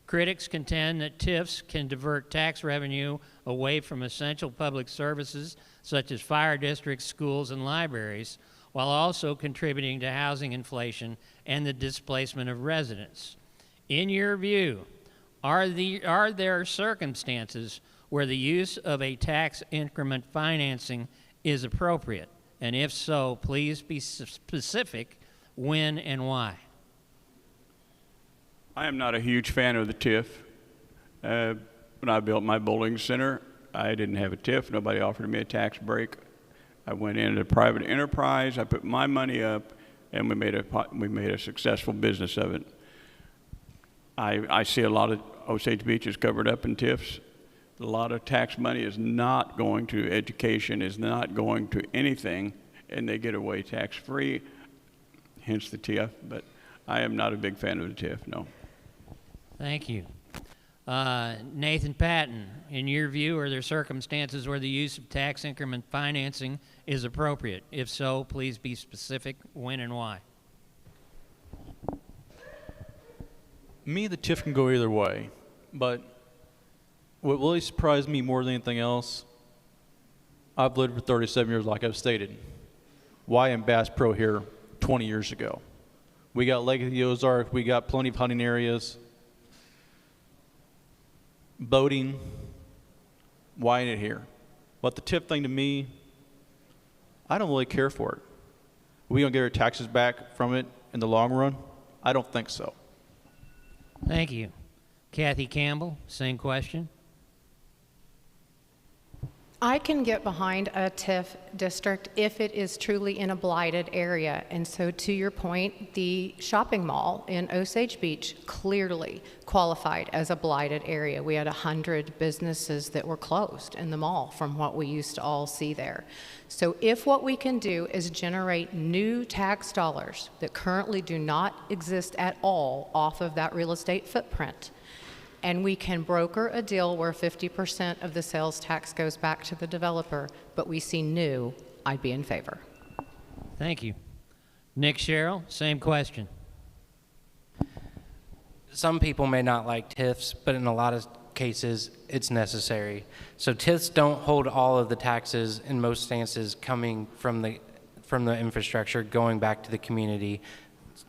Critics contend that TIFs can divert tax revenue away from essential public services such as fire districts, schools, and libraries, while also contributing to housing inflation and the displacement of residents. In your view, are there circumstances where the use of a tax increment financing is appropriate? And if so, please be specific when and why. I am not a huge fan of the TIF. When I built my bowling center, I didn't have a TIF. Nobody offered me a tax break. I went into private enterprise. I put my money up, and we made a successful business of it. I see a lot of Osage Beach is covered up in TIFs. A lot of tax money is not going to education, is not going to anything, and they get away tax-free, hence the TIF. But I am not a big fan of the TIF, no. Thank you. Nathan Patton, in your view, are there circumstances where the use of tax increment financing is appropriate? If so, please be specific when and why. Me, the TIF can go either way, but what really surprised me more than anything else, I've lived for 37 years, like I've stated. Why am Bass Pro here 20 years ago? We got Lake of the Ozarks, we got plenty of hunting areas, boating. Why ain't it here? But the TIF thing to me, I don't really care for it. Are we gonna get our taxes back from it in the long run? I don't think so. Thank you. Kathy Campbell, same question. I can get behind a TIF district if it is truly in a blighted area. And so to your point, the shopping mall in Osage Beach clearly qualified as a blighted area. We had 100 businesses that were closed in the mall from what we used to all see there. So if what we can do is generate new tax dollars that currently do not exist at all off of that real estate footprint, and we can broker a deal where 50% of the sales tax goes back to the developer, but we see new, I'd be in favor. Thank you. Nick Sherrill, same question. Some people may not like TIFs, but in a lot of cases, it's necessary. So TIFs don't hold all of the taxes in most instances coming from the infrastructure going back to the community.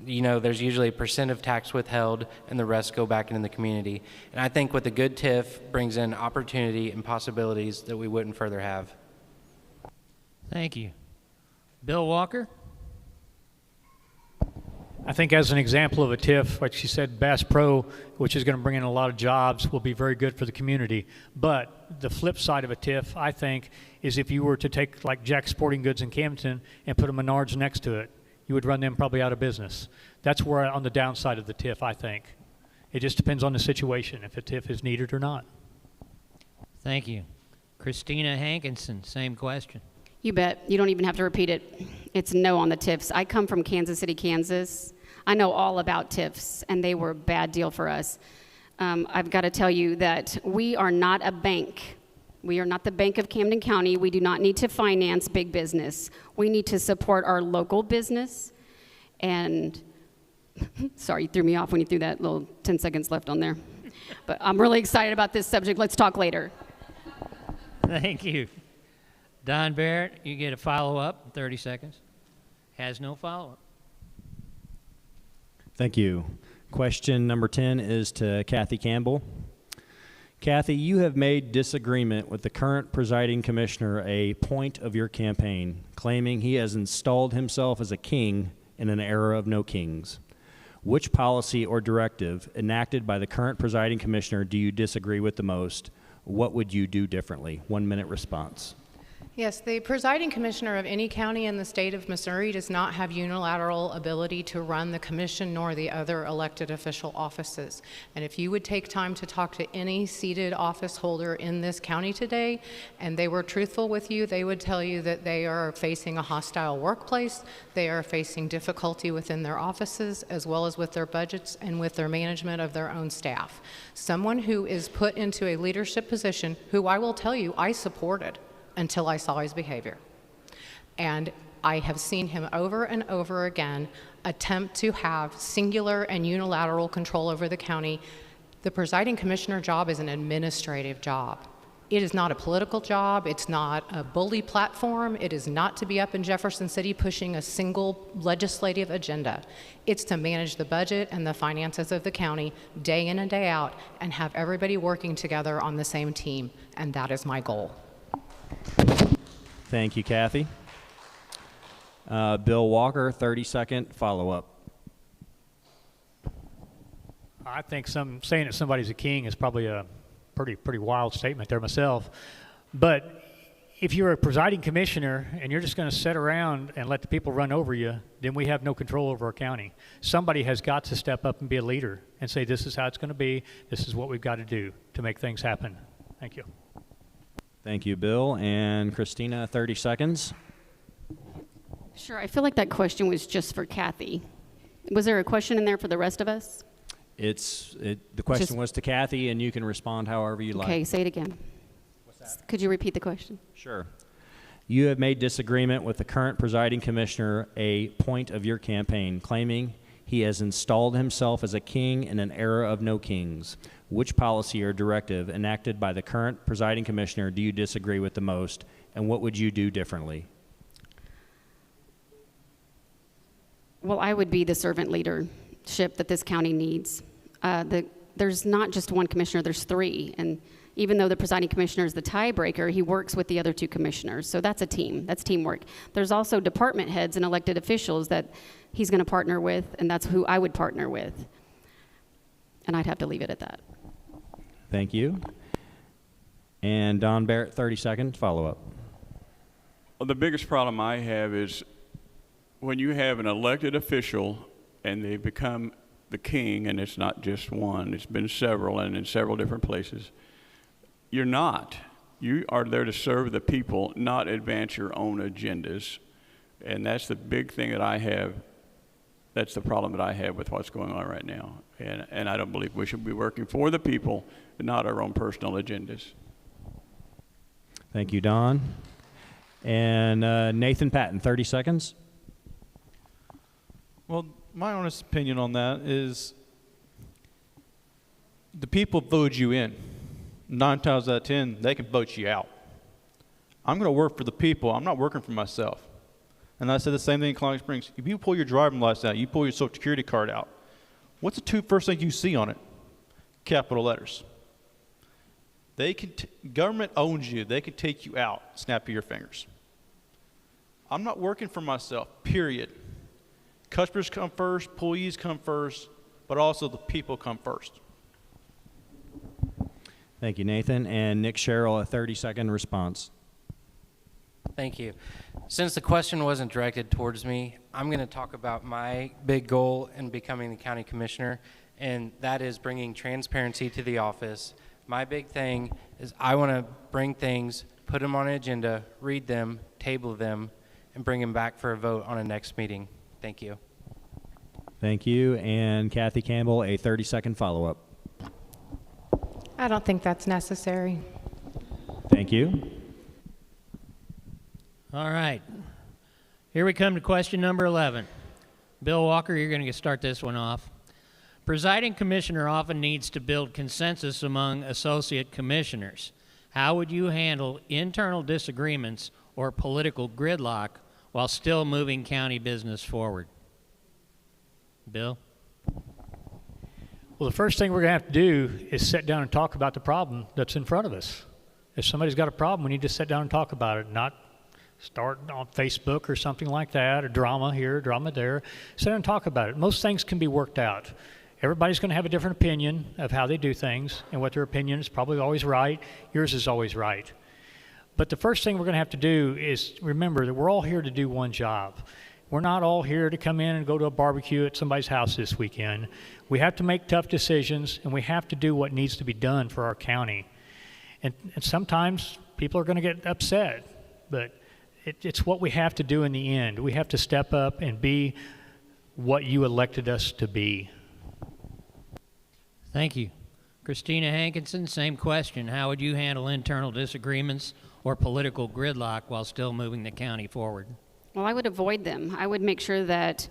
You know, there's usually a % of tax withheld and the rest go back into the community. And I think with a good TIF brings in opportunity and possibilities that we wouldn't further have. Thank you. Bill Walker? I think as an example of a TIF, like she said, Bass Pro, which is going to bring in a lot of jobs, will be very good for the community. But the flip side of a TIF, I think, is if you were to take like Jack's Sporting Goods in Camden and put a Menards next to it, you would run them probably out of business. That's where on the downside of the TIF, I think. It just depends on the situation, if a TIF is needed or not. Thank you. Christina Hankinson, same question. You bet. You don't even have to repeat it. It's no on the TIFs. I come from Kansas City, Kansas. I know all about TIFs, and they were a bad deal for us. I've got to tell you that we are not a bank. We are not the Bank of Camden County. We do not need to finance big business. We need to support our local business. And sorry, you threw me off when you threw that little 10 seconds left on there. But I'm really excited about this subject. Let's talk later. Thank you. Don Barrett, you get a follow-up, 30 seconds. Has no follow-up. Thank you. Question number 10 is to Kathy Campbell. Kathy, you have made disagreement with the current presiding commissioner a point of your campaign, claiming he has installed himself as a king in an era of no kings. Which policy or directive enacted by the current presiding commissioner do you disagree with the most? What would you do differently? 1 minute response. Yes, the presiding commissioner of any county in the state of Missouri does not have unilateral ability to run the commission nor the other elected official offices. And if you would take time to talk to any seated office holder in this county today, and they were truthful with you, they would tell you that they are facing a hostile workplace, they are facing difficulty within their offices, as well as with their budgets and with their management of their own staff. Someone who is put into a leadership position, who I will tell you I supported, until I saw his behavior. And I have seen him over and over again attempt to have singular and unilateral control over the county. The presiding commissioner job is an administrative job. It is not a political job. It's not a bully platform. It is not to be up in Jefferson City pushing a single legislative agenda. It's to manage the budget and the finances of the county day in and day out and have everybody working together on the same team. And that is my goal. Thank you, Kathy. Bill Walker, 30-second follow-up. I think saying that somebody's a king is probably a pretty wild statement there myself. But if you're a presiding commissioner and you're just going to sit around and let the people run over you, then we have no control over our county. Somebody has got to step up and be a leader and say, this is how it's going to be, this is what we've got to do to make things happen. Thank you. Thank you, Bill. And Christina, 30 seconds. Sure, I feel like that question was just for Kathy. Was there a question in there for the rest of us? The question was to Kathy, and you can respond however you like. Okay, say it again. What's that? Could you repeat the question? Sure. You have made disagreement with the current presiding commissioner a point of your campaign, claiming he has installed himself as a king in an era of no kings. Which policy or directive enacted by the current presiding commissioner do you disagree with the most, and what would you do differently? Well, I would be the servant leadership that this county needs. There's not just one commissioner, there's three. And even though the presiding commissioner is the tiebreaker, he works with the other two commissioners. So that's a team, that's teamwork. There's also department heads and elected officials that he's going to partner with, and that's who I would partner with. And I'd have to leave it at that. Thank you. And Don Barrett, 30-second follow-up. Well, the biggest problem I have is when you have an elected official and they become the king, and it's not just one, it's been several and in several different places. You're not. You are there to serve the people, not advance your own agendas. And that's the big thing that I have. That's the problem that I have with what's going on right now. And I don't believe we should be working for the people, not our own personal agendas. Thank you, Don. And Nathan Patton, 30 seconds. Well, my honest opinion on that is the people voted you in. 9 times out of 10, they can vote you out. I'm going to work for the people. I'm not working for myself. And I said the same thing in Colonial Springs. If you pull your driving license out, you pull your Social Security card out, what's the first thing you see on it? Capital letters. They can government owns you. They can take you out, snap of your fingers. I'm not working for myself, period. Customers come first, employees come first, but also the people come first. Thank you, Nathan. And Nick Sherrill, a 30-second response. Thank you. Since the question wasn't directed towards me, I'm going to talk about my big goal in becoming the county commissioner, and that is bringing transparency to the office. My big thing is I want to bring things, put them on an agenda, read them, table them, and bring them back for a vote on a next meeting. Thank you. Thank you. And Kathy Campbell, a 30-second follow-up. I don't think that's necessary. Thank you. All right. Here we come to question number 11. Bill Walker, you're going to start this one off. Presiding commissioner often needs to build consensus among associate commissioners. How would you handle internal disagreements or political gridlock while still moving county business forward? Bill? Well, the first thing we're going to have to do is sit down and talk about the problem that's in front of us. If somebody's got a problem, we need to sit down and talk about it, not Start on Facebook or something like that, or drama here, drama there. Sit down and talk about it. Most things can be worked out. Everybody's going to have a different opinion of how they do things, and what their opinion is probably always right. Yours is always right. But the first thing we're going to have to do is remember that we're all here to do one job. We're not all here to come in and go to a barbecue at somebody's house this weekend. We have to make tough decisions, and we have to do what needs to be done for our county. And sometimes people are going to get upset, but it's what we have to do in the end. We have to step up and be what you elected us to be. Thank you. Christina Hankinson, same question. How would you handle internal disagreements or political gridlock while still moving the county forward? Well, I would avoid them. I would make sure that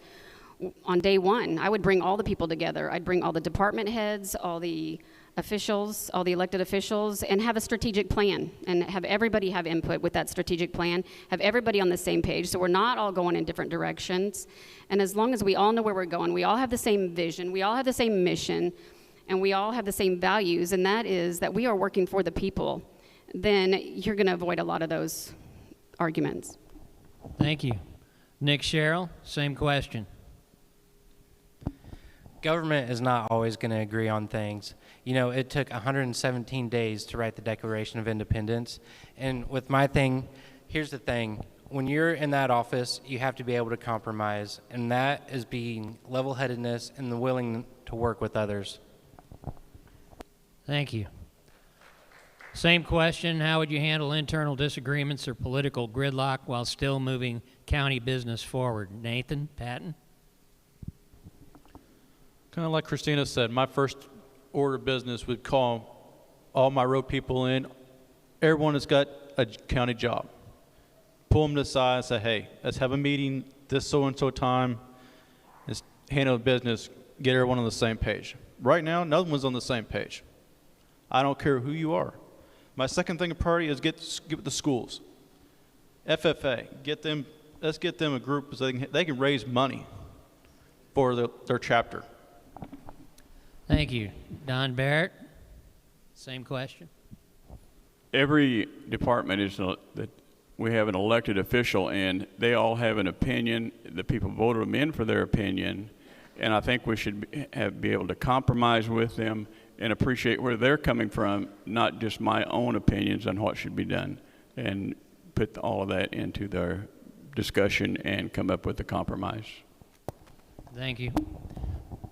on day one, I would bring all the people together. I'd bring all the department heads, all the officials, all the elected officials, and have a strategic plan and have everybody have input with that strategic plan, have everybody on the same page so we're not all going in different directions. And as long as we all know where we're going, we all have the same vision, we all have the same mission, and we all have the same values, and that is that we are working for the people, then you're going to avoid a lot of those arguments. Thank you. Nick Sherrill, same question. Government is not always going to agree on things. You know, it took 117 days to write the Declaration of Independence. And with my thing, here's the thing. When you're in that office, you have to be able to compromise. And that is being level-headedness and the willing to work with others. Thank you. Same question. How would you handle internal disagreements or political gridlock while still moving county business forward? Nathan, Patton? Kind of like Christina said, my first order of business would call all my road people in, everyone that's got a county job. Pull them to the side and say, hey, let's have a meeting this so-and-so time. Let's handle business, get everyone on the same page. Right now, no one's on the same page. I don't care who you are. My second thing of priority is get with the schools. FFA, let's get them a group so they can raise money for their chapter. Thank you. Don Barrett, same question. Every department is that we have an elected official, and they all have an opinion. The people voted them in for their opinion, and I think we should be able to compromise with them and appreciate where they're coming from, not just my own opinions on what should be done, and put all of that into their discussion and come up with a compromise. Thank you.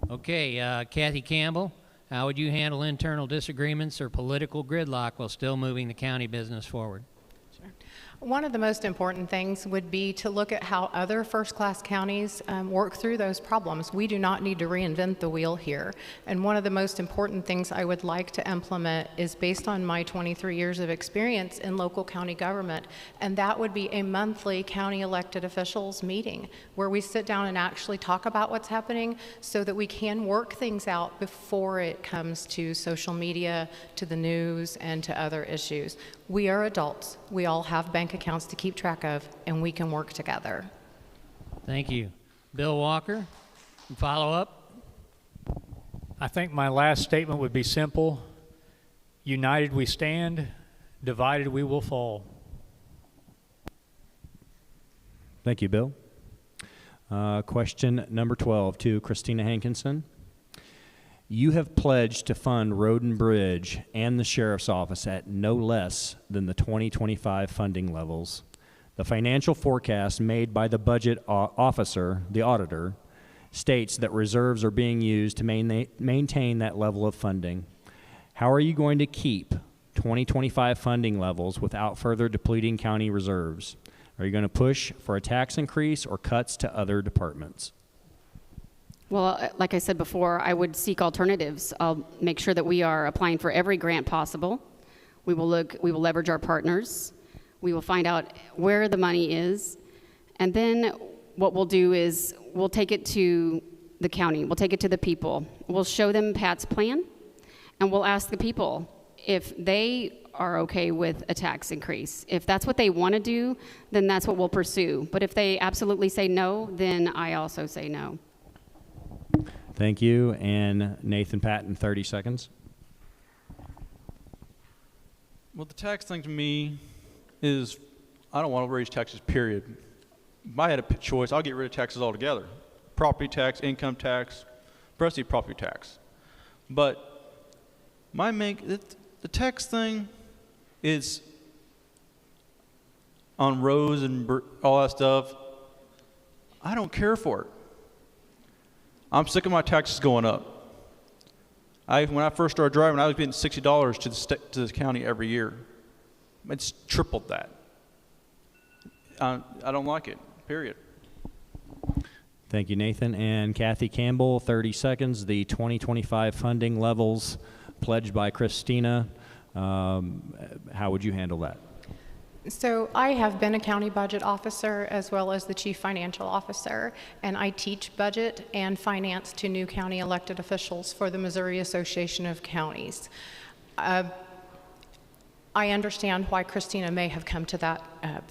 Okay, Kathy Campbell, how would you handle internal disagreements or political gridlock while still moving the county business forward? Sure. One of the most important things would be to look at how other first-class counties work through those problems. We do not need to reinvent the wheel here. And one of the most important things I would like to implement is based on my 23 years of experience in local county government, and that would be a monthly county elected officials meeting where we sit down and actually talk about what's happening so that we can work things out before it comes to social media, to the news, and to other issues. We are adults. We all have bank accounts to keep track of, and we can work together. Thank you. Bill Walker, follow up? I think my last statement would be simple. United we stand, divided we will fall. Thank you, Bill. Question number 12 to Christina Hankinson. You have pledged to fund Road and Bridge and the Sheriff's Office at no less than the 2025 funding levels. The financial forecast made by the budget officer, the auditor, states that reserves are being used to maintain that level of funding. How are you going to keep 2025 funding levels without further depleting county reserves? Are you going to push for a tax increase or cuts to other departments? Well, like I said before, I would seek alternatives. I'll make sure that we are applying for every grant possible. We will leverage our partners. We will find out where the money is. And then what we'll do is we'll take it to the county. We'll take it to the people. We'll show them Pat's plan, and we'll ask the people if they are okay with a tax increase. If that's what they want to do, then that's what we'll pursue. But if they absolutely say no, then I also say no. Thank you. And Nathan Patton, 30 seconds. Well, the tax thing to me is I don't want to raise taxes, period. If I had a choice, I'll get rid of taxes altogether. Property tax, income tax, especially property tax. But the tax thing is on roads and all that stuff. I don't care for it. I'm sick of my taxes going up. When I first started driving, I was paying $60 to the county every year. It's tripled that. I don't like it, period. Thank you, Nathan. And Kathy Campbell, 30 seconds. The 2025 funding levels pledged by Christina. How would you handle that? So I have been a county budget officer as well as the chief financial officer, and I teach budget and finance to new county elected officials for the Missouri Association of Counties. I understand why Christina may have come to that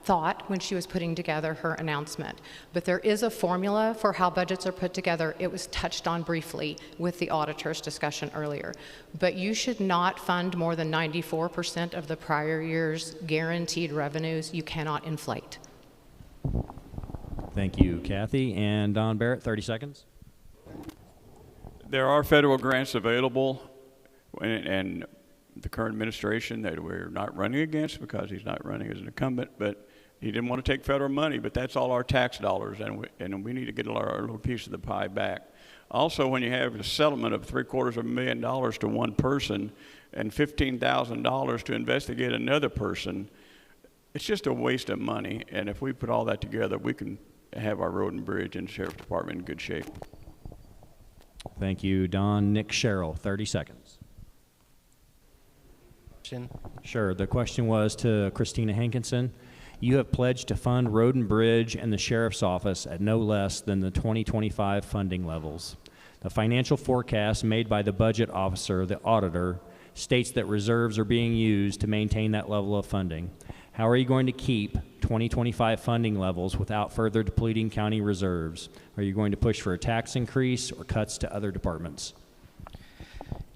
thought when she was putting together her announcement, but there is a formula for how budgets are put together. It was touched on briefly with the auditor's discussion earlier, but you should not fund more than 94% of the prior year's guaranteed revenues. You cannot inflate. Thank you, Kathy. And Don Barrett, 30 seconds. There are federal grants available, and the current administration that we're not running against because he's not running as an incumbent, but he didn't want to take federal money, but that's all our tax dollars, and we need to get our little piece of the pie back. Also, when you have a settlement of $750,000 to one person and $15,000 to investigate another person, it's just a waste of money, and if we put all that together, we can have our road and bridge and sheriff's department in good shape. Thank you, Don. Nick Sherrill, 30 seconds. Sure. The question was to Christina Hankinson. You have pledged to fund road and bridge and the sheriff's office at no less than the 2025 funding levels. The financial forecast made by the budget officer, the auditor, states that reserves are being used to maintain that level of funding. How are you going to keep 2025 funding levels without further depleting county reserves? Are you going to push for a tax increase or cuts to other departments?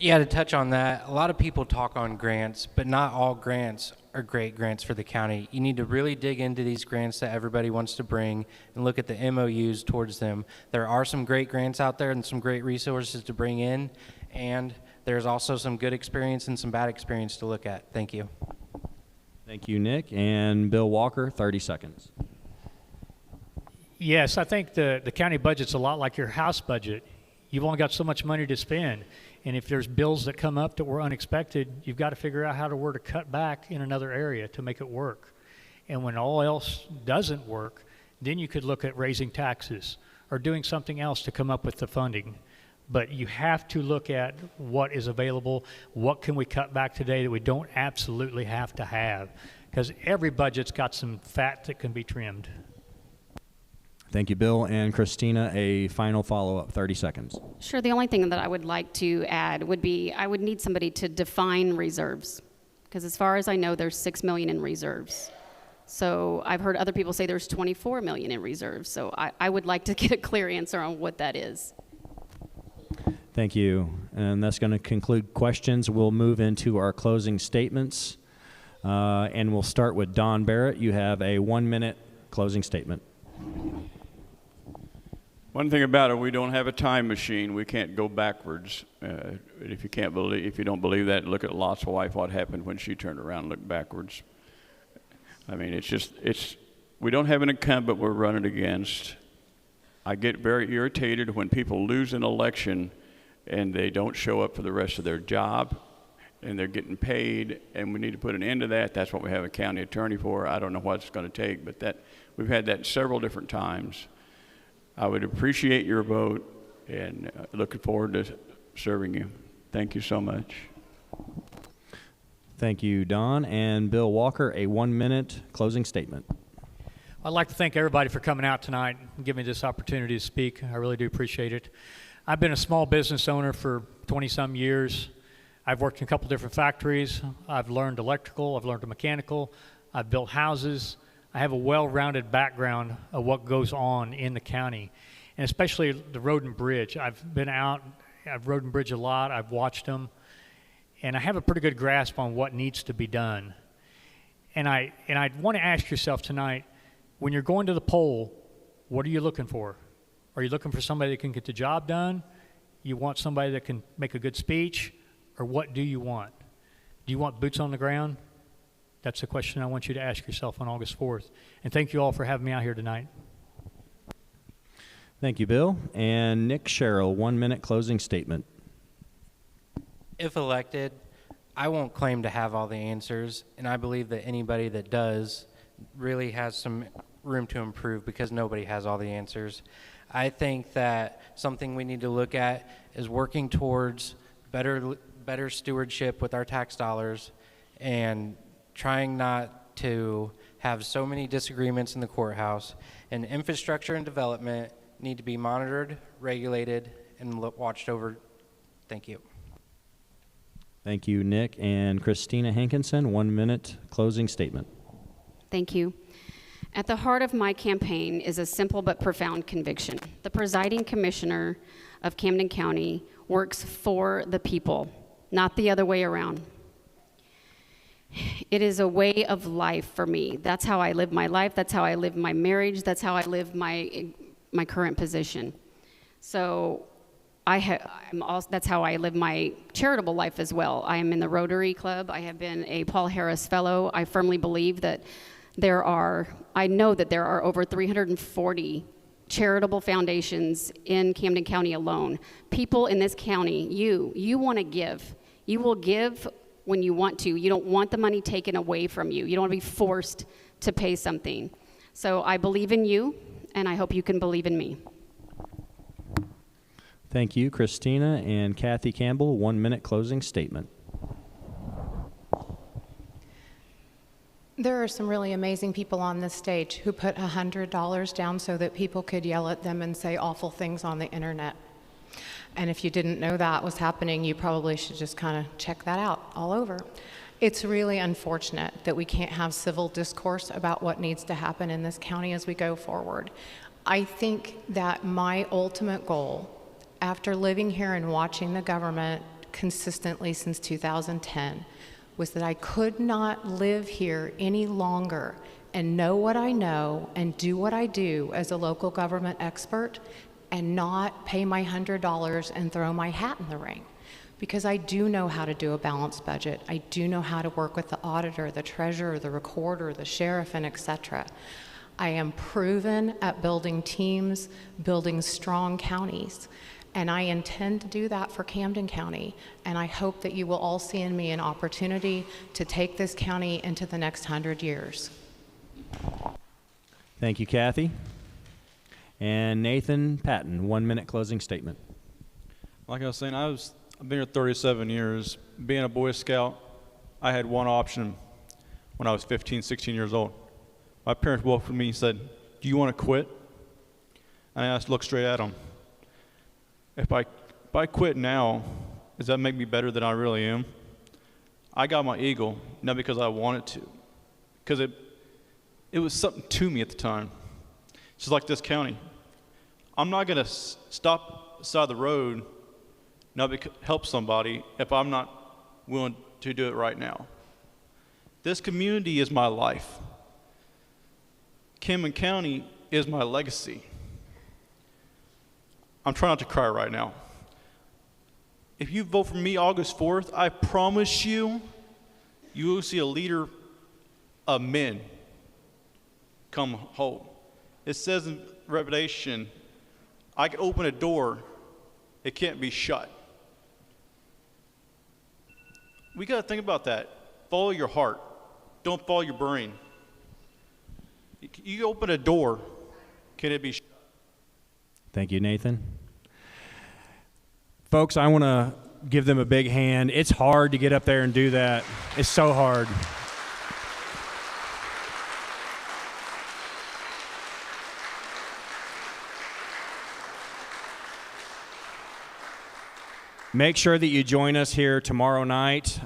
Yeah, to touch on that, a lot of people talk on grants, but not all grants are great grants for the county. You need to really dig into these grants that everybody wants to bring and look at the MOUs towards them. There are some great grants out there and some great resources to bring in, and there's also some good experience and some bad experience to look at. Thank you. Thank you, Nick. And Bill Walker, 30 seconds. Yes, I think the county budget's a lot like your house budget. You've only got so much money to spend. And if there's bills that come up that were unexpected, you've got to figure out where to cut back in another area to make it work. And when all else doesn't work, then you could look at raising taxes or doing something else to come up with the funding. But you have to look at what is available, what can we cut back today that we don't absolutely have to have, because every budget's got some fat that can be trimmed. Thank you, Bill. And Christina, a final follow-up, 30 seconds. Sure. The only thing that I would like to add would be I would need somebody to define reserves, because as far as I know, there's $6 million in reserves. So I've heard other people say there's $24 million in reserves. So I would like to get a clear answer on what that is. Thank you. And that's going to conclude questions. We'll move into our closing statements. And we'll start with Don Barrett. You have a 1-minute closing statement. One thing about it, we don't have a time machine. We can't go backwards. If you don't believe that, look at Lot's wife. What happened when she turned around and looked backwards? I mean, we don't have an incumbent we're running against. I get very irritated when people lose an election and they don't show up for the rest of their job, and they're getting paid, and we need to put an end to that. That's what we have a county attorney for. I don't know what it's going to take, but we've had that several different times. I would appreciate your vote, and looking forward to serving you. Thank you so much. Thank you, Don. And Bill Walker, a 1-minute closing statement. I'd like to thank everybody for coming out tonight and giving me this opportunity to speak. I really do appreciate it. I've been a small business owner for 20-some years. I've worked in a couple different factories. I've learned electrical. I've learned mechanical. I've built houses. I have a well-rounded background of what goes on in the county, and especially the road and bridge. I've been out. I've rode and bridge a lot. I've watched them, and I have a pretty good grasp on what needs to be done. And I want to ask yourself tonight, when you're going to the poll, what are you looking for? Are you looking for somebody that can get the job done? You want somebody that can make a good speech? Or what do you want? Do you want boots on the ground? That's the question I want you to ask yourself on August 4th. And thank you all for having me out here tonight. Thank you, Bill. And Nick Sherrill, 1 minute closing statement. If elected, I won't claim to have all the answers, and I believe that anybody that does really has some room to improve because nobody has all the answers. I think that something we need to look at is working towards better stewardship with our tax dollars and trying not to have so many disagreements in the courthouse. And infrastructure and development need to be monitored, regulated, and watched over. Thank you. Thank you, Nick. And Christina Hankinson, 1 minute closing statement. Thank you. At the heart of my campaign is a simple but profound conviction. The presiding commissioner of Camden County works for the people, not the other way around. It is a way of life for me. That's how I live my life. That's how I live my marriage. That's how I live my current position. So that's how I live my charitable life as well. I am in the Rotary Club. I have been a Paul Harris Fellow. I firmly believe that I know that there are over 340 charitable foundations in Camden County alone. People in this county, you want to give. You will give when you want to. You don't want the money taken away from you. You don't want to be forced to pay something. So I believe in you, and I hope you can believe in me. Thank you, Christina. And Kathy Campbell, 1 minute closing statement. There are some really amazing people on this stage who put $100 down so that people could yell at them and say awful things on the internet. And if you didn't know that was happening, you probably should just kind of check that out all over. It's really unfortunate that we can't have civil discourse about what needs to happen in this county as we go forward. I think that my ultimate goal, after living here and watching the government consistently since 2010, was that I could not live here any longer and know what I know and do what I do as a local government expert and not pay my $100 and throw my hat in the ring. Because I do know how to do a balanced budget. I do know how to work with the auditor, the treasurer, the recorder, the sheriff, and etc. I am proven at building teams, building strong counties. And I intend to do that for Camden County. And I hope that you will all see in me an opportunity to take this county into the next 100 years. Thank you, Kathy. And Nathan Patton, 1 minute closing statement. Like I was saying, I've been here 37 years. Being a Boy Scout, I had one option when I was 15, 16 years old. My parents welcomed me and said, "Do you want to quit?" And I looked straight at them. If I quit now, does that make me better than I really am? I got my eagle, not because I wanted to, because it was something to me at the time. Just like this county. I'm not going to stop beside the road, not help somebody if I'm not willing to do it right now. This community is my life. Camden County is my legacy. I'm trying not to cry right now. If you vote for me August 4th, I promise you, you will see a leader of men come home. It says in Revelation, I can open a door, it can't be shut. We got to think about that. Follow your heart. Don't follow your brain. You open a door, can it be shut? Thank you, Nathan. Folks, I want to give them a big hand. It's hard to get up there and do that. It's so hard. Make sure that you join us here tomorrow night.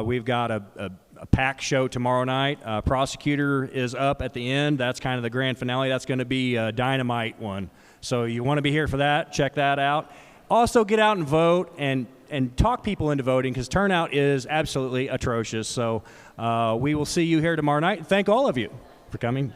We've got a packed show tomorrow night. Prosecutor is up at the end. That's kind of the grand finale. That's going to be a dynamite one. So you want to be here for that. Check that out. Also, get out and vote and talk people into voting because turnout is absolutely atrocious. So We will see you here tomorrow night. Thank all of you for coming.